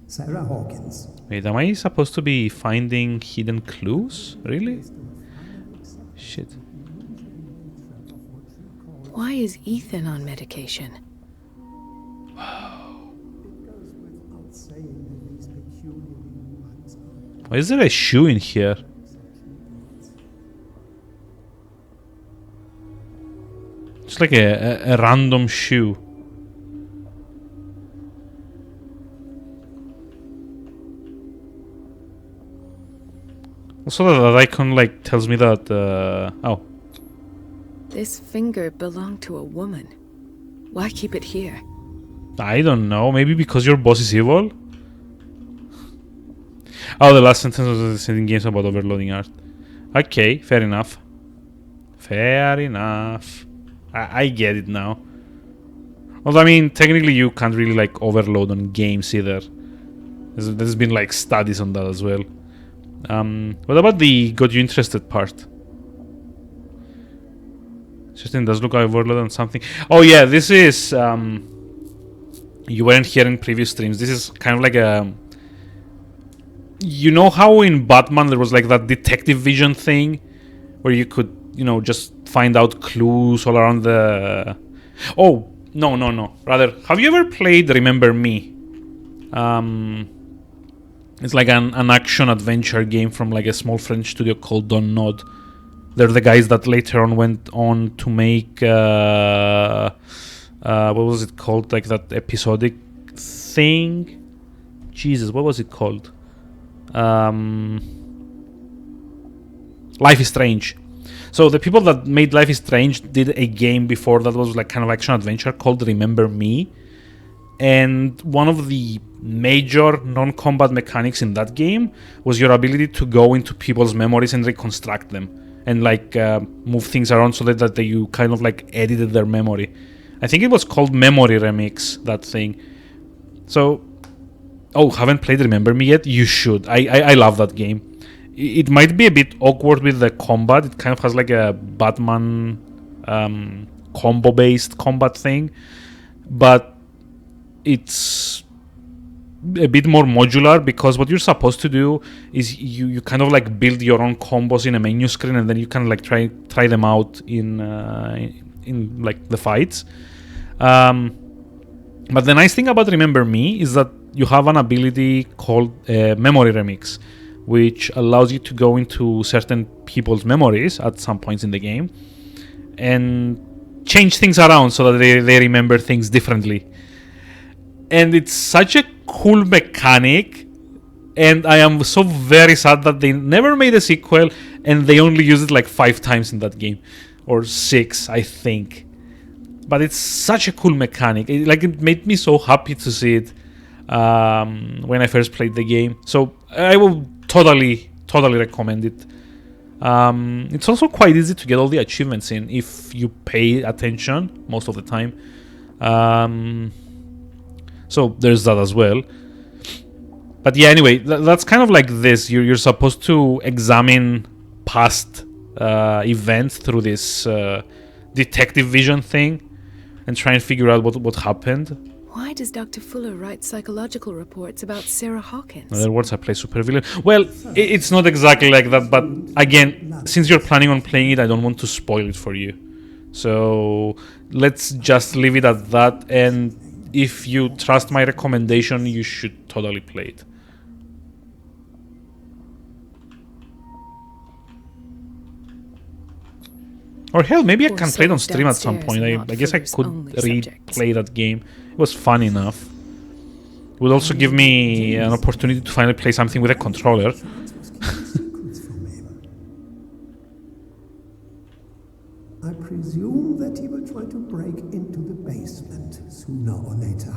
Sarah Hawkins. Wait, am I supposed to be finding hidden clues? Really? Shit. Why is Ethan on medication? Why is there a shoe in here? It's like a random shoe. Also, that icon like tells me that. Oh, This finger belonged to a woman. Why keep it here? I don't know. Maybe because your boss is evil. Oh, the last sentence was in games about overloading art. Okay, fair enough. Fair enough. I get it now. Although, I mean, technically you can't really, like, overload on games either. There's been, like, studies on that as well. What about the got you interested part? Justin does look like overload on something. Oh, yeah, this is... you weren't here in previous streams. This is kind of like a... You know how in Batman there was, like, that detective vision thing? Where you could, you know, just find out clues all around the... Oh, no. Rather, have you ever played Remember Me? It's like an action-adventure game from, like, a small French studio called Don't Nod. They're the guys that later on went on to make... what was it called? Like, that episodic thing? Jesus, what was it called? Life is Strange. So the people that made Life is Strange did a game before that was like kind of action adventure called Remember Me. And one of the major non-combat mechanics in that game was your ability to go into people's memories and reconstruct them and like move things around so that you kind of like edited their memory. I think it was called Memory Remix, that thing. So, oh, haven't played Remember Me yet? You should. I love that game. It might be a bit awkward with the combat. It kind of has like a Batman combo-based combat thing, but it's a bit more modular because what you're supposed to do is you kind of like build your own combos in a menu screen and then you can like try them out in like the fights. But the nice thing about Remember Me is that you have an ability called Memory Remix, which allows you to go into certain people's memories at some points in the game and change things around so that they remember things differently. And it's such a cool mechanic, and I am so very sad that they never made a sequel and they only used it like 5 times in that game, or 6, I think. But it's such a cool mechanic. It made me so happy to see it when I first played the game. So I will totally recommend it. It's also quite easy to get all the achievements in if you pay attention most of the time. So there's that as well. But yeah, anyway, that's kind of like this. You're supposed to examine past events through this detective vision thing and try and figure out what happened. Why does Dr. Fuller write psychological reports about Sarah Hawkins? In other words, I play supervillain. Well, it's not exactly like that, but again, since you're planning on playing it, I don't want to spoil it for you. So let's just leave it at that, and if you trust my recommendation, you should totally play it. Or hell, maybe I can play it on stream at some point. I guess I could replay that game. It was fun enough. It would also give me an opportunity to finally play something with a controller. I presume that he will try to break into the basement sooner or later.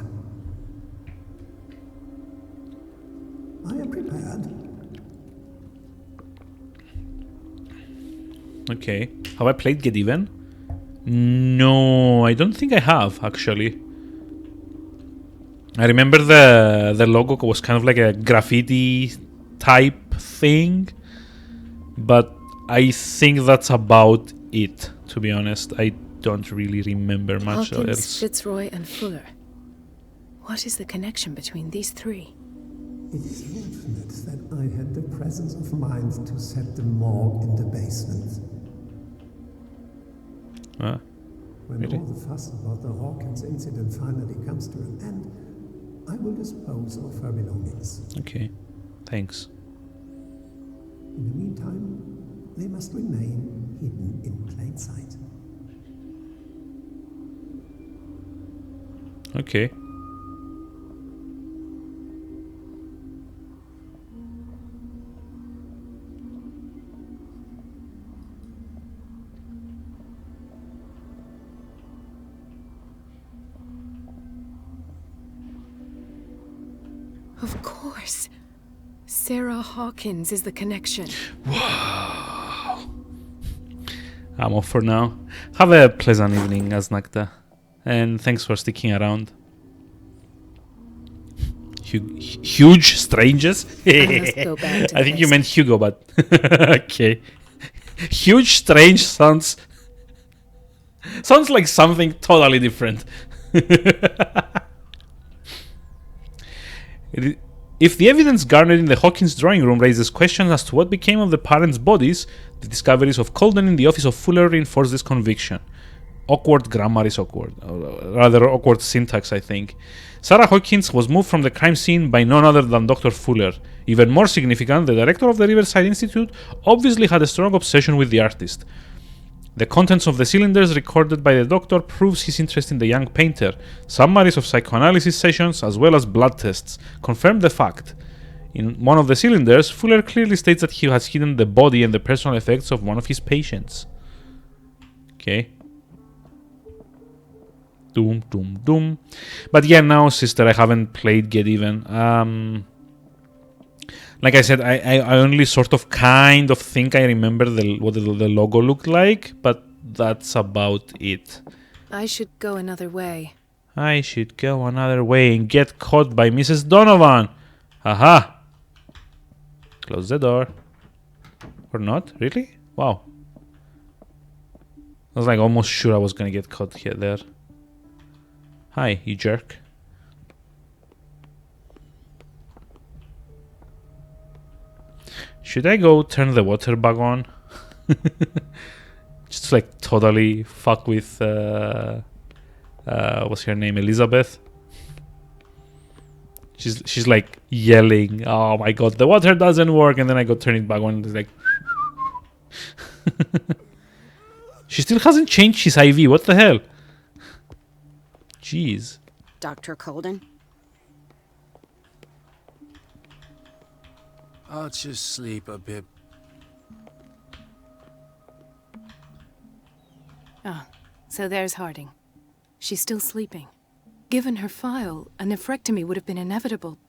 I am prepared. Okay. Have I played Get Even? No, I don't think I have, actually. I remember the logo was kind of like a graffiti type thing, but I think that's about it, to be honest. I don't really remember much Hawkins, else. Fitzroy, and Fuller. What is the connection between these three? It is fortunate that I had the presence of mind to set the morgue in the basement. When really? all the fuss about the Hawkins incident finally comes to an end, I will dispose of her belongings. Okay, thanks. In the meantime, they must remain hidden in plain sight. Okay. Of course. Sarah Hawkins is the connection. Wow. I'm off for now. Have a pleasant evening, Aznakta. And thanks for sticking around. Huge strangers? I must go back to I think you meant Hugo, but okay. Huge strange sounds like something totally different. If the evidence garnered in the Hawkins drawing room raises questions as to what became of the parents' bodies, the discoveries of Colden in the office of Fuller reinforce this conviction. Awkward grammar is awkward. Rather awkward syntax, I think. Sarah Hawkins was moved from the crime scene by none other than Dr. Fuller. Even more significant, the director of the Riverside Institute obviously had a strong obsession with the artist. The contents of the cylinders recorded by the doctor proves his interest in the young painter. Summaries of psychoanalysis sessions as well as blood tests confirm the fact. In one of the cylinders, Fuller clearly states that he has hidden the body and the personal effects of one of his patients. Okay. Doom, doom, doom. But yeah, now, sister, I haven't played Get Even. Like I said, I only sort of kind of think I remember what the logo looked like, but that's about it. I should go another way. I should go another way and get caught by Mrs. Donovan. Haha. Close the door. Or not? Really? Wow. I was like almost sure I was gonna get caught here there. Hi, you jerk. Should I go turn the water back on? Just like totally fuck with what's her name, Elizabeth? She's like yelling, oh my god, the water doesn't work, and then I go turn it back on and it's like she still hasn't changed his IV, what the hell? Jeez. Dr. Colden? I'll just sleep a bit. Ah, so there's Harding. She's still sleeping. Given her file, a nephrectomy would have been inevitable.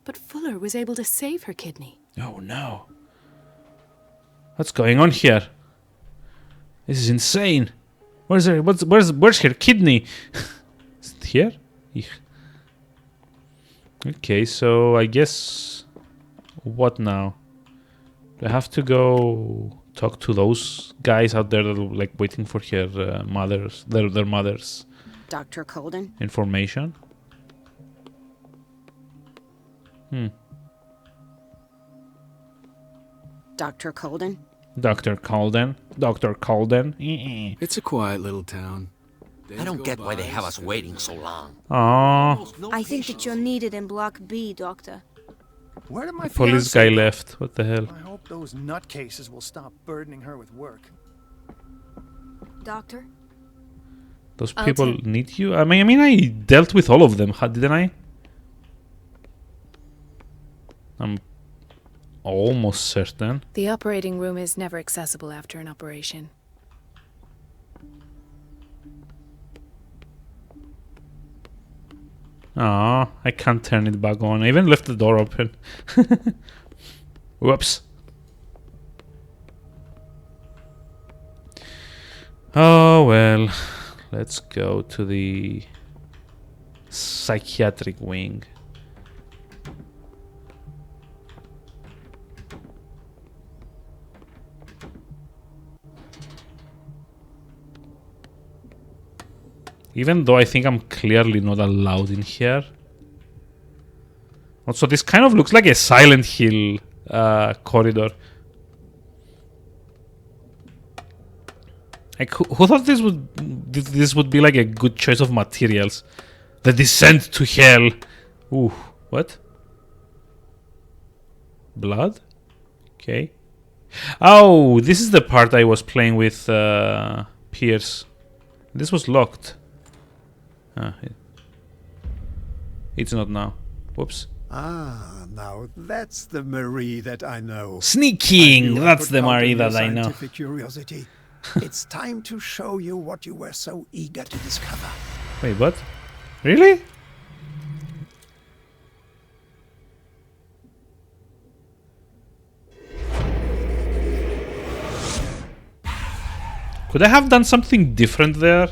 But Fuller was able to save her kidney. Oh no. What's going on here? This is insane. Where's her kidney? Is it here? Eek. Okay, so I guess what now? Do I have to go talk to those guys out there that are like waiting for her mothers, their mothers? Dr. Colden? Information? Dr. Colden? Dr. Colden? Dr. Colden? It's a quiet little town. I don't get why they have us waiting so long. Aww. I think that you're needed in Block B, Doctor. Where did my Police fiancé guy go? left. What the hell? I hope those nutcases will stop burdening her with work. Doctor? Those people need you? I mean, I dealt with all of them, didn't I? I'm almost certain. The operating room is never accessible after an operation. Ah, I can't turn it back on. I even left the door open. Whoops. Oh well, let's go to the psychiatric wing. Even though I think I'm clearly not allowed in here. Also, this kind of looks like a Silent Hill corridor. Like, who thought this would be like a good choice of materials? The descent to hell. Ooh, what? Blood? Okay. Oh, this is the part I was playing with Pierce. This was locked. It's not now. Whoops. Ah, now that's the Marie that I know. Sneaking! That's the Marie that I know. Scientific curiosity. It's time to show you what you were so eager to discover. Wait, what? Really? Could I have done something different there?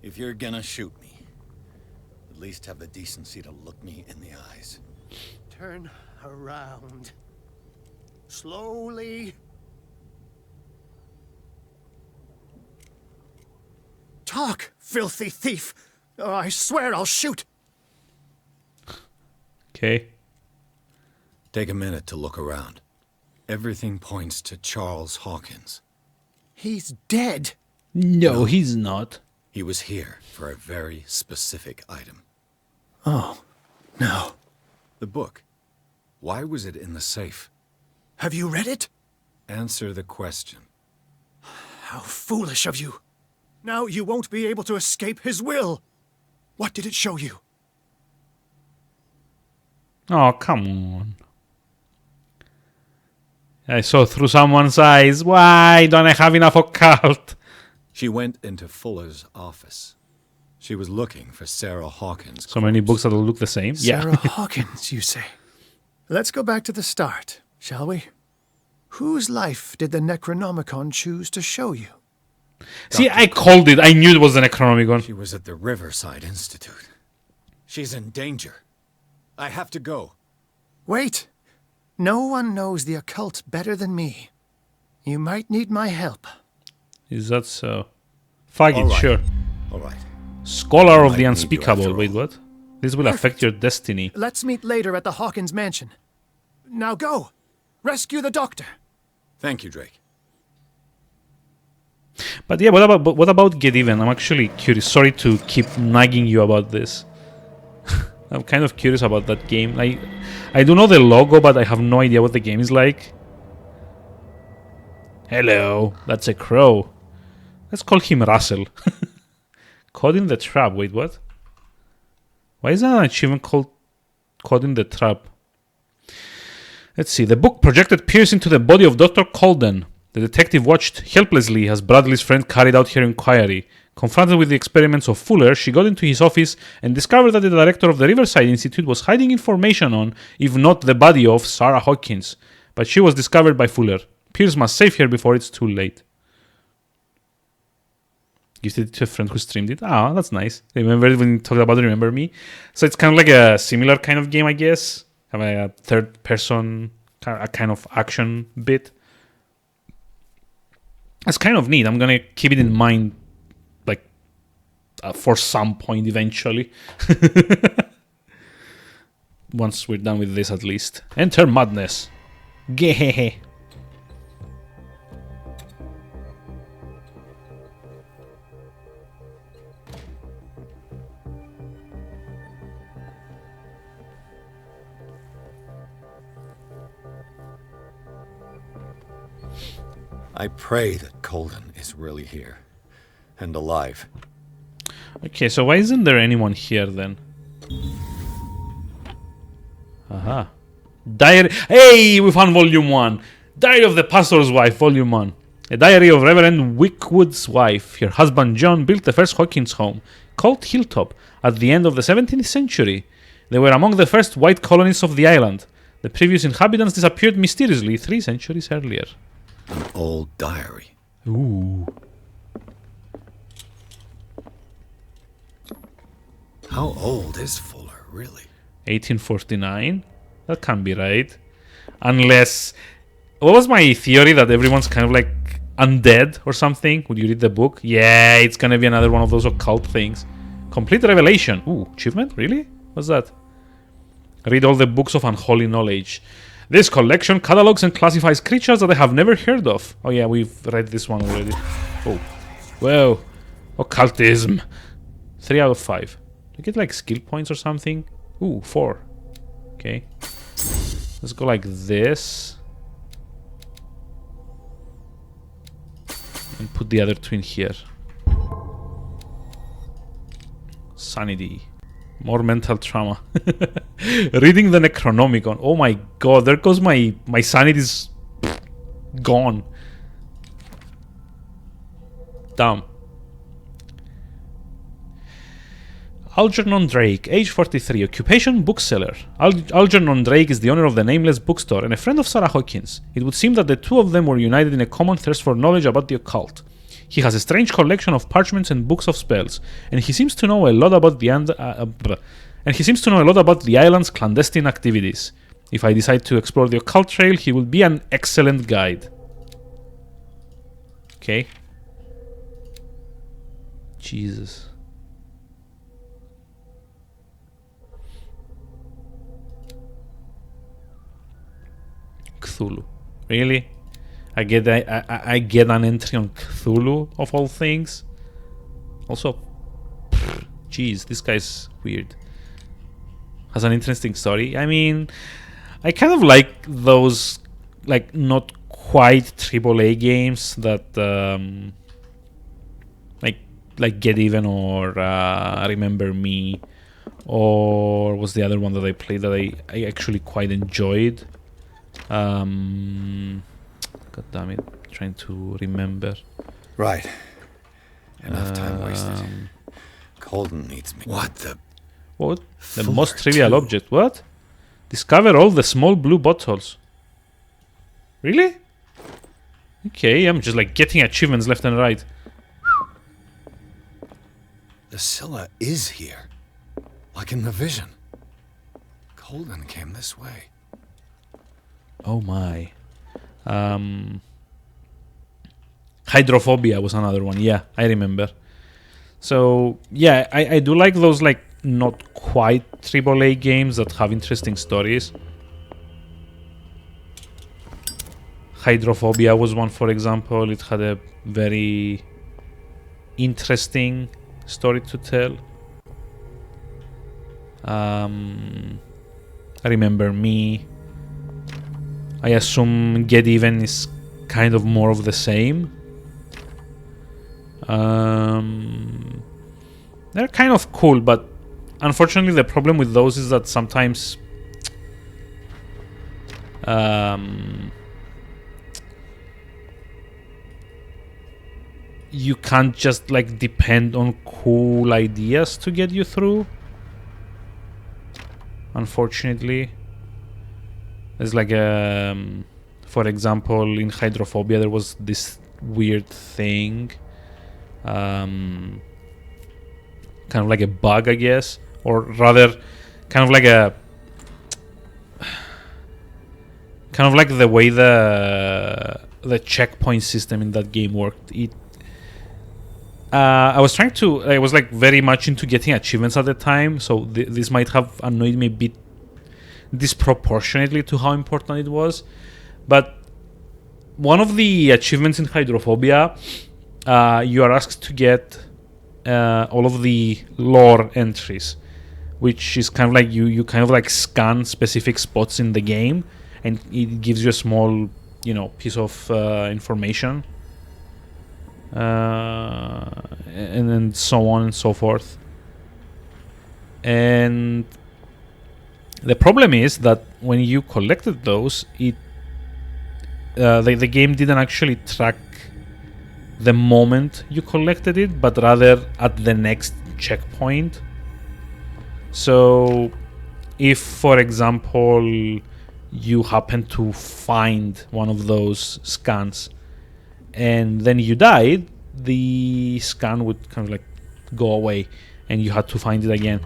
If you're gonna shoot me, at least have the decency to look me in the eyes. Turn around. Slowly. Talk, filthy thief! Or I swear I'll shoot! Okay. Take a minute to look around. Everything points to Charles Hawkins. He's dead. No, he's not. He was here for a very specific item. Oh, no. The book. Why was it in the safe? Have you read it? Answer the question. How foolish of you. Now you won't be able to escape his will. What did it show you? Oh, come on. I saw through someone's eyes. Why don't I have enough occult? She went into Fuller's office. She was looking for Sarah Hawkins. So many books that look the same? Sarah Hawkins, you say? Let's go back to the start, shall we? Whose life did the Necronomicon choose to show you? See, I called it. I knew it was the Necronomicon. She was at the Riverside Institute. She's in danger. I have to go. Wait. No one knows the occult better than me. You might need my help. Is that so? Fuck it, All right. sure. All right. Scholar of Might the need you unspeakable. after Wait, what? This will affect your destiny. Let's meet later at the Hawkins mansion. Now go. Rescue the doctor. Thank you, Drake. But yeah, what about Get Even? I'm actually curious. Sorry to keep nagging you about this. I'm kind of curious about that game. I do know the logo, but I have no idea what the game is like. Hello, that's a crow. Let's call him Russell. Caught in the Trap. Wait, what? Why is that an achievement called Caught in the Trap? Let's see. The book projected Pierce into the body of Dr. Colden. The detective watched helplessly as Bradley's friend carried out her inquiry. Confronted with the experiments of Fuller, she got into his office and discovered that the director of the Riverside Institute was hiding information on, if not the body of, Sarah Hawkins. But she was discovered by Fuller. Pierce must save her before it's too late. Gifted it to a friend who streamed it. Ah, that's nice. Remember when you talked about Remember Me? So it's kind of like a similar kind of game, I guess. Have a third person, a kind of action bit. It's kind of neat. I'm going to keep it in mind, like, for some point eventually. Once we're done with this, at least. Enter Madness. Gehehe. I pray that Colden is really here. And alive. Okay, so why isn't there anyone here then? Aha. Diary. Hey, we found Volume 1. Diary of the Pastor's Wife, Volume 1. A diary of Reverend Wickwood's wife. Her husband John built the first Hawkins home, called Hilltop, at the end of the 17th century. They were among the first white colonists of the island. The previous inhabitants disappeared mysteriously 3 centuries earlier. An old diary. Ooh. How old is Fuller, really? 1849? That can't be right. Unless... What was my theory that everyone's kind of like undead or something? Would you read the book? Yeah, it's gonna be another one of those occult things. Complete revelation. Ooh, achievement? Really? What's that? Read all the books of unholy knowledge. This collection catalogs and classifies creatures that I have never heard of. Oh yeah, we've read this one already. Oh. Whoa. Occultism. 3 out of 5. Do I get like skill points or something? Ooh, 4. Okay. Let's go like this. And put the other 2 in here. Sanity. More mental trauma. Reading the Necronomicon. Oh my god, there goes my sanity's gone. Damn. Algernon Drake, age 43, occupation bookseller. Algernon Drake is the owner of the Nameless bookstore and a friend of Sarah Hawkins. It would seem that the two of them were united in a common thirst for knowledge about the occult. He has a strange collection of parchments and books of spells, and he seems to know a lot about the island's clandestine activities. If I decide to explore the occult trail, he will be an excellent guide. Okay. Jesus. Cthulhu. Really? I get an entry on Cthulhu of all things. Also, jeez, this guy's weird. Has an interesting story. I mean, I kind of like those, like, not quite AAA games that, like Get Even or Remember Me, or was the other one that I played that I actually quite enjoyed. God damn it, trying to remember. Right. Enough time wasted. Colden needs me. What the? What? The most trivial object. What? Discover all the small blue bottles. Really? Okay, I'm just like getting achievements left and right. The Scylla is here. Like in the vision. Colden came this way. Oh my. Hydrophobia was another one. Yeah, I remember. So yeah, I do like those like not quite AAA games that have interesting stories. Hydrophobia was one, for example. It had a very interesting story to tell. Remember Me. I assume Get Even is kind of more of the same. They're kind of cool, but unfortunately the problem with those is that sometimes you can't just like depend on cool ideas to get you through. Unfortunately. There's like for example, in Hydrophobia there was this weird thing, kind of like a bug, I guess, or rather, kind of like the way the checkpoint system in that game worked. I was like very much into getting achievements at the time, so this might have annoyed me a bit disproportionately to how important it was. But one of the achievements in Hydrophobia, you are asked to get all of the lore entries, which is kind of like you kind of like scan specific spots in the game, and it gives you a small, piece of information, and so on and so forth. And the problem is that when you collected those, the game didn't actually track the moment you collected it, but rather at the next checkpoint. So if, for example, you happen to find one of those scans and then you died, the scan would kind of like go away and you had to find it again.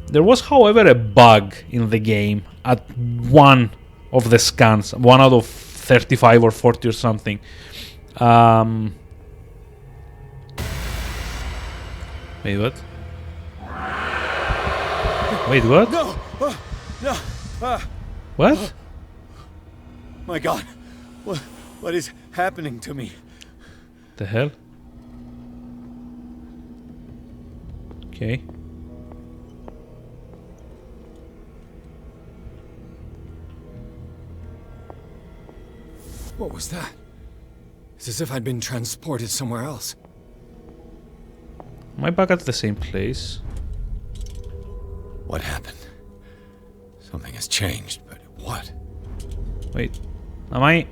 There was, however, a bug in the game at one of the scans, 1 out of 35 or 40 or something. Wait, what? Wait, what? No! No! What? My God! What is happening to me? The hell? Okay. What was that? It's as if I'd been transported somewhere else. Am I back at the same place? What happened? Something has changed, but what? Wait, am I...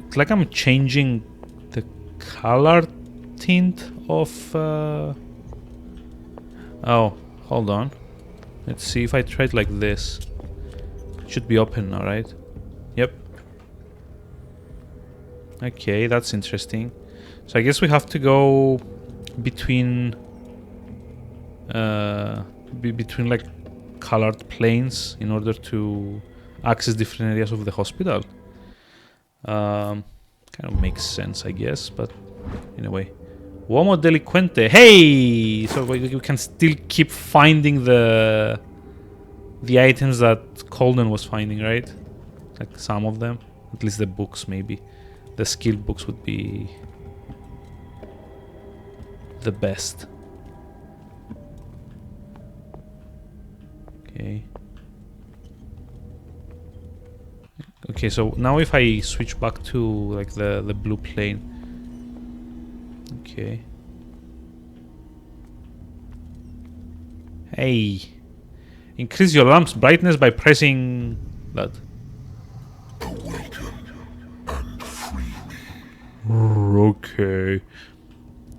It's like I'm changing the color tint of Oh, hold on. Let's see if I try it like this. It should be open now, right? Yep. Okay, that's interesting. So I guess we have to go between between like colored planes in order to access different areas of the hospital. Kind of makes sense, I guess, but anyway. Uomo delinquente. Hey! So we can still keep finding the items that Colden was finding, right? Like some of them. At least the books, maybe. The skill books would be the best. Okay. Okay, so now if I switch back to like the blue plane. Okay. Hey. Increase your lamp's brightness by pressing that. Okay.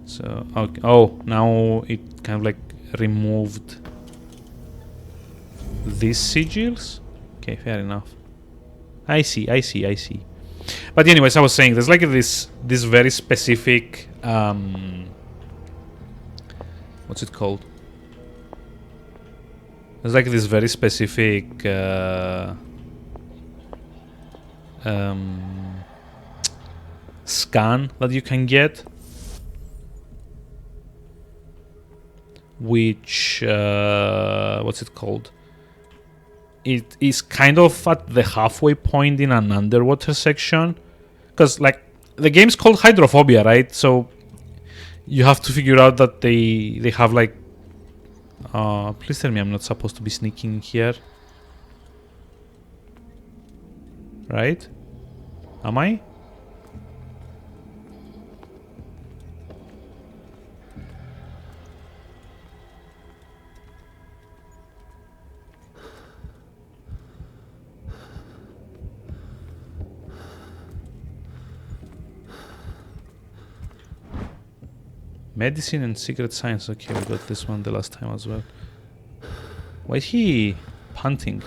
So, okay. Oh, now it kind of like removed these sigils? Okay, fair enough. I see. But anyways, I was saying there's like this very specific what's it called? There's like this very specific scan that you can get, which what's it called? It is kind of at the halfway point in an underwater section, because like the game's called Hydrophobia, right? So you have to figure out that they have like please tell me I'm not supposed to be sneaking here, right? Am I? Medicine and secret science. Okay, we got this one the last time as well. Why is he punting?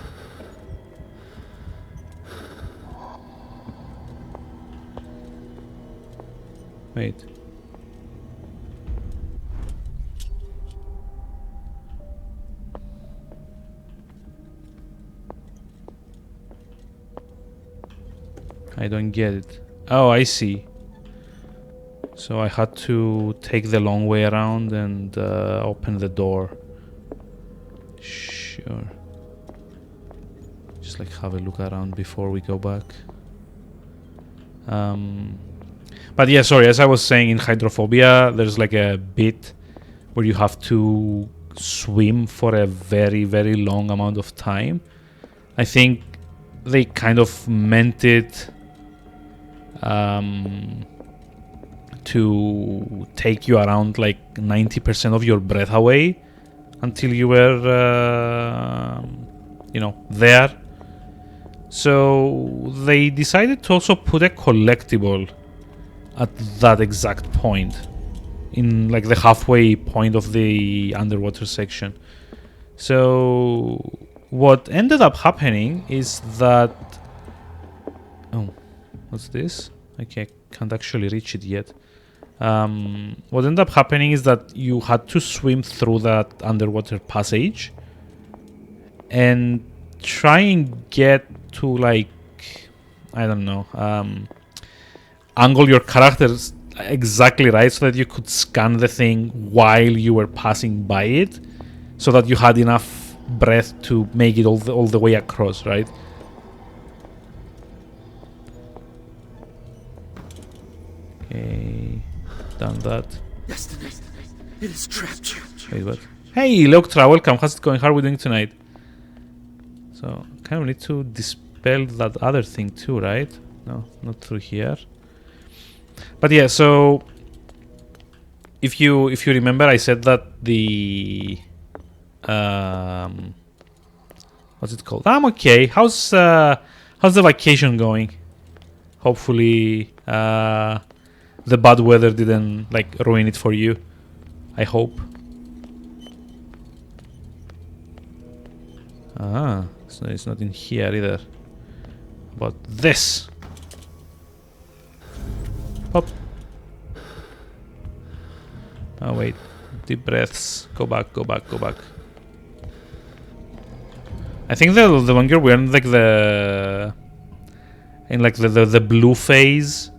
Wait. I don't get it. Oh, I see. So I had to take the long way around and open the door. Sure. Just like have a look around before we go back. But yeah, sorry, as I was saying, in Hydrophobia, there's like a bit where you have to swim for a very, very long amount of time. I think they kind of meant it to take you around like 90% of your breath away until you were, there. So they decided to also put a collectible at that exact point, in like the halfway point of the underwater section. So what ended up happening is that... Oh, what's this? Okay, I can't actually reach it yet. What ended up happening is that you had to swim through that underwater passage and try and get to like, I don't know, angle your characters exactly right so that you could scan the thing while you were passing by it, so that you had enough breath to make it all the way across, right? Okay, done that. Destiny, it is trapped you. Wait, what? Hey, Leoktra, welcome. How's it going? How are we doing tonight? So, kind of need to dispel that other thing too, right? No, not through here. But yeah, so if you remember, I said that the what's it called? I'm okay. How's the vacation going? Hopefully, the bad weather didn't like ruin it for you. I hope. Ah, so it's not in here either. But this. Pop. Oh wait, deep breaths. Go back, go back, go back. I think the longer we're in like the blue phase,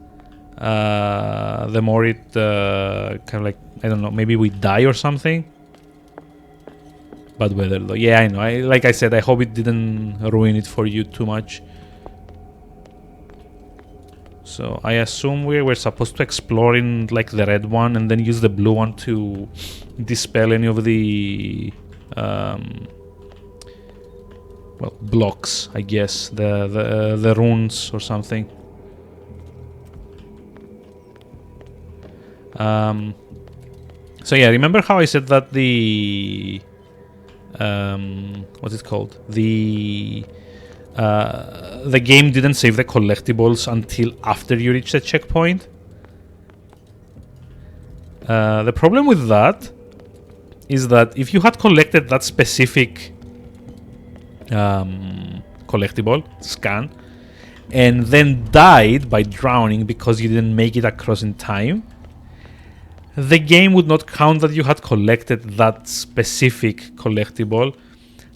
the more it kind of like, I don't know, maybe we die or something. Bad weather though. Yeah, I know. Like I said, I hope it didn't ruin it for you too much. So I assume we were supposed to explore in like the red one and then use the blue one to dispel any of the well, blocks, I guess, the runes or something. So yeah, remember how I said that the what's it called? The game didn't save the collectibles until after you reach the checkpoint. The problem with that is that if you had collected that specific collectible scan and then died by drowning because you didn't make it across in time, the game would not count that you had collected that specific collectible.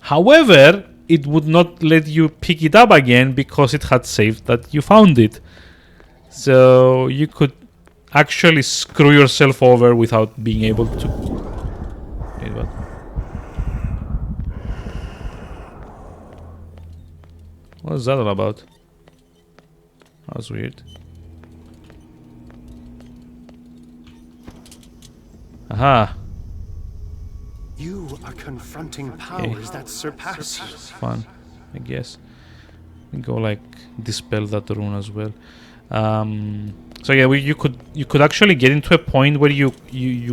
However, it would not let you pick it up again because it had saved that you found it. So you could actually screw yourself over without being able to... Wait, what? What was that all about? That was weird. Aha. You are confronting powers that surpass you. Fun, I guess. Go like dispel that rune as well. So yeah, you could actually get into a point where you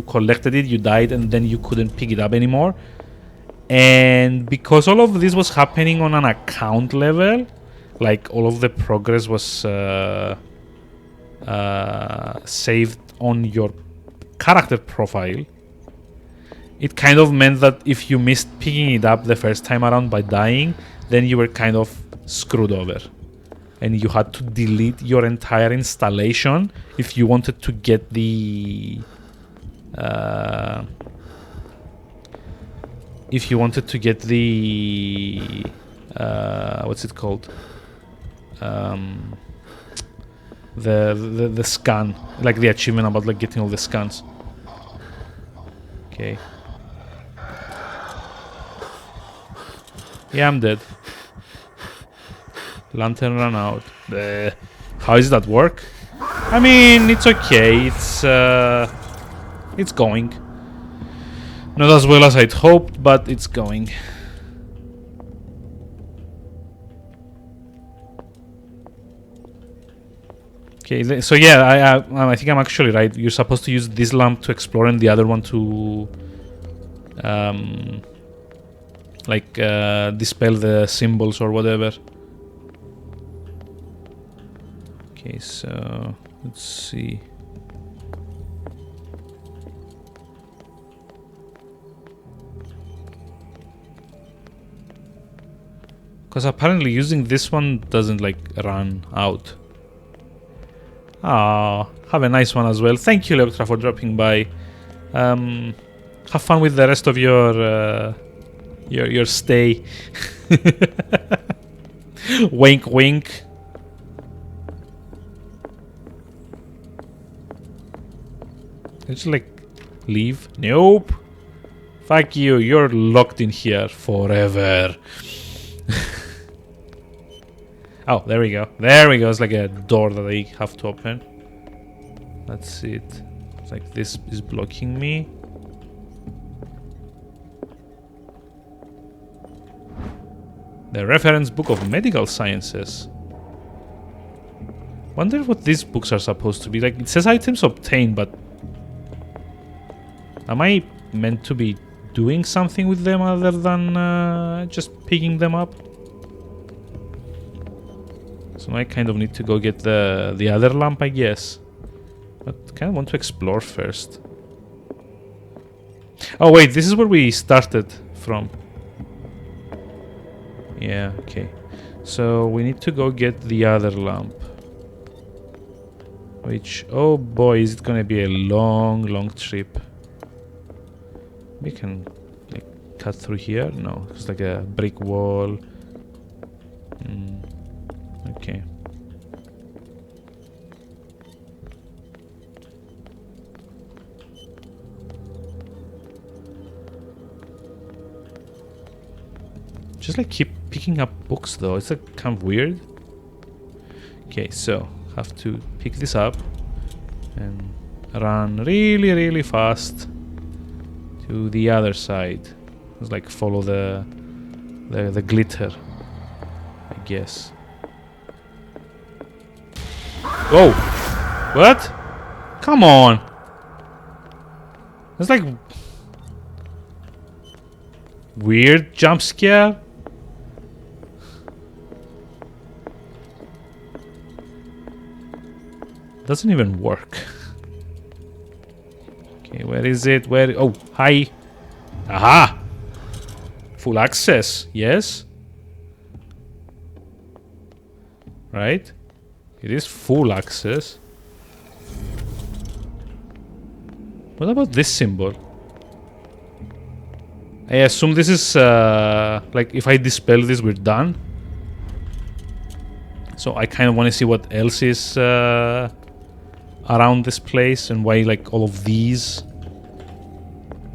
collected it, you died, and then you couldn't pick it up anymore. And because all of this was happening on an account level, like all of the progress was saved on your character profile, it kind of meant that if you missed picking it up the first time around by dying, then you were kind of screwed over. And you had to delete your entire installation if you wanted to get the... what's it called? The scan, like the achievement about like getting all the scans. Okay. Yeah, I'm dead. Lantern ran out. How does that work? I mean, it's okay. It's going. Not as well as I'd hoped, but it's going. Okay, so yeah, I think I'm actually right. You're supposed to use this lamp to explore and the other one to dispel the symbols or whatever. Okay, so let's see. Because apparently using this one doesn't like run out. Ah, have a nice one as well. Thank you, Leptra, for dropping by. Have fun with the rest of your stay. Wink, wink. Just like leave? Nope. Fuck you. You're locked in here forever. Oh, there we go. There we go. It's like a door that I have to open. That's it. It's like this is blocking me. The reference book of medical sciences. Wonder what these books are supposed to be. Like, it says items obtained, but am I meant to be doing something with them other than just picking them up? So I kind of need to go get the other lamp, I guess. But I kind of want to explore first. Oh wait, this is where we started from. Yeah, okay. So we need to go get the other lamp. Which, oh boy, is it gonna be a long trip. We can like cut through here? No, it's like a brick wall. Okay. Just like keep picking up books though. It's like kind of weird. Okay, so have to pick this up and run really fast to the other side. It's like follow the glitter, I guess. Oh, what? Come on! It's like weird jump scare. Doesn't even work. Okay, where is it? Where? Oh, hi. Aha! Full access. Yes. Right? It is full access. What about this symbol? I assume this is like if I dispel this, we're done. So I kind of want to see what else is around this place and why like all of these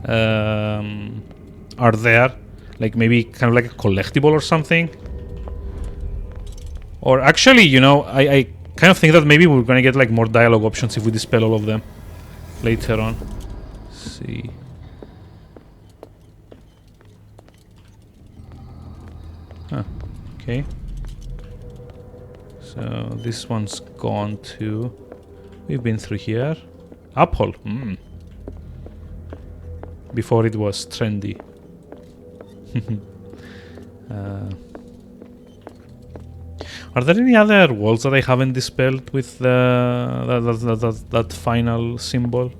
are there. Like maybe kind of like a collectible or something. Or actually, you know, I kind of think that maybe we're gonna get like more dialogue options if we dispel all of them later on. Let's see. Huh. Okay. So this one's gone too. We've been through here. Apple. Before it was trendy. Are there any other walls that I haven't dispelled with that final symbol?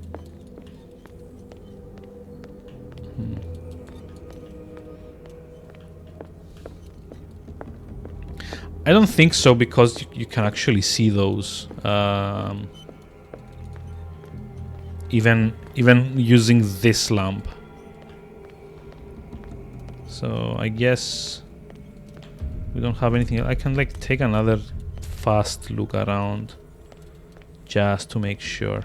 I don't think so, because you can actually see those. Even using this lamp. So I guess we don't have anything. I can like take another fast look around just to make sure.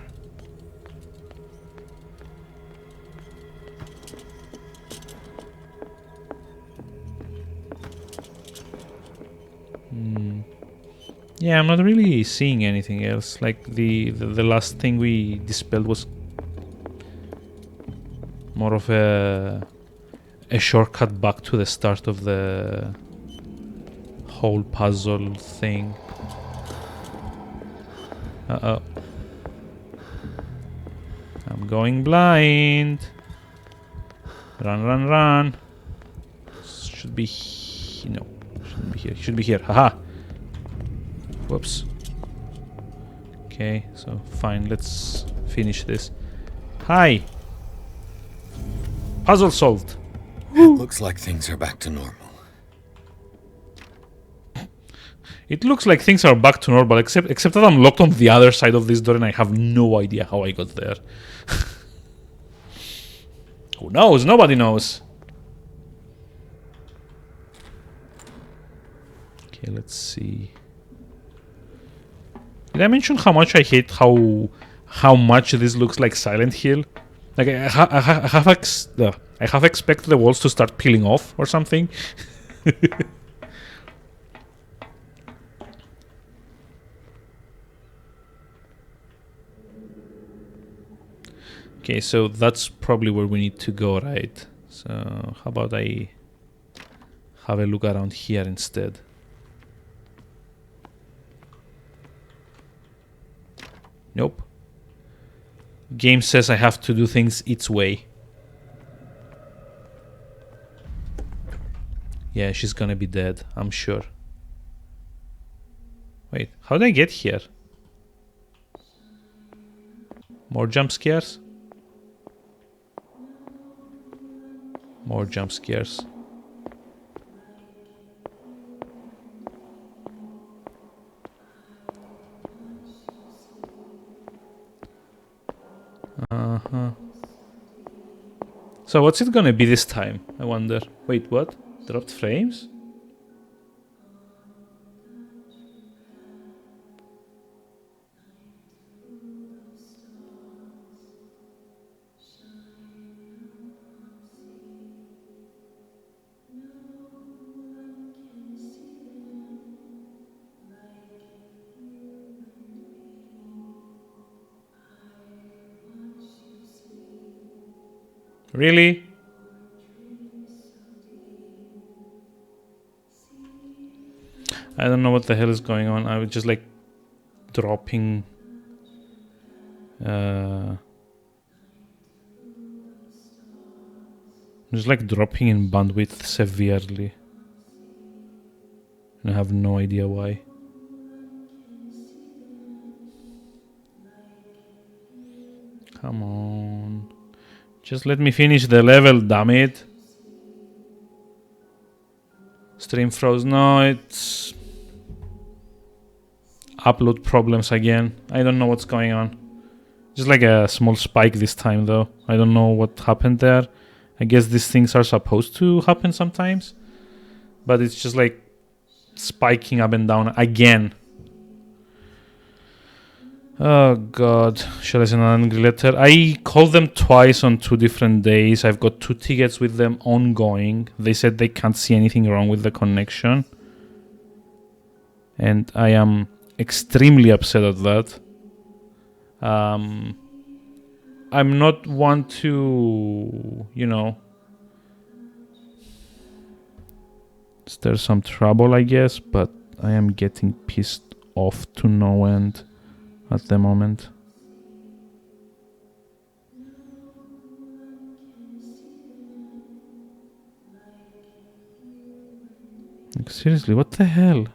Yeah, I'm not really seeing anything else. Like the last thing we dispelled was more of a shortcut back to the start of the whole puzzle thing. Uh-oh. I'm going blind. Run. Should be... No, shouldn't be here. Should be here. Haha! Whoops. Okay, so fine. Let's finish this. Hi! Puzzle solved. It looks like things are back to normal. It looks like things are back to normal, except that I'm locked on the other side of this door and I have no idea how I got there. Who knows? Nobody knows. Okay, let's see. Did I mention how much I hate how much this looks like Silent Hill? Like I have expected the walls to start peeling off or something. Okay, so that's probably where we need to go, right? So how about I have a look around here instead? Nope. Game says I have to do things its way. Yeah, she's gonna be dead, I'm sure. Wait, how did I get here? More jump scares? More jump scares. Uh-huh. So what's it gonna be this time, I wonder? Wait, what? Dropped frames? Really? I don't know what the hell is going on. I was just like dropping just like dropping in bandwidth severely. And I have no idea why. Come on. Just let me finish the level, damn it. Stream froze. No, it's upload problems again. I don't know what's going on. Just like a small spike this time though. I don't know what happened there. I guess these things are supposed to happen sometimes. But it's just like spiking up and down again. Oh god, shall I send an angry letter? I called them twice on 2 different days. I've got 2 tickets with them ongoing. They said they can't see anything wrong with the connection. And I am extremely upset at that. I'm not one to, stir some trouble, I guess, but I am getting pissed off to no end at the moment. Like, seriously, what the hell?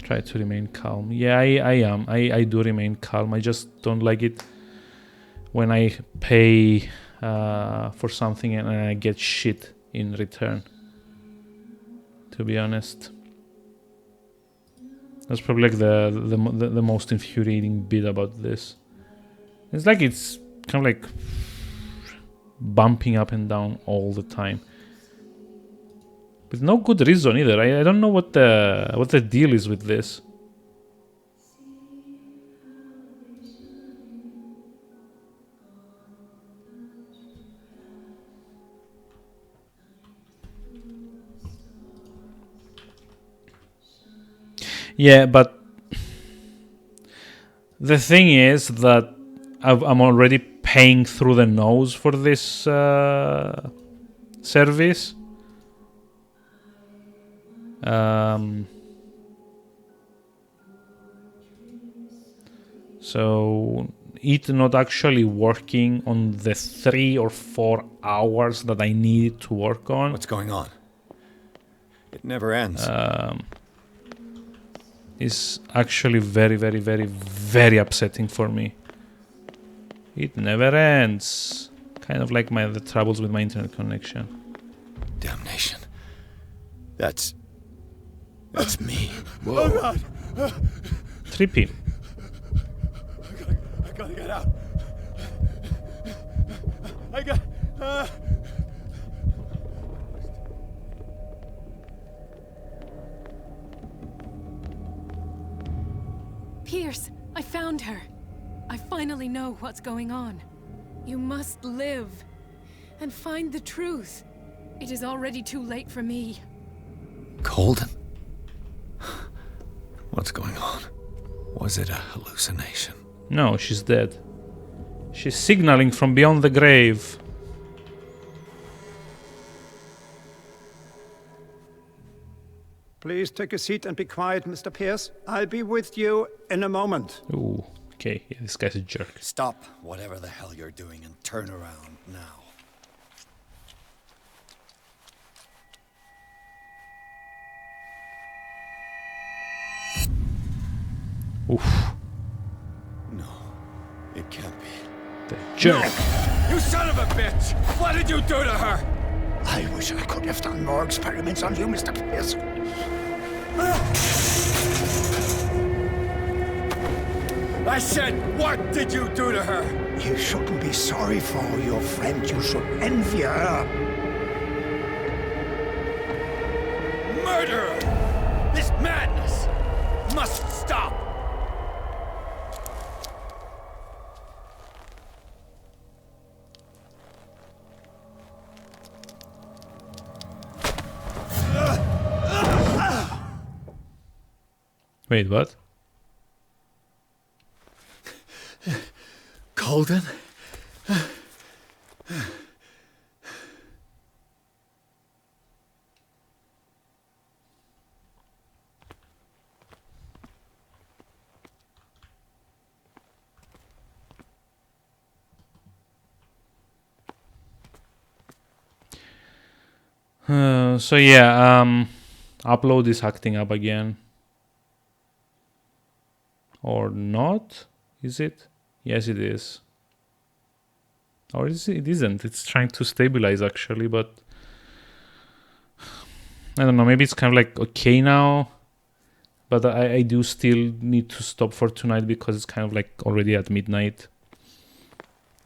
Try to remain calm. Yeah, I am. I do remain calm. I just don't like it when I pay for something and I get shit in return. To be honest, that's probably like the most infuriating bit about this. It's like it's kind of like bumping up and down all the time, with no good reason either. I don't know what the deal is with this. Yeah, but the thing is that I'm already paying through the nose for this service. So it not actually working on the 3 or 4 hours that I needed to work on. What's going on? It never ends. Is actually very, very, very, very upsetting for me. It never ends. Kind of like the troubles with my internet connection. Damnation. That's me. Whoa. Oh god! Trippy. I gotta get out. I got... Pierce, I found her. I finally know what's going on. You must live and find the truth. It is already too late for me. Colden? What's going on? Was it a hallucination? No, she's dead. She's signaling from beyond the grave. Please take a seat and be quiet, Mr. Pierce. I'll be with you in a moment. Ooh, okay. Yeah, this guy's a jerk. Stop whatever the hell you're doing and turn around now. Oof. No, it can't be. The jerk. No! You son of a bitch! What did you do to her? I wish I could have done more experiments on you, Mr. Pierce. I said, what did you do to her? You shouldn't be sorry for your friend. You should envy her. Murderer! This madness must stop! Wait, what? Colden? So yeah, upload is acting up again. Or not? Is it? Yes, it is. Or it isn't. It's trying to stabilize actually, but I don't know. Maybe it's kind of like okay now, but I do still need to stop for tonight because it's kind of like already at midnight.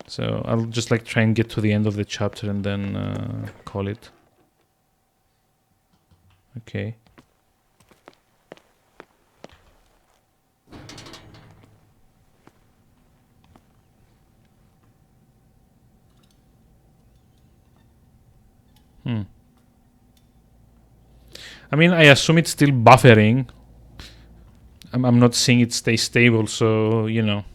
So I'll just like try and get to the end of the chapter and then call it. Okay. I mean, I assume it's still buffering. I'm not seeing it stay stable, so, you know.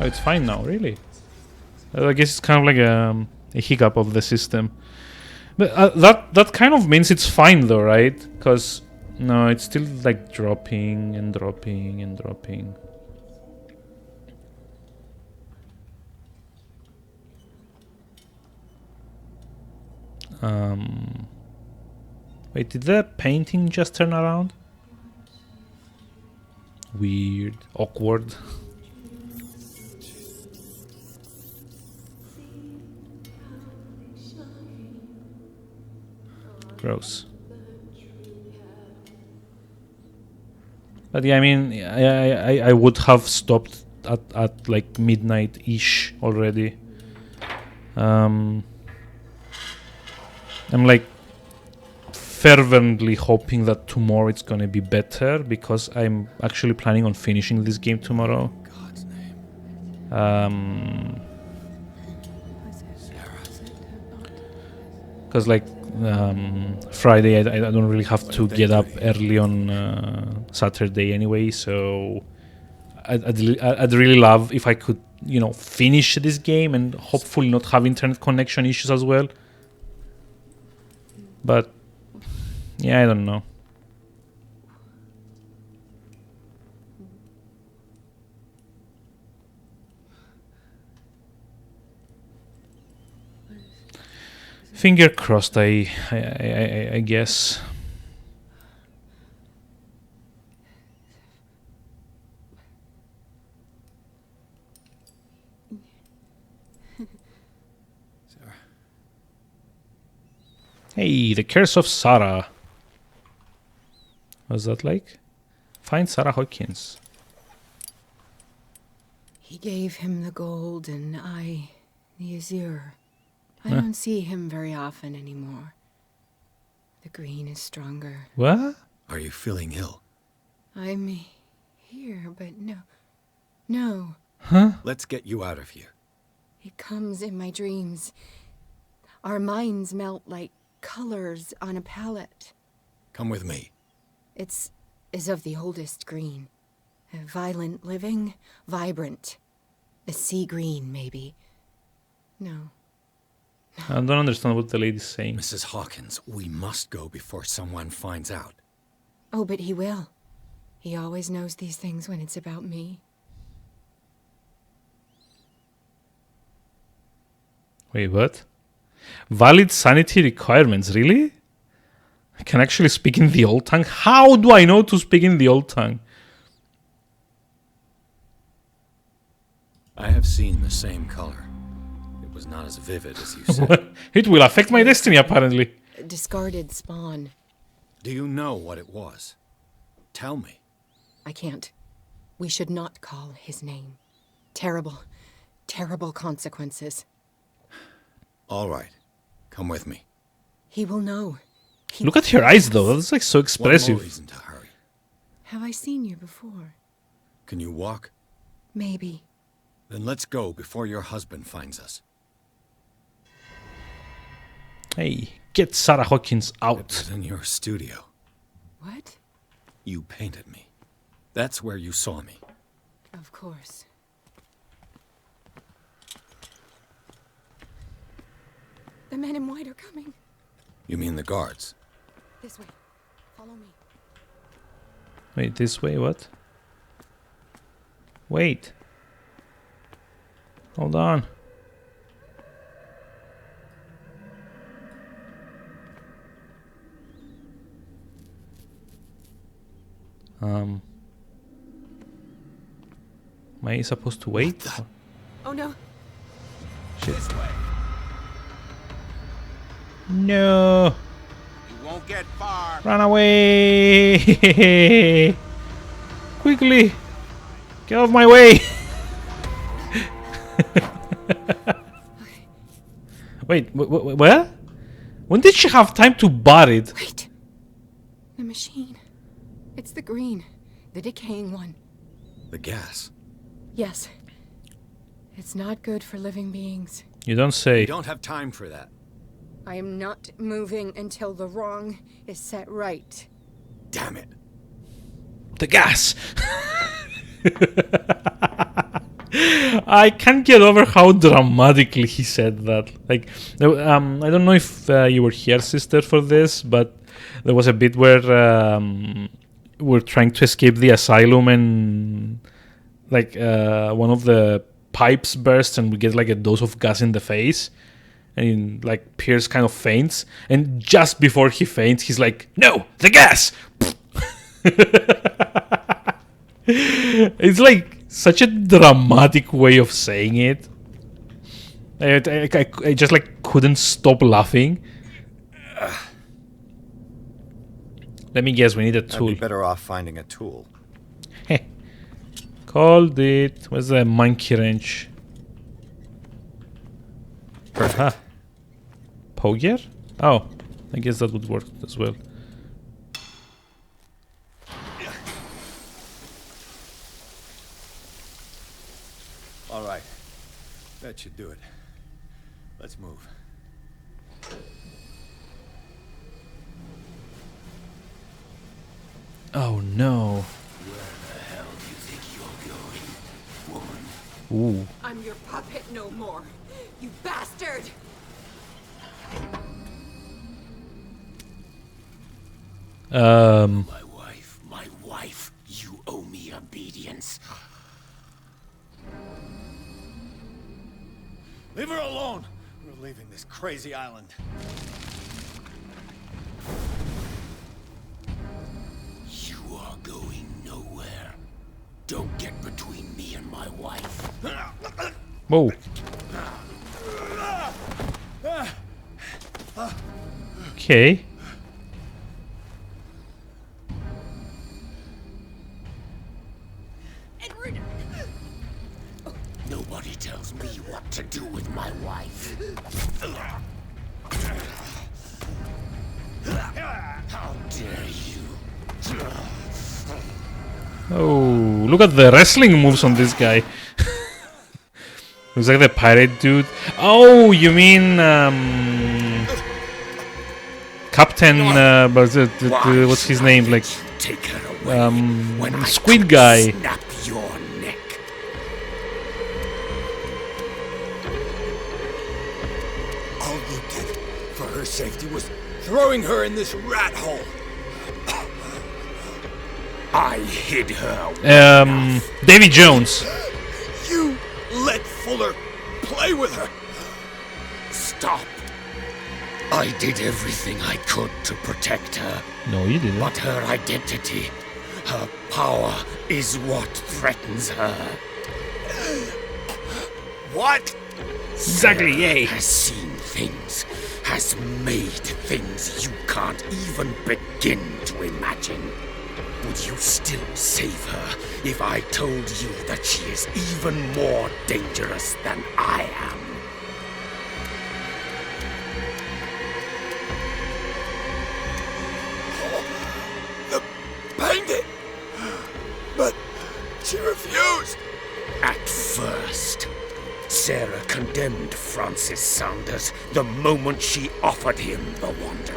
Oh, it's fine now, really. I guess it's kind of like a hiccup of the system. But that kind of means it's fine though, right? Because, no, it's still like dropping and dropping and dropping. Wait, did the painting just turn around? Weird, awkward. Gross. But yeah, I mean, I would have stopped at like midnight-ish already. I'm like fervently hoping that tomorrow it's gonna be better because I'm actually planning on finishing this game tomorrow. God's name. Because like Friday I don't really have to get up early on Saturday anyway, so I'd really love if I could, you know, finish this game and hopefully not have internet connection issues as well. But yeah, I don't know. Finger crossed, I guess. Sarah. Hey, the Curse of Sarah. What's that like? Find Sarah Hawkins. He gave him the gold and I the azure. I Huh? don't see him very often anymore. The green is stronger. What? Are you feeling ill? I'm here, but no. Huh? Let's get you out of here. It comes in my dreams. Our minds melt like colors on a palette. Come with me. It's of the oldest green. A violent living, vibrant. A sea green, maybe. No. I don't understand what the lady's saying. Mrs. Hawkins, we must go before someone finds out. Oh, but he will. He always knows these things when it's about me. Wait, what? Valid sanity requirements, really? I can actually speak in the old tongue? How do I know to speak in the old tongue? I have seen the same color. It was not as vivid as you said. It will affect my destiny, apparently. Discarded spawn. Do you know what it was? Tell me. I can't. We should not call his name. Terrible, terrible consequences. All right. Come with me. He will know. Look at her eyes, though. That's like so One expressive. more reason to hurry. Have I seen you before? Can you walk? Maybe. Then let's go before your husband finds us. Hey, get Sarah Hawkins out. It was in your studio. What? You painted me. That's where you saw me. Of course. The men in white are coming. You mean the guards? This way. Follow me. Wait, this way, what? Wait. Hold on. Am I supposed to wait? Oh no. Shit. No. You won't get far. Run away. Quickly. Get out of my way. Wait, where? When did she have time to bar it? Wait. The machine. It's the green. The decaying one. The gas. Yes. It's not good for living beings. You don't say. We don't have time for that. I am not moving until the wrong is set right. Damn it. The gas. I can't get over how dramatically he said that. Like, I don't know if you were here, sister, for this, but there was a bit where we're trying to escape the asylum, and like one of the pipes bursts, and we get like a dose of gas in the face, and like Pierce kind of faints, and just before he faints, he's like, "No, the gas!" It's like such a dramatic way of saying it. I just like couldn't stop laughing. Let me guess, we need a tool. I'd be better off finding a tool. Called it. Where's the monkey wrench? Perfect. Poker? Oh, I guess that would work as well. All right. That should do it. Let's move. Oh no. Where the hell do you think you're going, woman? Ooh. I'm your puppet no more. You bastard! My wife, you owe me obedience. Leave her alone! We're leaving this crazy island. You are going nowhere. Don't get between me and my wife. Whoa. Okay. Nobody tells me what to do with my wife. How dare you? Oh, look at the wrestling moves on this guy. Looks like the pirate dude. Oh, you mean Captain? What's his name? Like Squid Guy. Snap your neck. All you did for her safety was throwing her in this rat hole. I hid her. Davy Jones. You let Fuller play with her. Stop. I did everything I could to protect her. No, you didn't. But her identity, her power, is what threatens her. What? Exactly, Sarah has seen things, has made things you can't even begin to imagine. Would you still save her if I told you that she is even more dangerous than I am? The bandit! But she refused! At first, Sarah condemned Francis Saunders the moment she offered him the Wanderer.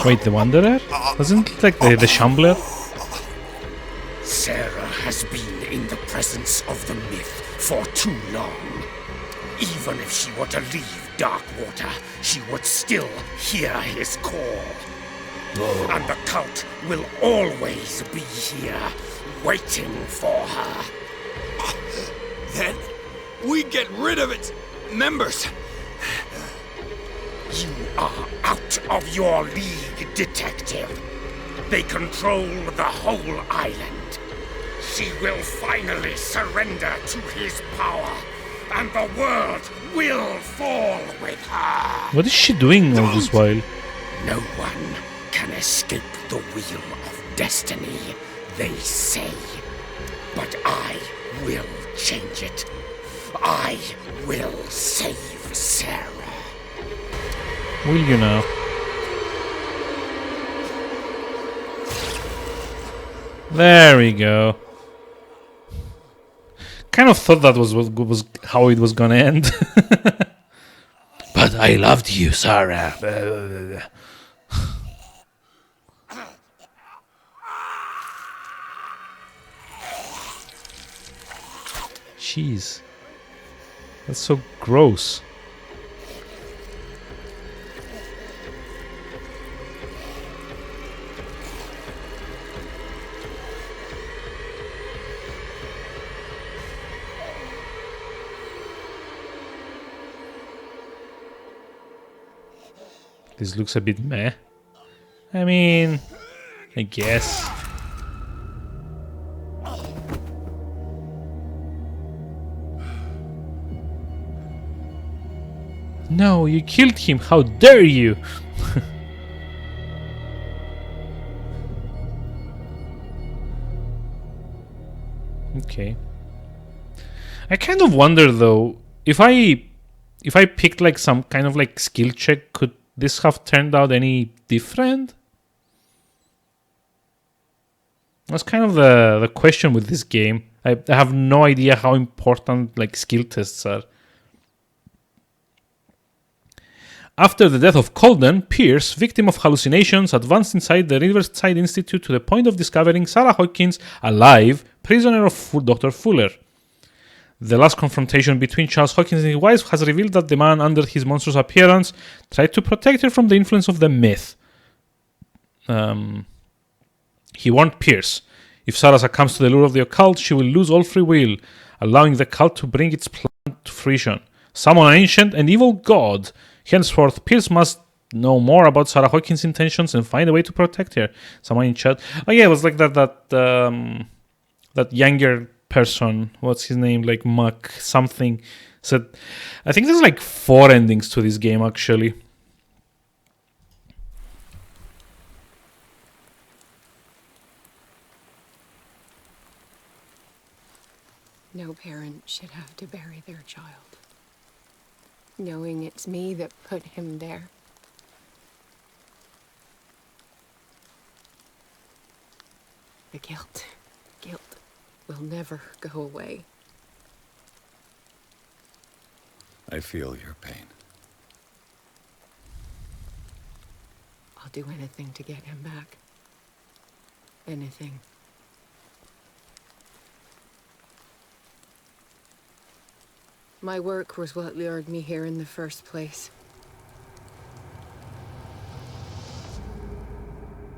Wait, the Wanderer? Wasn't it like the Shambler? Sarah has been in the presence of the myth for too long. Even if she were to leave Darkwater, she would still hear his call. And the cult will always be here, waiting for her. Then we get rid of its members. You are out of your league, detective. They control the whole island. She will finally surrender to his power, and the world will fall with her. What is she doing all this while? No one can escape the wheel of destiny, they say. But I will change it. I will save Sarah. Will you now? There we go. Kind of thought that was how it was gonna end. But I loved you, Sarah. Jeez. That's so gross. This looks a bit meh. I mean, I guess. No, you killed him. How dare you? Okay. I kind of wonder though, if I picked like some kind of like skill check, could this have turned out any different? That's kind of the question with this game. I have no idea how important like skill tests are. After the death of Colden, Pierce, victim of hallucinations, advanced inside the Riverside Institute to the point of discovering Sarah Hawkins alive, prisoner of Dr. Fuller. The last confrontation between Charles Hawkins and his wife has revealed that the man under his monstrous appearance tried to protect her from the influence of the myth. He warned Pierce, if Sarah succumbs to the lure of the occult, she will lose all free will, allowing the cult to bring its plan to fruition. Summon an ancient and evil god. Henceforth, Pierce must know more about Sarah Hawkins' intentions and find a way to protect her. Someone in chat. Oh yeah, it was like that younger person. What's his name? Like Muck something. Said, I think there's like 4 endings to this game actually. No parent should have to bury their child, knowing it's me that put him there. The guilt will never go away. I feel your pain. I'll do anything to get him back. Anything. My work was what lured me here in the first place.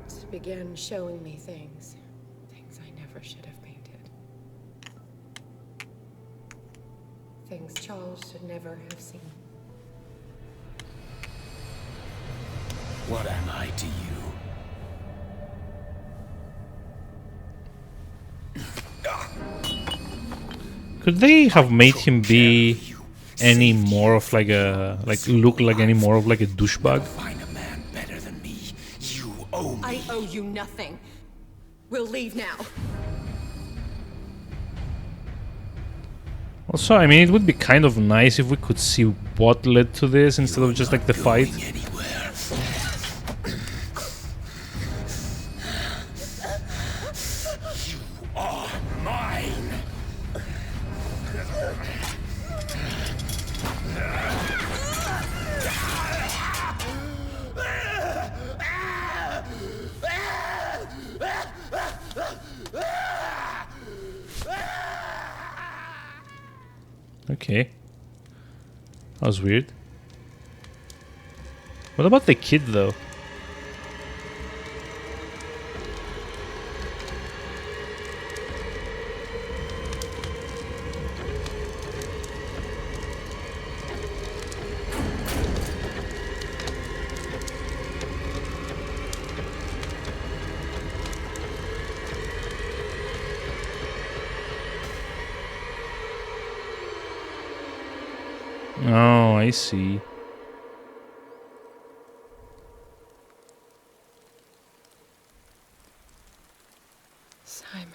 It began showing me things I never should have painted. Things Charles should never have seen. What am I to you? Could they have made him be any more of like a look like any more of like a douchebag? I owe you nothing. We'll leave now. Also, I mean, it would be kind of nice if we could see what led to this instead of just like the fight. Okay. That was weird. What about the kid, though? Oh, I see. Simon.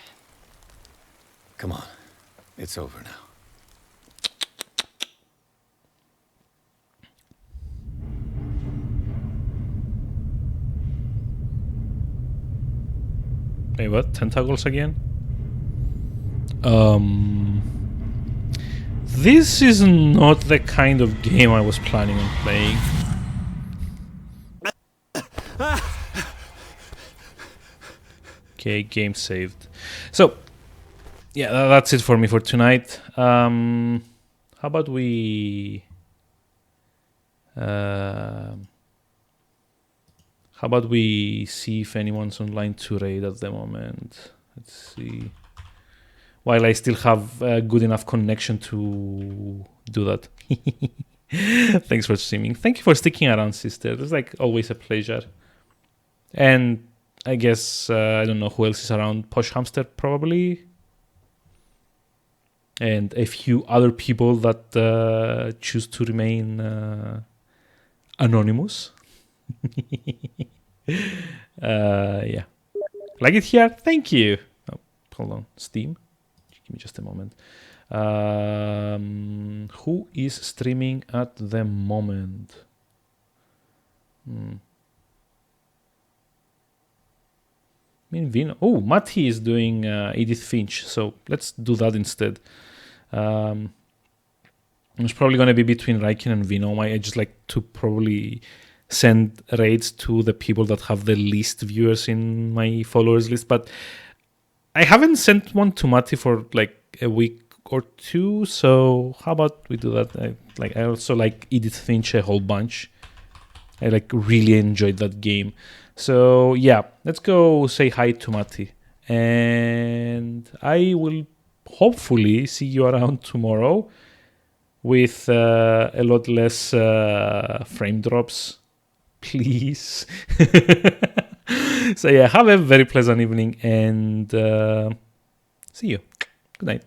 Come on. It's over now. Wait, what? Tentacles again? This is not the kind of game I was planning on playing. Okay, game saved. So, yeah, that's it for me for tonight. How about we... how about we see if anyone's online to raid at the moment? Let's see. While I still have a good enough connection to do that. Thanks for streaming. Thank you for sticking around, sister. It's like always a pleasure. And I guess, I don't know who else is around. Posh Hamster, probably. And a few other people that choose to remain anonymous. Yeah. Like it here? Thank you. Oh, hold on. Steam? Give me just a moment. Who is streaming at the moment? I mean, Vino. Oh, Matti is doing Edith Finch, so let's do that instead. It's probably going to be between Raikin and Vino. I just like to probably send raids to the people that have the least viewers in my followers list, but I haven't sent one to Matti for like a week or two, so how about we do that? I also like Edith Finch a whole bunch. I like really enjoyed that game. So yeah, let's go say hi to Matti. And I will hopefully see you around tomorrow with a lot less frame drops, please. So yeah, have a very pleasant evening and see you. Good night.